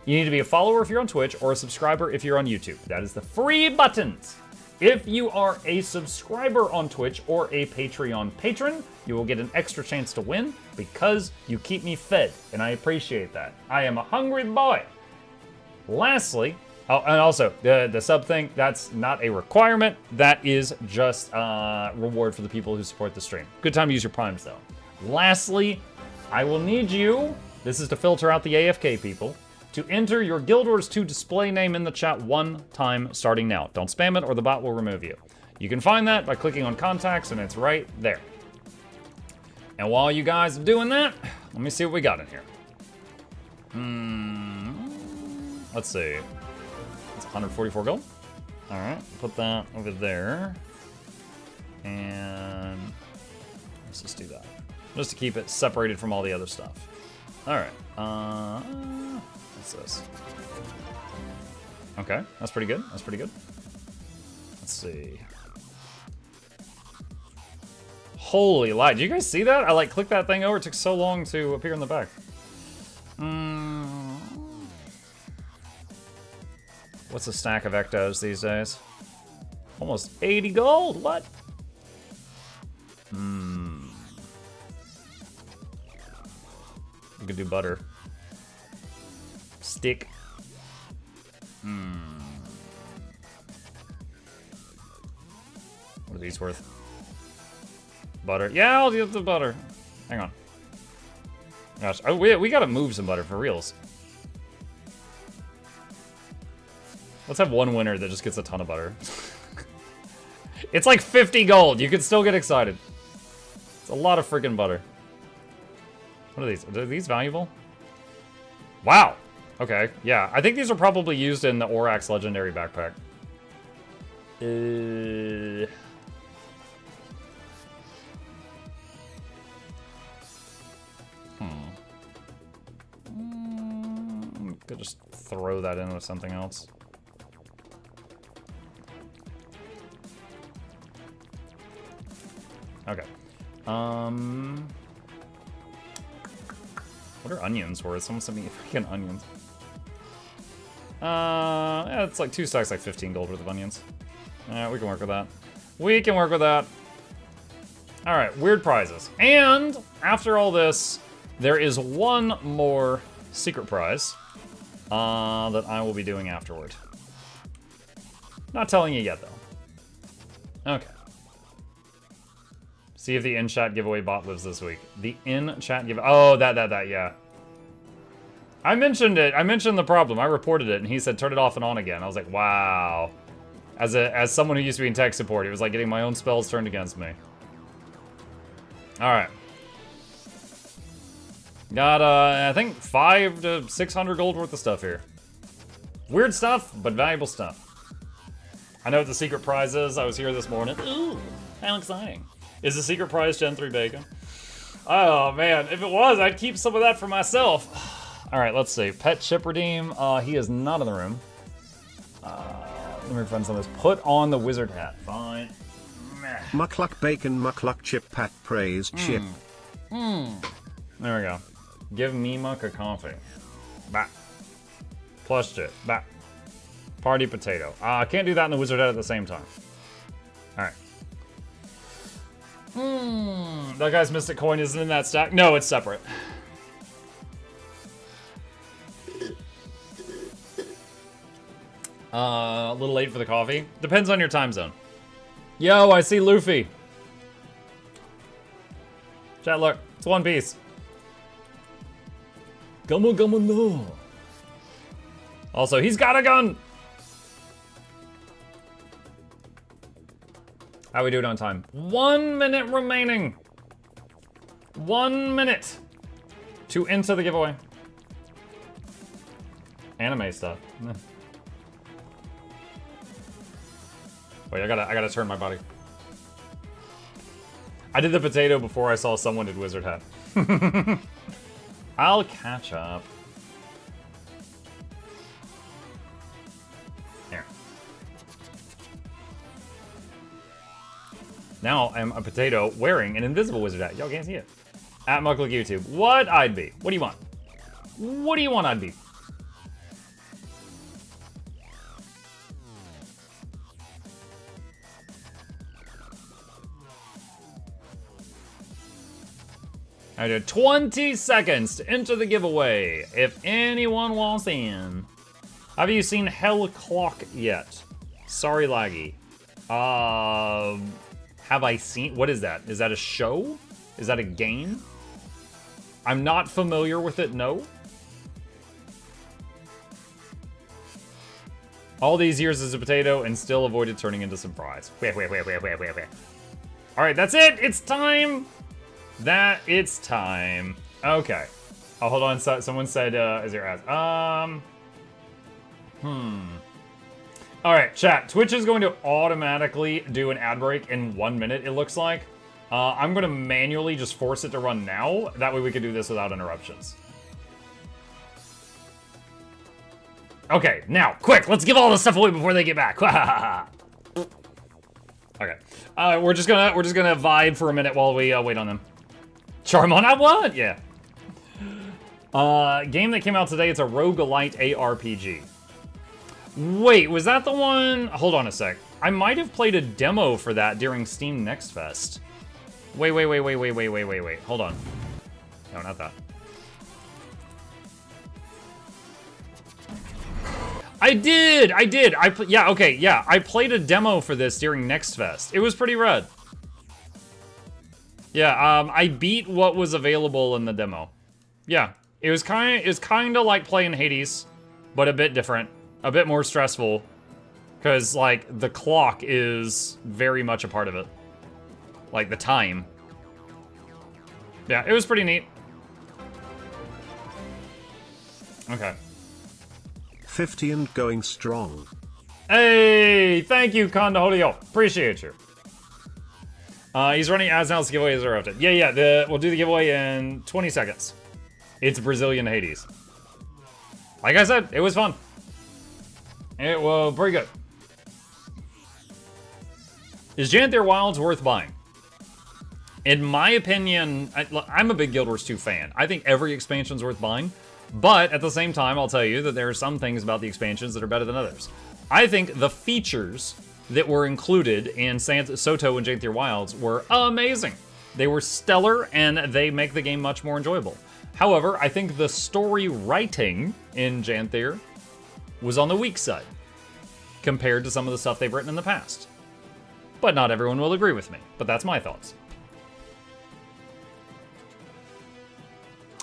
You need to be a follower if you're on Twitch, or a subscriber if you're on YouTube. That is the free buttons. If you are a subscriber on Twitch or a Patreon patron, you will get an extra chance to win because you keep me fed, and I appreciate that. I am a hungry boy. Lastly, oh, and also, the sub thing, that's not a requirement. That is just reward for the people who support the stream. Good time to use your primes, though. Lastly, I will need you, this is to filter out the AFK people, to enter your Guild Wars 2 display name in the chat one time starting now. Don't spam it or the bot will remove you. You can find that by clicking on contacts and it's right there. And while you guys are doing that, let me see what we got in here. Let's see. It's 144 gold. All right, put that over there. And let's just do that. Just to keep it separated from all the other stuff. All right, what's this? Okay, that's pretty good, that's pretty good. Let's see. Holy light, did you guys see that? I like clicked that thing over, it took so long to appear in the back. What's a stack of ectos these days? Almost 80 gold, what? We could do butter. Stick. What are these worth? Butter. Yeah, I'll get the butter. Hang on. Gosh, we gotta move some butter for reals. Let's have one winner that just gets a ton of butter. It's like 50 gold. You can still get excited. It's a lot of freaking butter. What are these? Are these valuable? Wow. Okay, yeah. I think these are probably used in the Orax Legendary Backpack. Could just throw that in with something else. Okay. What are onions worth? Someone sent me freaking onions. Yeah, it's like 2 stacks, like 15 gold worth of onions. Yeah, we can work with that. We can work with that. All right, weird prizes. And after all this, there is one more secret prize that I will be doing afterward. Not telling you yet, though. Okay. See if the in-chat giveaway bot lives this week. The in-chat giveaway. Oh, that, yeah. I mentioned it. I mentioned the problem. I reported it, and he said turn it off and on again. I was like, wow. As someone who used to be in tech support, it was like getting my own spells turned against me. All right. Got, I think 500 to 600 gold worth of stuff here. Weird stuff, but valuable stuff. I know what the secret prize is. I was here this morning. Ooh, how exciting. Is the secret prize Gen 3 bacon? Oh, man. If it was, I'd keep some of that for myself. All right, let's see. Pet chip redeem. He is not in the room. Let me find some of this. Put on the wizard hat. Fine.
Mukluk bacon, mukluk chip pat praise chip.
There we go. Give me muck a coffee. Bah. Plus chip. Bah. Party potato. I can't do that in the wizard hat at the same time. All right. That guy's mystic coin isn't in that stack. No, it's separate. A little late for the coffee. Depends on your time zone. Yo, I see Luffy. Chat, look. It's One Piece. Gummo gummo no. Also, he's got a gun. How we doing on time? 1 minute remaining. 1 minute to enter the giveaway. Anime stuff. Wait, I gotta turn my body. I did the potato before I saw someone did wizard hat. I'll catch up. Here. Now I'm a potato wearing an invisible wizard hat. Y'all can't see it. At MuklukYoutube. What I'd be? What do you want? What do you want I'd be? I did 20 seconds to enter the giveaway. If anyone wants in. Have you seen Hell Clock yet? Sorry, laggy. Have I seen? What is that? Is that a show? Is that a game? I'm not familiar with it, no. All these years as a potato and still avoided turning into some fries. All right, that's it. It's time. It's time. Okay. Oh, hold on. So, someone said, is there ads? All right, chat. Twitch is going to automatically do an ad break in 1 minute, it looks like. I'm going to manually just force it to run now. That way we can do this without interruptions. Okay, now, quick, let's give all the stuff away before they get back. Okay, we're just gonna vibe for a minute while we wait on them. Charm on, I won. Yeah. Game that came out today. It's a roguelite ARPG. Wait, was that the one? Hold on a sec. I might have played a demo for that during Steam Next Fest. Wait. Hold on. No, not that. I did. Yeah, okay, yeah. I played a demo for this during Next Fest. It was pretty rad. Yeah, I beat what was available in the demo. Yeah, it was kind of like playing Hades, but a bit different, a bit more stressful, because like the clock is very much a part of it, like the time. Yeah, it was pretty neat. Okay.
50 and going strong.
Hey, thank you, Kondaholio. Appreciate you. He's running ads now. This giveaway is interrupted. Yeah. We'll do the giveaway in 20 seconds. It's Brazilian Hades. Like I said, it was fun. It was pretty good. Is Jade Wilds worth buying? In my opinion, I'm a big Guild Wars 2 fan. I think every expansion's worth buying. But at the same time, I'll tell you that there are some things about the expansions that are better than others. I think the features that were included in Soto and Jade Wilds were amazing. They were stellar, and they make the game much more enjoyable. However, I think the story writing in Jade was on the weak side compared to some of the stuff they've written in the past. But not everyone will agree with me, but that's my thoughts.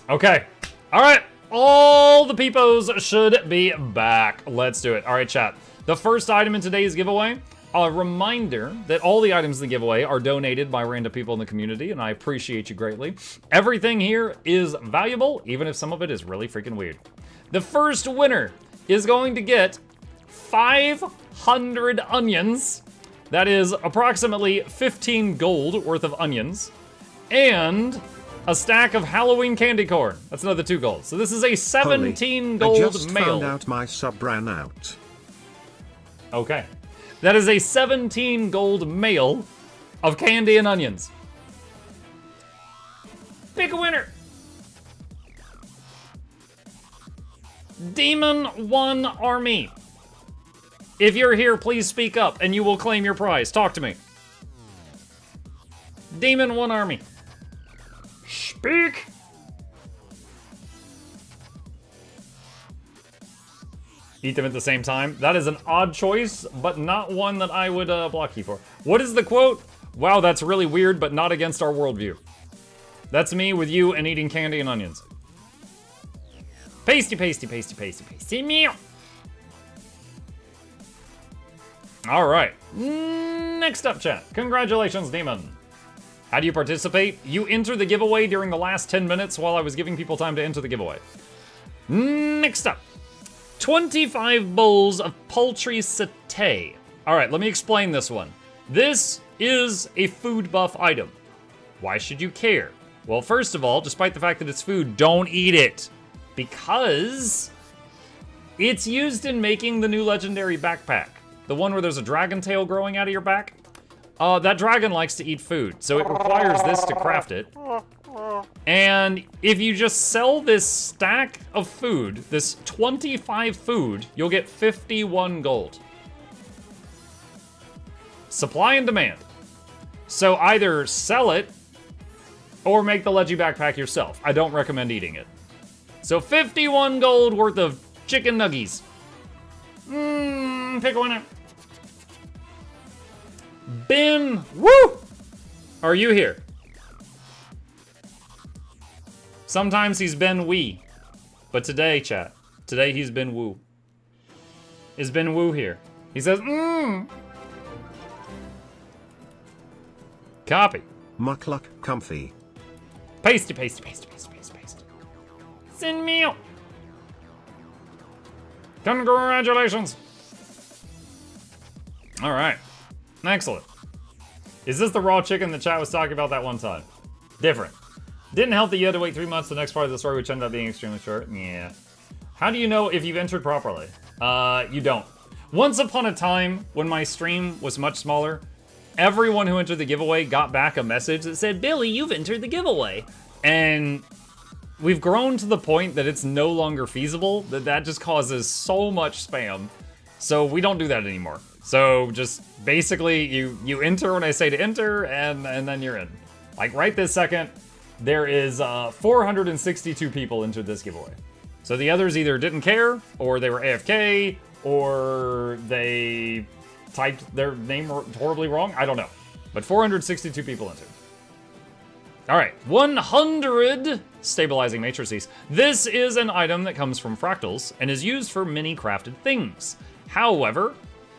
Okay, all right. All the peepos should be back. Let's do it. All right, chat. The first item in today's giveaway, a reminder that all the items in the giveaway are donated by random people in the community, and I appreciate you greatly. Everything here is valuable, even if some of it is really freaking weird. The first winner is going to get 500 onions. That is approximately 15 gold worth of onions. And a stack of Halloween candy corn. That's another 2 gold. So this is a 17 gold
I just
mail.
found out my sub ran out.
Okay. That is a 17 gold mail of candy and onions. Pick a winner. Demon 1 Army. If you're here, please speak up and you will claim your prize. Talk to me. Demon 1 Army. Speak! Eat them at the same time. That is an odd choice, but not one that I would block you for. What is the quote? Wow, that's really weird, but not against our worldview. That's me with you and eating candy and onions. Pasty, pasty, pasty, pasty, pasty. Meow. All right. Next up, chat. Congratulations, Demon. How do you participate? You enter the giveaway during the last 10 minutes while I was giving people time to enter the giveaway. Next up, 25 bowls of poultry satay. All right, let me explain this one. This is a food buff item. Why should you care? Well, first of all, despite the fact that it's food, don't eat it. Because it's used in making the new legendary backpack. The one where there's a dragon tail growing out of your back. That dragon likes to eat food, so it requires this to craft it. And if you just sell this stack of food, this 25 food, you'll get 51 gold. Supply and demand. So either sell it, or make the Leggy backpack yourself. I don't recommend eating it. So 51 gold worth of chicken nuggies. Pick one up. Ben, woo! Are you here? Sometimes he's been wee, but today, chat, today he's been woo. Is Ben Wu here? He says, Copy.
Mukluk comfy.
Pasty, pasty, pasty, pasty, pasty, pasty. Send me out. Congratulations. All right. Excellent. Is this the raw chicken the chat was talking about that one time? Different. Didn't help that you had to wait 3 months to the next part of the story, which ended up being extremely short. Yeah. How do you know if you've entered properly? You don't. Once upon a time, when my stream was much smaller, everyone who entered the giveaway got back a message that said, Billy, you've entered the giveaway. And we've grown to the point that it's no longer feasible, that just causes so much spam. So we don't do that anymore. So just basically you enter when I say to enter, and then you're in. Like right this second, there is 462 people entered this giveaway. So the others either didn't care, or they were AFK, or they typed their name horribly wrong. I don't know. But 462 people entered. All right, 100 stabilizing matrices. This is an item that comes from fractals and is used for many crafted things. However,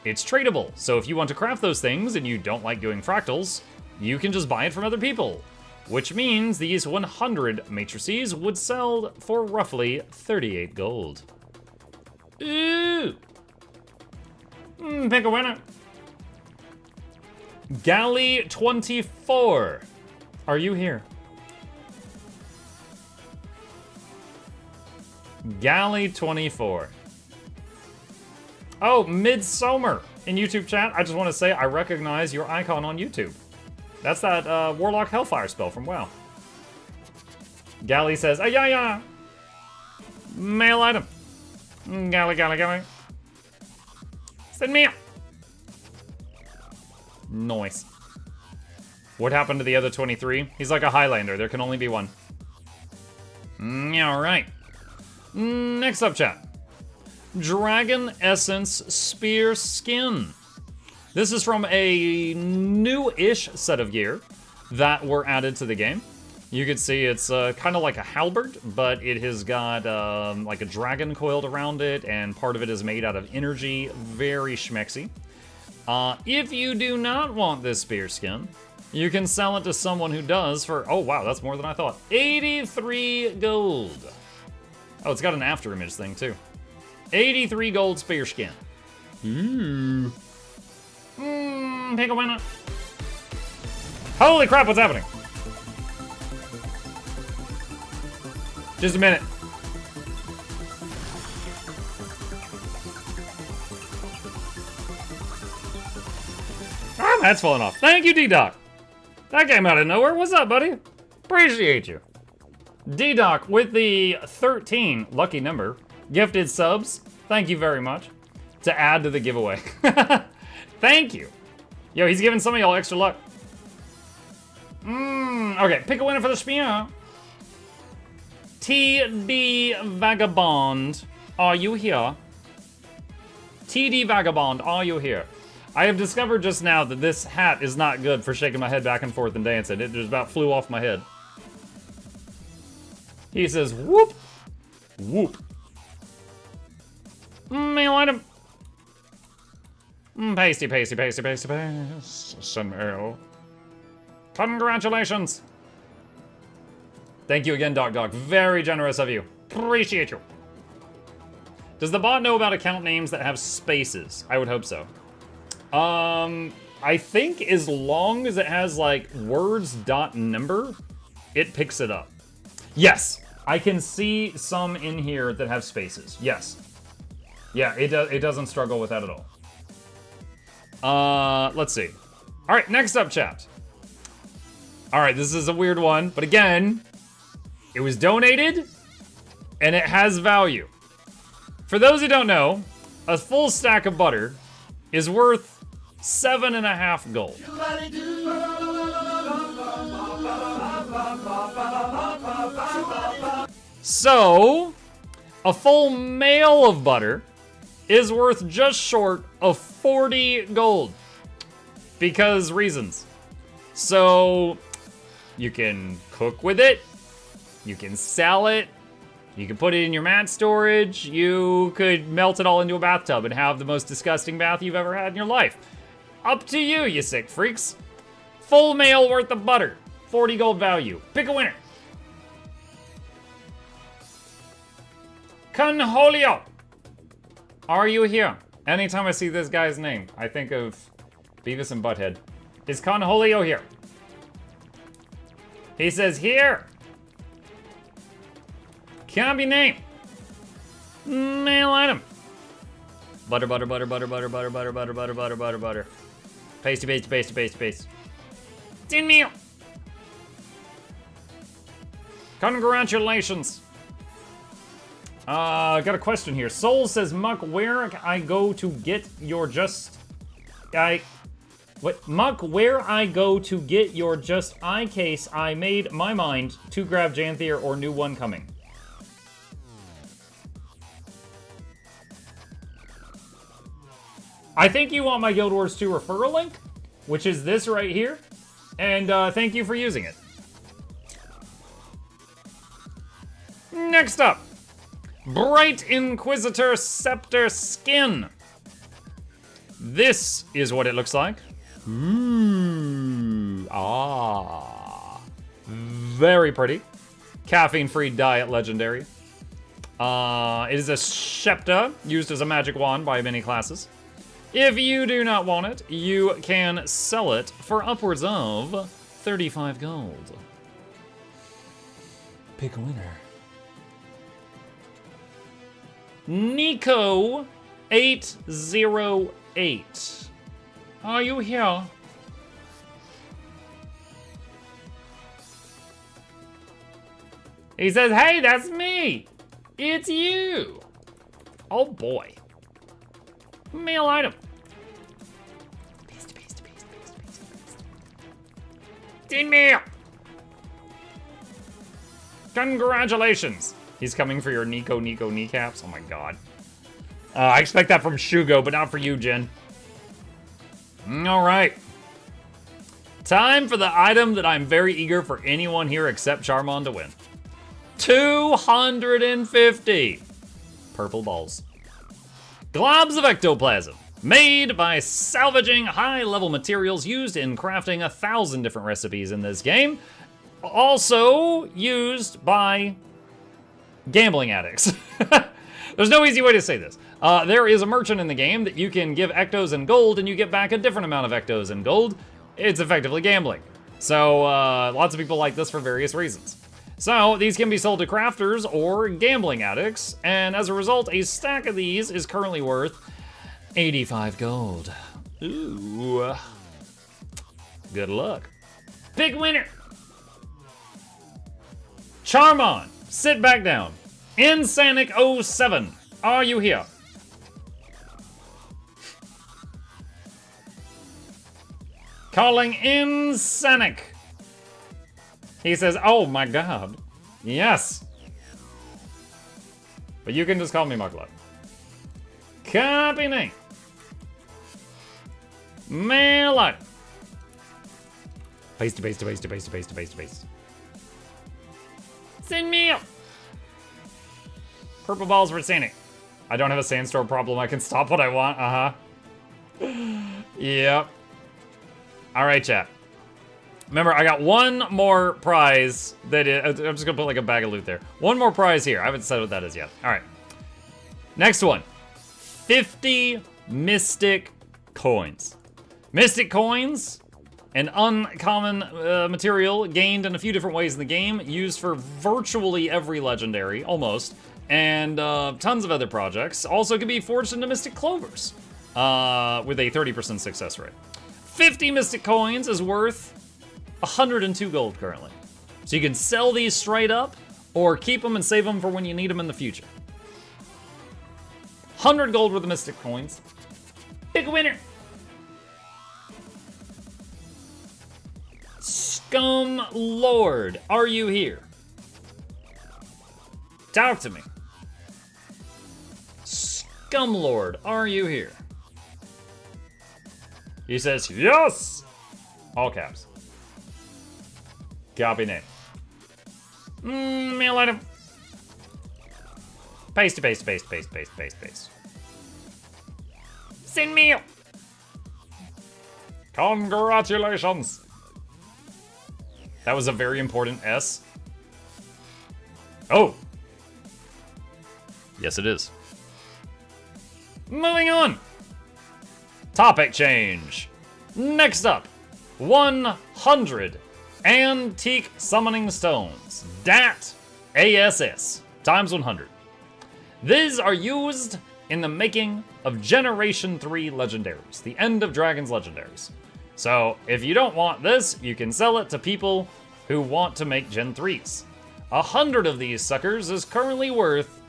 it's tradable. So if you want to craft those things and you don't like doing fractals, you can just buy it from other people. Which means these 100 matrices would sell for roughly 38 gold. Ooh! Pick a winner. Galley 24. Are you here? Galley 24. Oh, Midsummer in YouTube chat. I just want to say I recognize your icon on YouTube. That's that Warlock Hellfire spell from WoW. Galley says, yeah. Mail item. Galley. Send me out. Nice. What happened to the other 23? He's like a Highlander. There can only be one. All right. Next up, chat. Dragon Essence Spear Skin. This is from a new-ish set of gear that were added to the game. You can see it's kind of like a halberd, but it has got like a dragon coiled around it, and part of it is made out of energy. Very schmexy. If you do not want this spear skin, you can sell it to someone who does for, oh wow, that's more than I thought, 83 gold. Oh, it's got an after image thing too. 83 gold spear skin. Ooh. Pick a winner. Holy crap, what's happening? Just a minute. Ah, that's falling off. Thank you, D-Doc. That came out of nowhere. What's up, buddy? Appreciate you. D-Doc with the 13 lucky number. Gifted subs. Thank you very much. To add to the giveaway. Thank you. Yo, he's giving some of y'all extra luck. Okay, pick a winner for the spear. TD Vagabond, are you here? TD Vagabond, are you here? I have discovered just now that this hat is not good for shaking my head back and forth and dancing. It just about flew off my head. He says, whoop, whoop. Mail item. Pasty. Send mail. Congratulations. Thank you again, Doc. Very generous of you. Appreciate you. Does the bot know about account names that have spaces? I would hope so. I think as long as it has like words.number, it picks it up. Yes, I can see some in here that have spaces. Yes. Yeah, it doesn't struggle with that at all. Let's see. All right, next up, chat. All right, this is a weird one, but again, it was donated and it has value. For those who don't know, a full stack of butter is worth 7.5 gold. So, a full mail of butter is worth just short of 40 gold. Because reasons. So, you can cook with it, you can sell it, You could put it in your mat storage. You could melt it all into a bathtub and have the most disgusting bath you've ever had in your life. Up to you, you sick freaks. Full mail worth of butter. 40 gold value. Pick a winner. Conholio. Are you here? Anytime I see this guy's name, I think of Beavis and Butthead. Is Conholio here? He says here. Can't be named. Mail item. Butter, butter, butter, butter, butter, butter, butter, butter, butter, butter, butter, butter. Pasty, pasty, pasty, pasty, pasty. Tin meal. Congratulations. Got a question here. Soul says, Muck, where I go to get your Muck, where I go to get your just I case, I made my mind to grab Janthier or new one coming. I think you want my Guild Wars 2 referral link, which is this right here, and thank you for using it. Next up, Bright Inquisitor Scepter Skin. This is what it looks like. Very pretty. Caffeine-free diet legendary. It is a Scepter used as a magic wand by many classes. If you do not want it, you can sell it for upwards of 35 gold. Pick a winner. Nico 808. Are you here? He says, hey, that's me. It's you. Oh boy. Mail item. Paste, paste, paste, paste, paste, paste. Tin mail. Congratulations. He's coming for your Nico kneecaps. Oh my god. I expect that from Shugo, but not for you, Jen. All right. Time for the item that I'm very eager for anyone here except Charmon to win. 250 purple balls. Globs of ectoplasm, made by salvaging high-level materials used in crafting 1,000 different recipes in this game. Also used by gambling addicts. There's no easy way to say this. There is a merchant in the game that you can give ectos and gold, and you get back a different amount of ectos and gold. It's effectively gambling. So lots of people like this for various reasons. So these can be sold to crafters or gambling addicts, and as a result, a stack of these is currently worth 85 gold. Ooh. Good luck. Pick winner. Charmon, sit back down. Insanic07, are you here? Calling Insanic. He says, oh my god. Yes. But you can just call me Mukluk. Copy name. Mail out. Paste, paste, paste, paste, paste, paste, paste. Send me up. Purple balls for Sanic. I don't have a sandstorm problem. I can stop what I want. Yep. All right, chat. Remember, I got one more prize that is, I'm just gonna put like a bag of loot there. One more prize here. I haven't said what that is yet. All right. Next one. 50 Mystic Coins. Mystic Coins, an uncommon material gained in a few different ways in the game, used for virtually every legendary, almost, and tons of other projects. Also can be forged into Mystic Clovers with a 30% success rate. 50 Mystic Coins is worth 102 gold currently. So you can sell these straight up or keep them and save them for when you need them in the future. 100 gold worth of Mystic Coins. Big winner. Scum Lord, are you here? Talk to me. Scum Lord, are you here? He says, yes! All caps. Copy name. Mail item. Paste, paste, paste, paste, paste, paste, paste. Send me. Congratulations. That was a very important S. Oh. Yes, it is. Moving on. Topic change. Next up, 100 antique summoning stones. DAT ASS times 100. These are used in the making of Generation 3 legendaries, the End of Dragons legendaries. So if you don't want this, you can sell it to people who want to make Gen 3s. 100 of these suckers is currently worth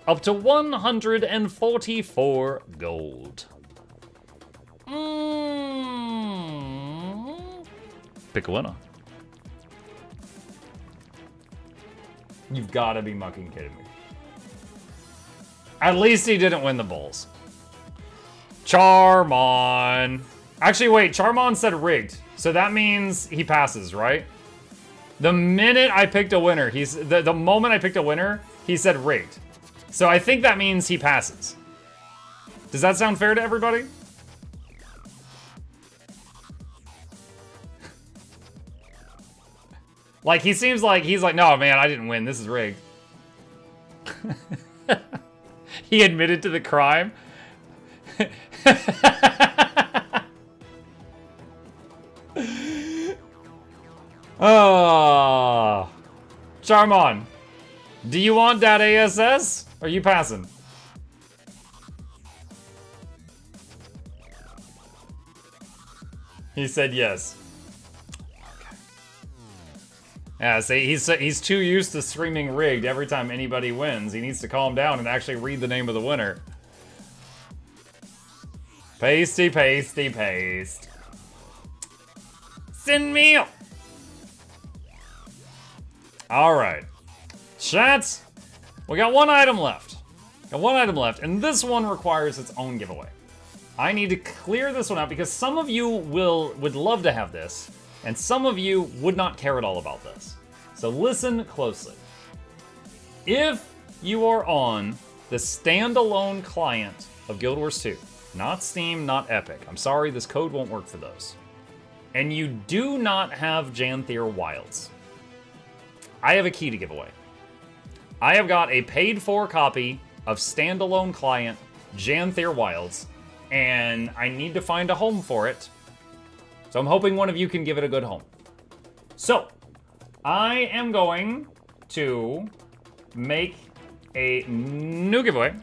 up to 144 gold. Pick a winner. You've got to be mucking kidding me. At least he didn't win the Bulls. Charmon. Actually, wait, Charmon said rigged. So that means he passes, right? The minute I picked a winner, the moment I picked a winner, he said rigged. So I think that means he passes. Does that sound fair to everybody? Like, he seems like, he's like, no, man, I didn't win. This is rigged. He admitted to the crime. Oh. Charmon, do you want that ASS? Or are you passing? He said yes. Okay. Yeah, see, he's too used to screaming rigged every time anybody wins. He needs to calm down and actually read the name of the winner. Pasty, pasty, paste. Send me up. All right. Chat, we got one item left. And this one requires its own giveaway. I need to clear this one out because some of you would love to have this, and some of you would not care at all about this. So listen closely. If you are on the standalone client of Guild Wars 2, not Steam, not Epic, I'm sorry, this code won't work for those, and you do not have Janthir Wilds, I have a key to give away. I have got a paid-for copy of standalone client Janthir Wilds, and I need to find a home for it. So I'm hoping one of you can give it a good home. So, I am going to make a new giveaway.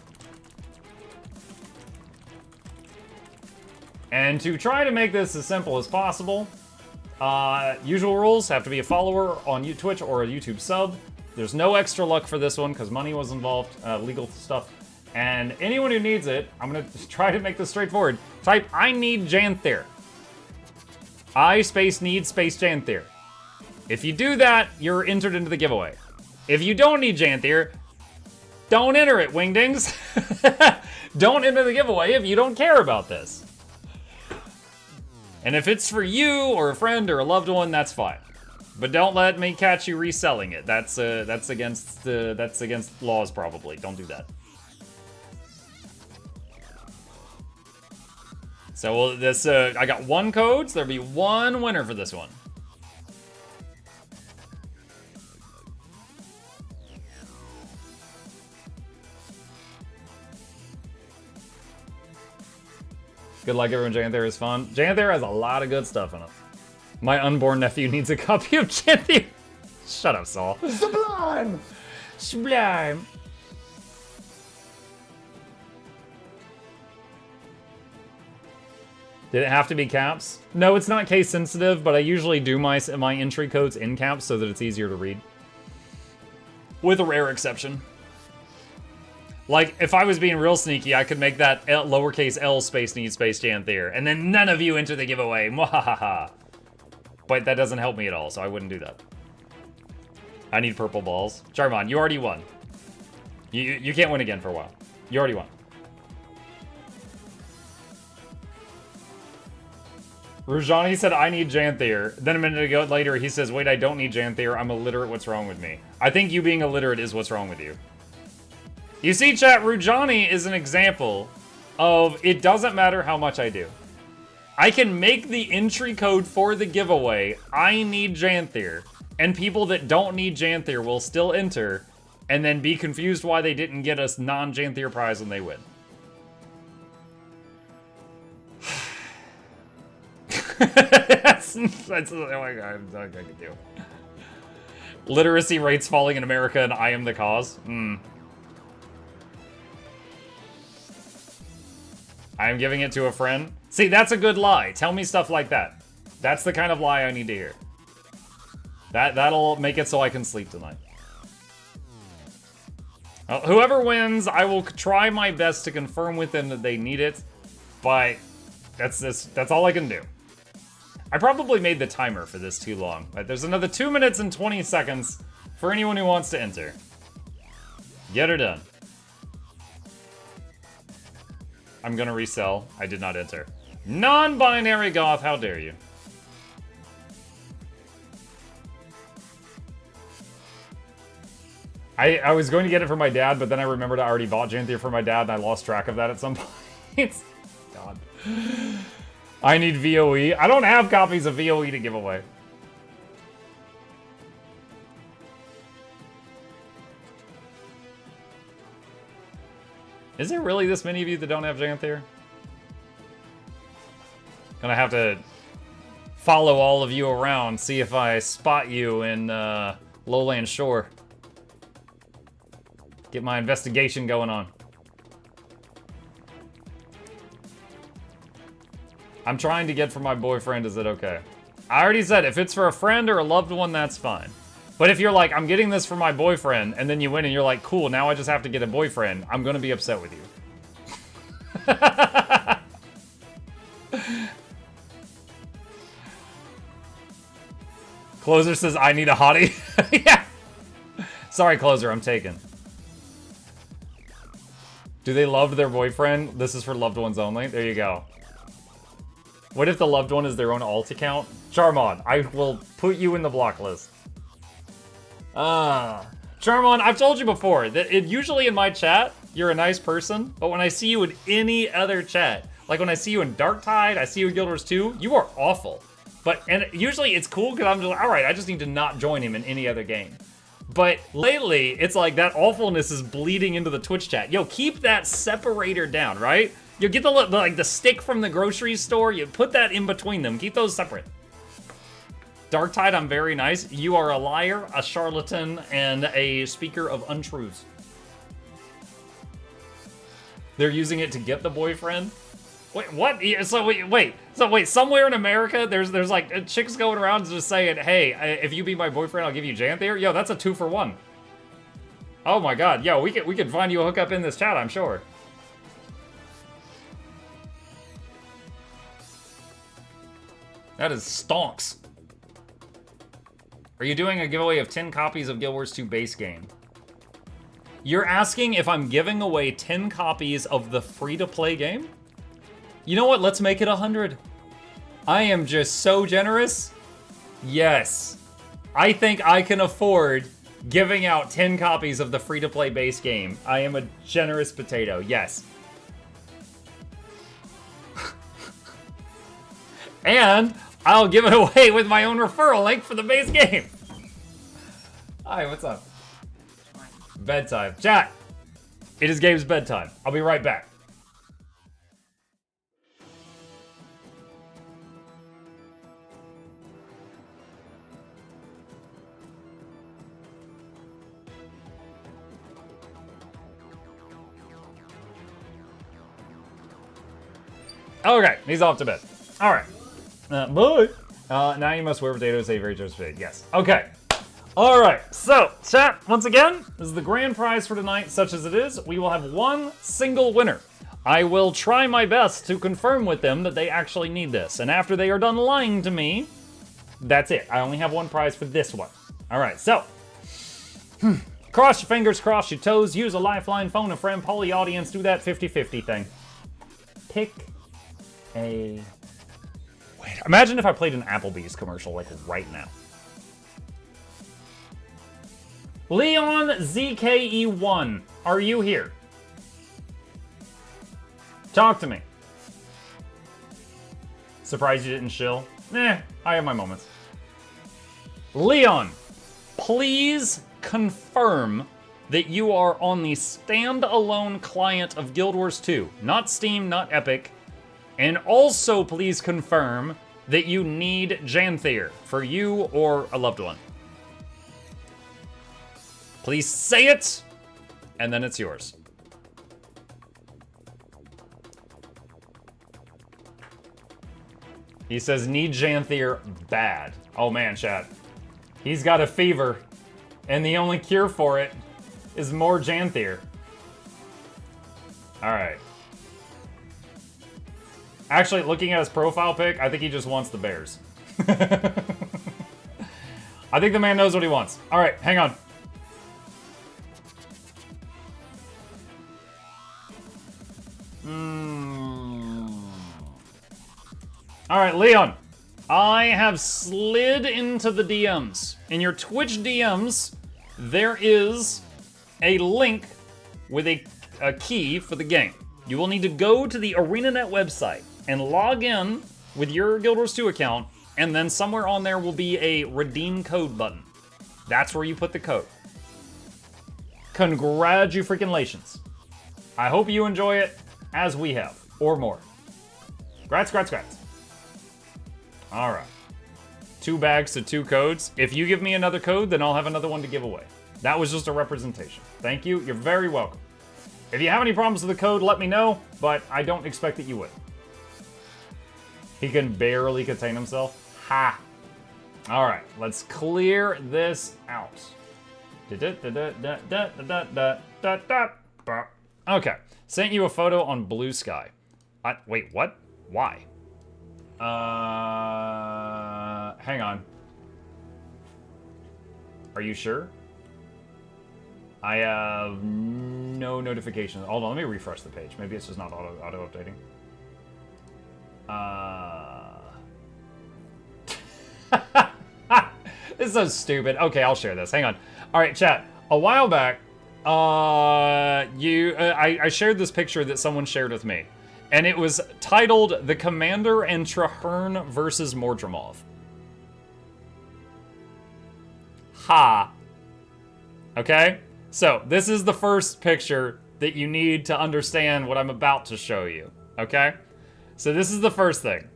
And to try to make this as simple as possible, usual rules, have to be a follower on Twitch or a YouTube sub. There's no extra luck for this one because money was involved, legal stuff. And anyone who needs it, I'm gonna try to make this straightforward. Type, I need Janthir. I space need space Janthir. If you do that, you're entered into the giveaway. If you don't need Janthir, don't enter it, wingdings. Don't enter the giveaway if you don't care about this. And if it's for you or a friend or a loved one, that's fine. But don't let me catch you reselling it. That's against laws probably. Don't do that. So this I got one code, so there'll be one winner for this one. Good luck, everyone. Janthir is fun. Janthir has a lot of good stuff in it. My unborn nephew needs a copy of Janthir. Shut up, Saul.
Sublime!
Sublime. Did it have to be caps? No, it's not case sensitive, but I usually do my entry codes in caps so that it's easier to read. With a rare exception. Like, if I was being real sneaky, I could make that lowercase L space need space Janthir, and then none of you enter the giveaway. Mwahaha. But that doesn't help me at all, so I wouldn't do that. I need purple balls. Charmon, you already won. You can't win again for a while. You already won. Rujani said, I need Janthir. Then a minute ago later, he says, wait, I don't need Janthir. I'm illiterate. What's wrong with me? I think you being illiterate is what's wrong with you. You see, chat, Rujani is an example of it doesn't matter how much I do. I can make the entry code for the giveaway, I need Janthir, and people that don't need Janthir will still enter, and then be confused why they didn't get a non-Janthir prize when they win. that's oh my god, I can do. Literacy rates falling in America and I am the cause. I am giving it to a friend. See, that's a good lie. Tell me stuff like that. That's the kind of lie I need to hear. That'll make it so I can sleep tonight. Well, whoever wins, I will try my best to confirm with them that they need it, but that's all I can do. I probably made the timer for this too long. But there's another 2 minutes and 20 seconds for anyone who wants to enter. Get her done. I'm gonna resell. I did not enter. Non-binary goth, how dare you? I was going to get it for my dad, but then I remembered I already bought Janthir for my dad, and I lost track of that at some point. God. I need VOE. I don't have copies of VOE to give away. Is there really this many of you that don't have Janthir? Gonna have to follow all of you around, see if I spot you in Lowland Shore. Get my investigation going on. I'm trying to get for my boyfriend, is it okay? I already said, if it's for a friend or a loved one, that's fine. But if you're like, I'm getting this for my boyfriend, and then you win and you're like, cool, now I just have to get a boyfriend, I'm gonna be upset with you. Closer says, I need a hottie. Yeah. Sorry, Closer, I'm taken. Do they love their boyfriend? This is for loved ones only. There you go. What if the loved one is their own alt account? Charmon, I will put you in the block list. Charmon, I've told you before that usually in my chat, you're a nice person, but when I see you in any other chat, like when I see you in Darktide, I see you in Guild Wars 2, you are awful. And usually it's cool because I'm just like, all right, I just need to not join him in any other game. But lately, it's like that awfulness is bleeding into the Twitch chat. Yo, keep that separator down, right? You get the stick from the grocery store, you put that in between them. Keep those separate. Darktide, I'm very nice. You are a liar, a charlatan, and a speaker of untruths. They're using it to get the boyfriend? Wait, what? So wait, somewhere in America, there's like chicks going around just saying, hey, if you be my boyfriend, I'll give you Janthir? Yo, that's a 2-for-1. Oh my god, yo, we could find you a hookup in this chat, I'm sure. That is stonks. Are you doing a giveaway of 10 copies of Guild Wars 2 base game? You're asking if I'm giving away 10 copies of the free-to-play game? You know what? Let's make it 100. I am just so generous. Yes. I think I can afford giving out 10 copies of the free-to-play base game. I am a generous potato. Yes. And I'll give it away with my own referral link for the base game. Hi, what's up? Bedtime. Chat. It is Gabe's bedtime. I'll be right back. Okay, he's off to bed. All right. Now you must wear potatoes, say very just fit. Yes. Okay. All right. So, chat, once again, this is the grand prize for tonight. Such as it is, we will have one single winner. I will try my best to confirm with them that they actually need this. And after they are done lying to me, that's it. I only have one prize for this one. All right. So, cross your fingers, cross your toes, use a lifeline, phone a friend, poll the audience, do that 50-50 thing. Pick a... Wait, imagine if I played an Applebee's commercial, like, right now. Leon ZKE1, are you here? Talk to me. Surprised you didn't shill? I have my moments. Leon, please confirm that you are on the standalone client of Guild Wars 2, not Steam, not Epic. And also please confirm that you need Janthier for you or a loved one. Please say it, and then it's yours. He says, need Janthier bad. Oh man, chat. He's got a fever, and the only cure for it is more Janthier. Alright. Actually, looking at his profile pic, I think he just wants the bears. I think the man knows what he wants. Alright, hang on. Alright, Leon. I have slid into the DMs. In your Twitch DMs, there is a link with a key for the game. You will need to go to the ArenaNet website and log in with your Guild Wars 2 account, and then somewhere on there will be a redeem code button. That's where you put the code. Congratulations. I hope you enjoy it as we have, or more. Grats. All right. 2 bags to 2 codes. If you give me another code, then I'll have another one to give away. That was just a representation. Thank you. You're very welcome. If you have any problems with the code, let me know, but I don't expect that you would. He can barely contain himself. Ha! All right, let's clear this out. Okay, sent you a photo on Blue Sky. Wait, what? Why? Hang on. Are you sure? I have no notifications. Hold on, let me refresh the page. Maybe it's just not auto-updating. This is so stupid. Okay, I'll share this. Hang on. All right, chat. A while back, I shared this picture that someone shared with me, and it was titled "The Commander and Traherne versus Mordromov." Ha. Okay? So, this is the first picture that you need to understand what I'm about to show you. Okay? So this is the first thing.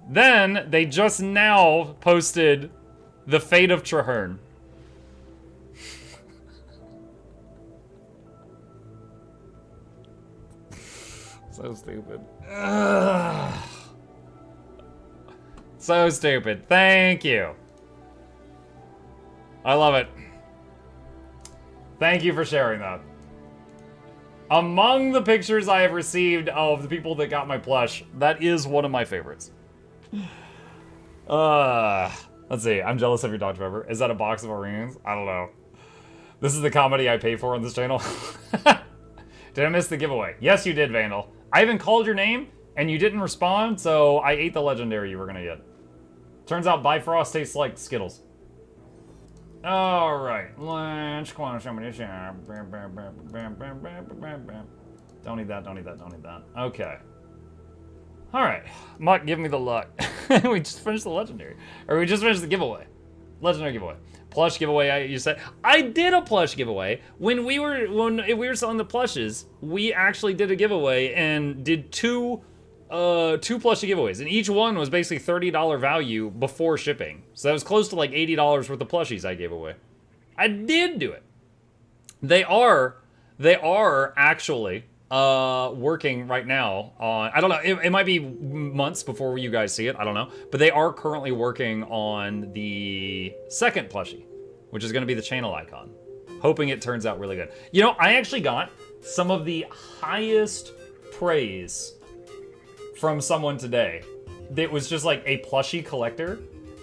Then, they just now posted the fate of Traherne. So stupid. Ugh. So stupid. Thank you. I love it. Thank you for sharing that. Among the pictures I have received of the people that got my plush, that is one of my favorites. Let's see. I'm jealous of your Dr. Pepper. Is that a box of Oreos? I don't know. This is the comedy I pay for on this channel. Did I miss the giveaway? Yes, you did, Vandal. I even called your name, and you didn't respond, so I ate the legendary you were gonna get. Turns out Bifrost tastes like Skittles. Alright, let's go on somebody. Don't need that, don't need that, don't need that. Okay. Alright. Muck, give me the luck. We just finished the legendary. Or we just finished the giveaway. Legendary giveaway. Plush giveaway, you said. I did a plush giveaway. When we were selling the plushes, we actually did a giveaway and did two plushie giveaways, and each one was basically $30 value before shipping. So that was close to like $80 worth of plushies I gave away. I did do it. They are actually working right now on, I don't know, it might be months before you guys see it, I don't know, but they are currently working on the second plushie, which is going to be the channel icon. Hoping it turns out really good. You know, I actually got some of the highest praise from someone today that was just like a plushie collector,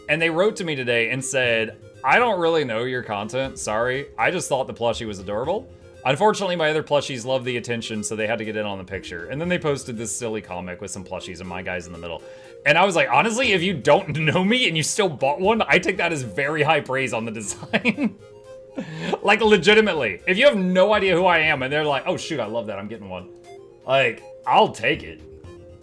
and they wrote to me today and said, I don't really know your content, sorry, I just thought the plushie was adorable. Unfortunately, my other plushies love the attention, so they had to get in on the picture. And then they posted this silly comic with some plushies and my guys in the middle. And I was like, honestly, if you don't know me and you still bought one, I take that as very high praise on the design. Like, legitimately. If you have no idea who I am and they're like, oh shoot, I love that, I'm getting one. Like, I'll take it.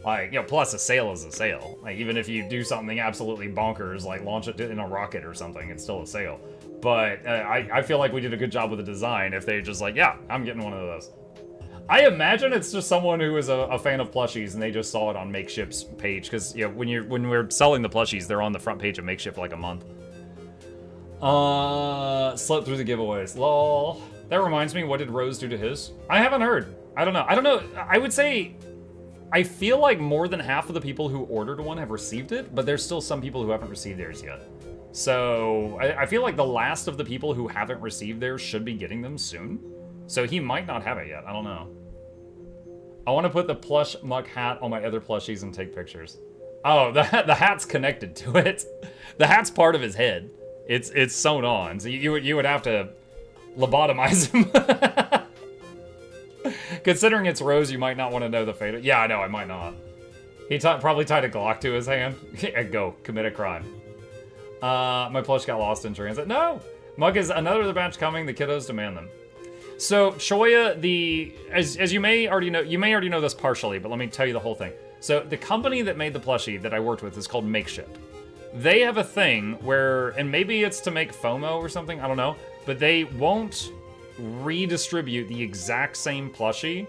Like, you know, plus a sale is a sale. Like, even if you do something absolutely bonkers, like launch it in a rocket or something, it's still a sale. But I feel like we did a good job with the design if they just like, yeah, I'm getting one of those. I imagine it's just someone who is a fan of plushies and they just saw it on Makeshift's page. Because, you know, when we're selling the plushies, they're on the front page of Makeshift for like a month. Slept through the giveaways. Lol. That reminds me, what did Rose do to his? I haven't heard. I don't know. I would say, I feel like more than half of the people who ordered one have received it, but there's still some people who haven't received theirs yet. So, I feel like the last of the people who haven't received theirs should be getting them soon. So he might not have it yet. I don't know. I want to put the plush muck hat on my other plushies and take pictures. Oh, the hat's connected to it. The hat's part of his head. It's sewn on, so you would have to lobotomize him. Considering it's Rose, you might not want to know the fate. Yeah, I know, I might not. He probably tied a Glock to his hand. Go, commit a crime. My plush got lost in transit. No! Muck is another batch coming. The kiddos demand them. So, Shoya, as you may already know this partially, but let me tell you the whole thing. So, the company that made the plushie that I worked with is called Makeshift. They have a thing where, and maybe it's to make FOMO or something, I don't know, but they won't redistribute the exact same plushie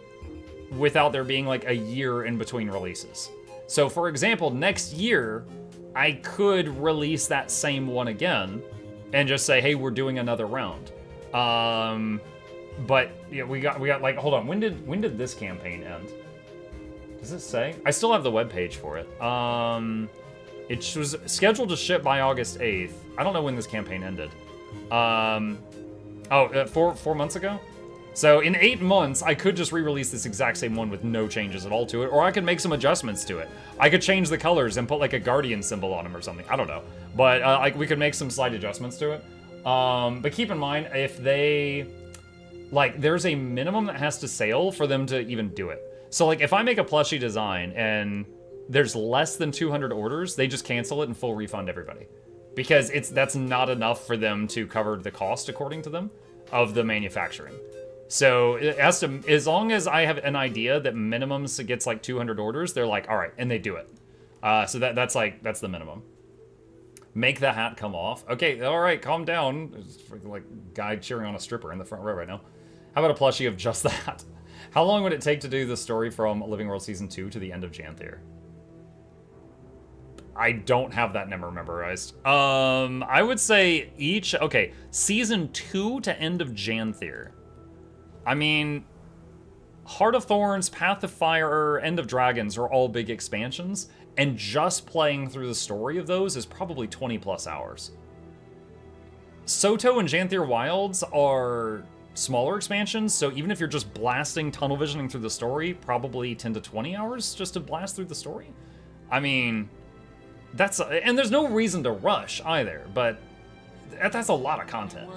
without there being like a year in between releases. So for example, next year, I could release that same one again and just say, hey, we're doing another round. But yeah, we got like, hold on, when did this campaign end? Does it say? I still have the webpage for it. It was scheduled to ship by August 8th. I don't know when this campaign ended. 4 months ago? So in 8 months, I could just re-release this exact same one with no changes at all to it, or I could make some adjustments to it. I could change the colors and put like a guardian symbol on them or something. I don't know. But like we could make some slight adjustments to it. But keep in mind, if they... Like, there's a minimum that has to sale for them to even do it. So like, if I make a plushie design and there's less than 200 orders, they just cancel it and full refund everybody. Because that's not enough for them to cover the cost, according to them, of the manufacturing. So it has to, as long as I have an idea that minimums gets like 200 orders, they're like, all right, and they do it. So that's the minimum. Make the hat come off. Okay, all right, calm down. There's like guy cheering on a stripper in the front row right now. How about a plushie of just that? How long would it take to do the story from Living World Season 2 to the end of Janthier? I don't have that number memorized. I would say Season 2 to end of Janthier. I mean, Heart of Thorns, Path of Fire, End of Dragons are all big expansions, and just playing through the story of those is probably 20 plus hours. Soto and Janthier Wilds are smaller expansions, so even if you're just blasting tunnel visioning through the story, probably 10 to 20 hours just to blast through the story. I mean, and there's no reason to rush either, but that's a lot of content.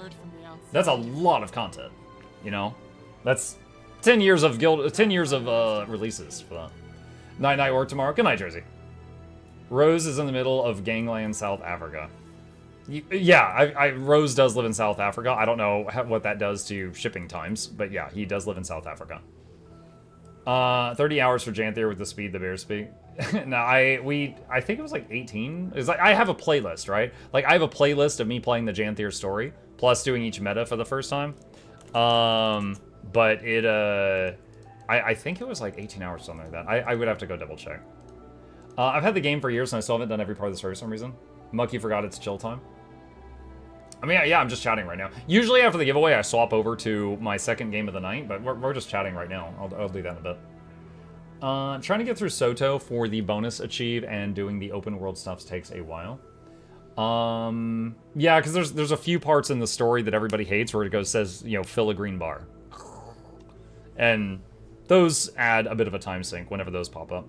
That's a lot of content, you know? That's 10 years of releases for that. Night work tomorrow. Good night, Jersey. Rose is in the middle of Gangland, South Africa. Yeah, Rose does live in South Africa. I don't know what that does to shipping times, but yeah, he does live in South Africa. 30 hours for Janthier with the speed the bears speak. No, I think it was like 18. It's like I have a playlist, right? Like I have a playlist of me playing the Janthier story plus doing each meta for the first time. But it I think it was like 18 hours, something like that. I would have to go double check. I've had the game for years and I still haven't done every part of the story for some reason. Mucky forgot it's chill time. I mean, yeah, I'm just chatting right now. Usually after the giveaway, I swap over to my second game of the night, but we're just chatting right now. I'll do that in a bit. Trying to get through Soto for the bonus achieve and doing the open world stuff takes a while. Yeah, because there's a few parts in the story that everybody hates where it says, you know, fill a green bar. And those add a bit of a time sink whenever those pop up.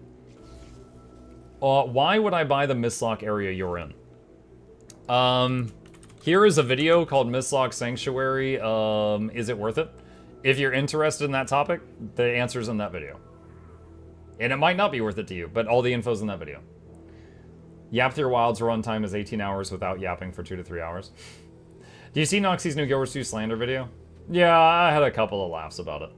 Why would I buy the Mistlock area you're in? Here is a video called Mistlock Sanctuary. Is it worth it? If you're interested in that topic, the answer's in that video. And it might not be worth it to you, but all the info's in that video. Yapthier Wild's runtime is 18 hours without yapping for 2 to 3 hours. Do you see Noxxi's new Guild Wars 2 slander video? Yeah, I had a couple of laughs about it.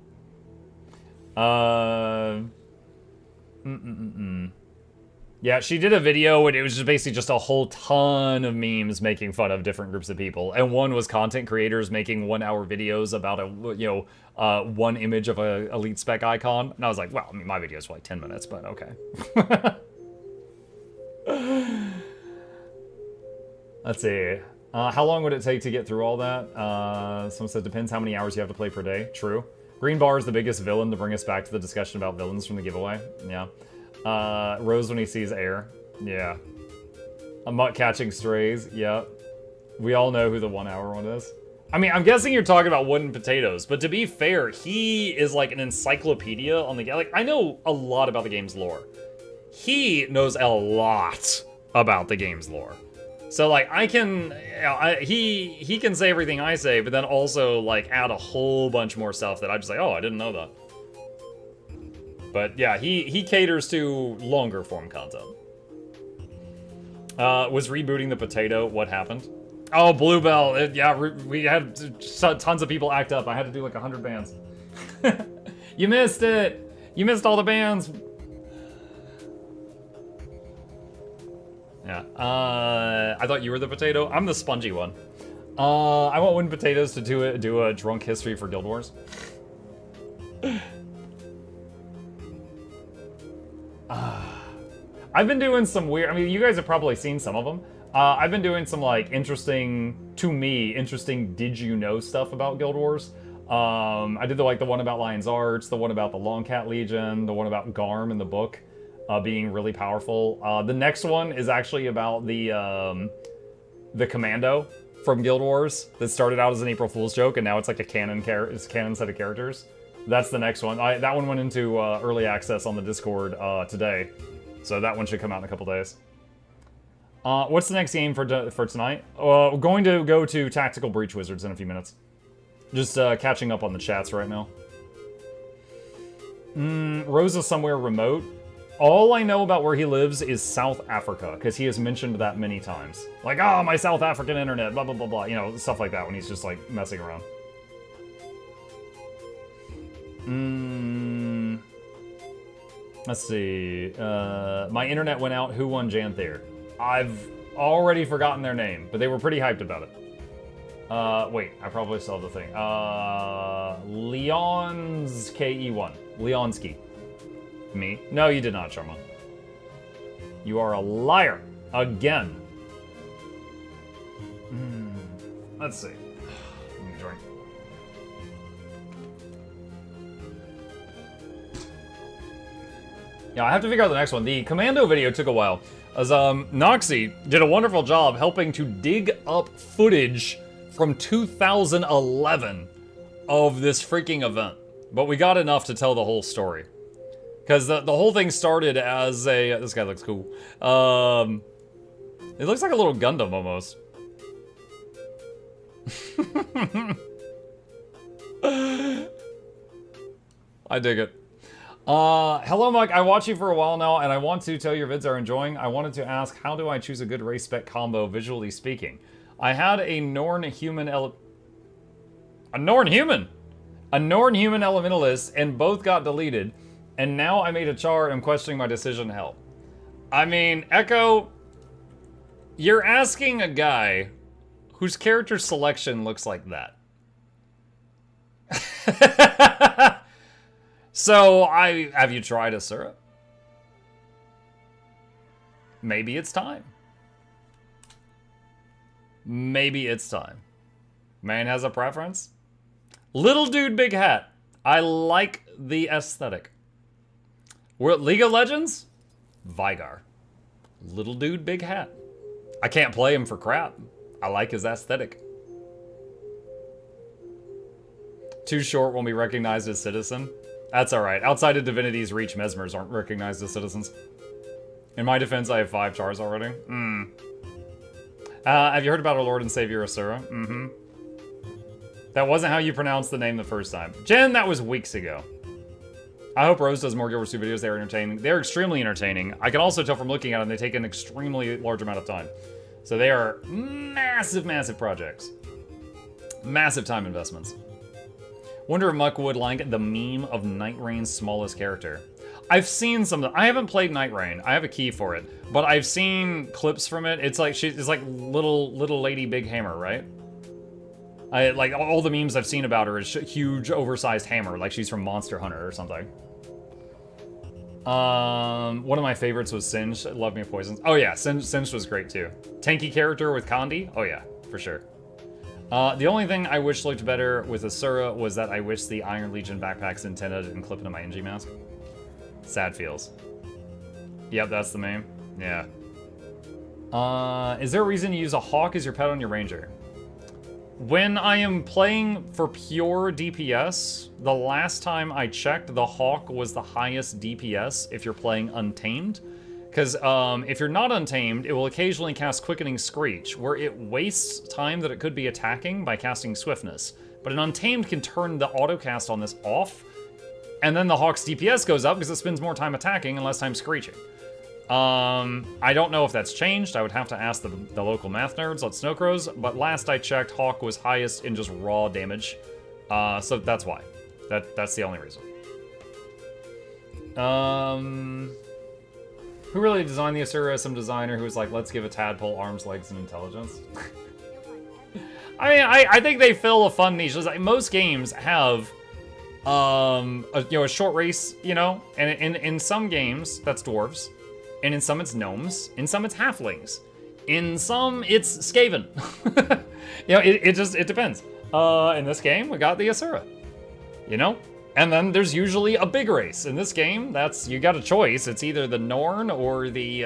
Yeah, she did a video and it was just basically just a whole ton of memes making fun of different groups of people. And one was content creators making 1-hour videos about one image of a elite spec icon. And I was like, well, I mean, my videos were like 10 minutes, but okay. Let's see. How long would it take to get through all that? Someone said depends how many hours you have to play per day. True. Green Bar is the biggest villain to bring us back to the discussion about villains from the giveaway. Yeah. Rose when he sees air. Yeah. A mutt catching strays. Yep. We all know who the 1-hour one is. I mean, I'm guessing you're talking about Wooden Potatoes, but to be fair, he is like an encyclopedia on the game. Like, I know a lot about the game's lore. He knows a lot about the game's lore. So, like, I can... he can say everything I say, but then also, like, add a whole bunch more stuff that I'm just like, oh, I didn't know that. But, yeah, he caters to longer form content. Was rebooting the potato what happened? Oh, Bluebell. Yeah, we had tons of people act up. I had to do, like, 100 bans. You missed it! You missed all the bans! Yeah, I thought you were the potato. I'm the spongy one. I want Wooden Potatoes to do a drunk history for Guild Wars. I've been doing some weird, I mean, you guys have probably seen some of them. I've been doing some, like, interesting did you know stuff about Guild Wars. I did the one about Lion's Arch, the one about the Longcat Legion, the one about Garm in the book. Being really powerful. The next one is actually about the commando from Guild Wars that started out as an April Fool's joke and now it's like a canon set of characters. That's the next one. That one went into early access on the Discord today, so that one should come out in a couple days. What's the next game for tonight? We're going to go to Tactical Breach Wizards in a few minutes. Just catching up on the chats right now. Rosa's somewhere remote. All I know about where he lives is South Africa, because he has mentioned that many times. Like, oh, my South African internet, blah, blah, blah, blah. You know, stuff like that when he's just, like, messing around. Let's see. My internet went out. Who won Janther? I've already forgotten their name, but they were pretty hyped about it. Wait, I probably still have the thing. Leon's KE1. Leonsky. Me? No, you did not, Sharma. You are a liar. Again. Let's see. Let me drink. Yeah, I have to figure out the next one. The Commando video took a while, as Noxxi did a wonderful job helping to dig up footage from 2011 of this freaking event. But we got enough to tell the whole story. Because the whole thing started as a... This guy looks cool. It looks like a little Gundam, almost. I dig it. Hello, Mike. I watch you for a while now, and I want to tell your vids are enjoying. I wanted to ask, how do I choose a good race spec combo, visually speaking? I had a Norn-human elementalist, and both got deleted. And now I made a char and I'm questioning my decision to help. I mean, Echo, you're asking a guy whose character selection looks like that. So, have you tried Asura? Maybe it's time. Maybe it's time. Man has a preference? Little dude, big hat. I like the aesthetic. League of Legends? Vigar. Little dude, big hat. I can't play him for crap. I like his aesthetic. Too short won't be recognized as citizen. That's alright. Outside of Divinity's reach, Mesmers aren't recognized as citizens. In my defense, I have 5 chars already. Have you heard about our Lord and Savior Asura? That wasn't how you pronounced the name the first time. Jen, that was weeks ago. I hope Rose does more Guild Wars 2 videos. They're entertaining. They're extremely entertaining. I can also tell from looking at them, they take an extremely large amount of time. So they are massive, massive projects. Massive time investments. Wonder if Muck would like the meme of Night Rain's smallest character. I've seen some. I haven't played Night Rain. I have a key for it, but I've seen clips from it. It's like it's like little lady big hammer, right? I like all the memes I've seen about her is huge oversized hammer, like she's from Monster Hunter or something. One of my favorites was Singed. Love Me Poisons. Oh yeah, Singed was great too. Tanky character with Condi. Oh yeah, for sure. The only thing I wish looked better with Asura was that I wish the Iron Legion backpack's antenna didn't clip into my NG mask. Sad feels. Yep, that's the meme. Yeah. Is there a reason to use a Hawk as your pet on your Ranger? When I am playing for pure DPS, the last time I checked, the Hawk was the highest DPS if you're playing Untamed. Because if you're not Untamed, it will occasionally cast Quickening Screech, where it wastes time that it could be attacking by casting Swiftness. But an Untamed can turn the autocast on this off, and then the Hawk's DPS goes up because it spends more time attacking and less time screeching. I don't know if that's changed. I would have to ask the local math nerds on Snowcrows, but last I checked, Hawk was highest in just raw damage. So that's why. That's the only reason. Who really designed the Asura? Some designer who was like, let's give a tadpole arms, legs, and intelligence. I mean, I think they fill a fun niche. Like, most games have a short race, and in some games that's dwarves, and in some it's gnomes, in some it's halflings, in some it's Skaven. It depends. In this game we got the Asura, and then there's usually a big race. In this game, you got a choice. It's either the Norn or the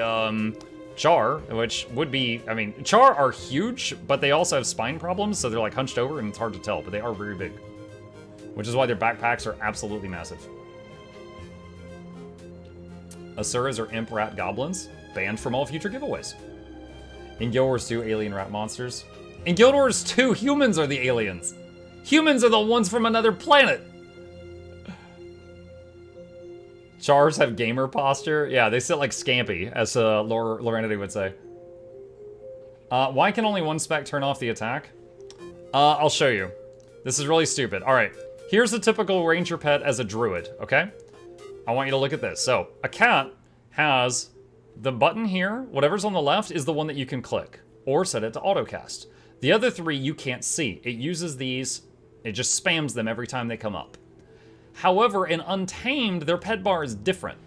Char, which would be, Char are huge, but they also have spine problems, so they're like hunched over and it's hard to tell, but they are very big. Which is why their backpacks are absolutely massive. Asuras are imp rat goblins, banned from all future giveaways. In Guild Wars 2, alien rat monsters. In Guild Wars 2, humans are the aliens. Humans are the ones from another planet. Chars have gamer posture. Yeah, they sit like Scampy, as Lorenity would say. Why can only one spec turn off the attack? I'll show you. This is really stupid. All right. Here's a typical ranger pet as a druid, okay? I want you to look at this. So, a cat has the button here. Whatever's on the left is the one that you can click or set it to autocast. The other three you can't see. It uses these, it just spams them every time they come up. However, in Untamed, their pet bar is different.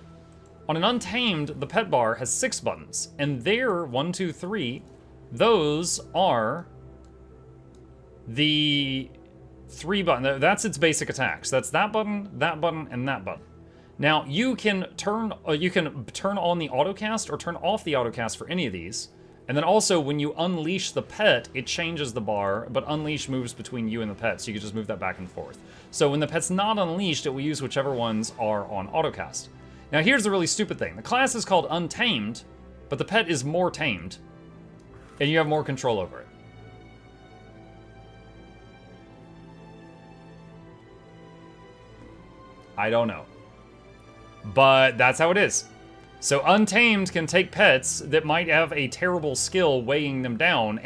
On an Untamed, the pet bar has 6 buttons, and there, 1, 2, 3, those are the 3 buttons. That's its basic attacks. That's that button, and that button. Now, you can turn on the autocast or turn off the autocast for any of these. And then also, when you unleash the pet, it changes the bar, but unleash moves between you and the pet, so you can just move that back and forth. So when the pet's not unleashed, it will use whichever ones are on autocast. Now, here's the really stupid thing. The class is called Untamed, but the pet is more tamed, and you have more control over it. I don't know. But that's how it is. So Untamed can take pets that might have a terrible skill weighing them down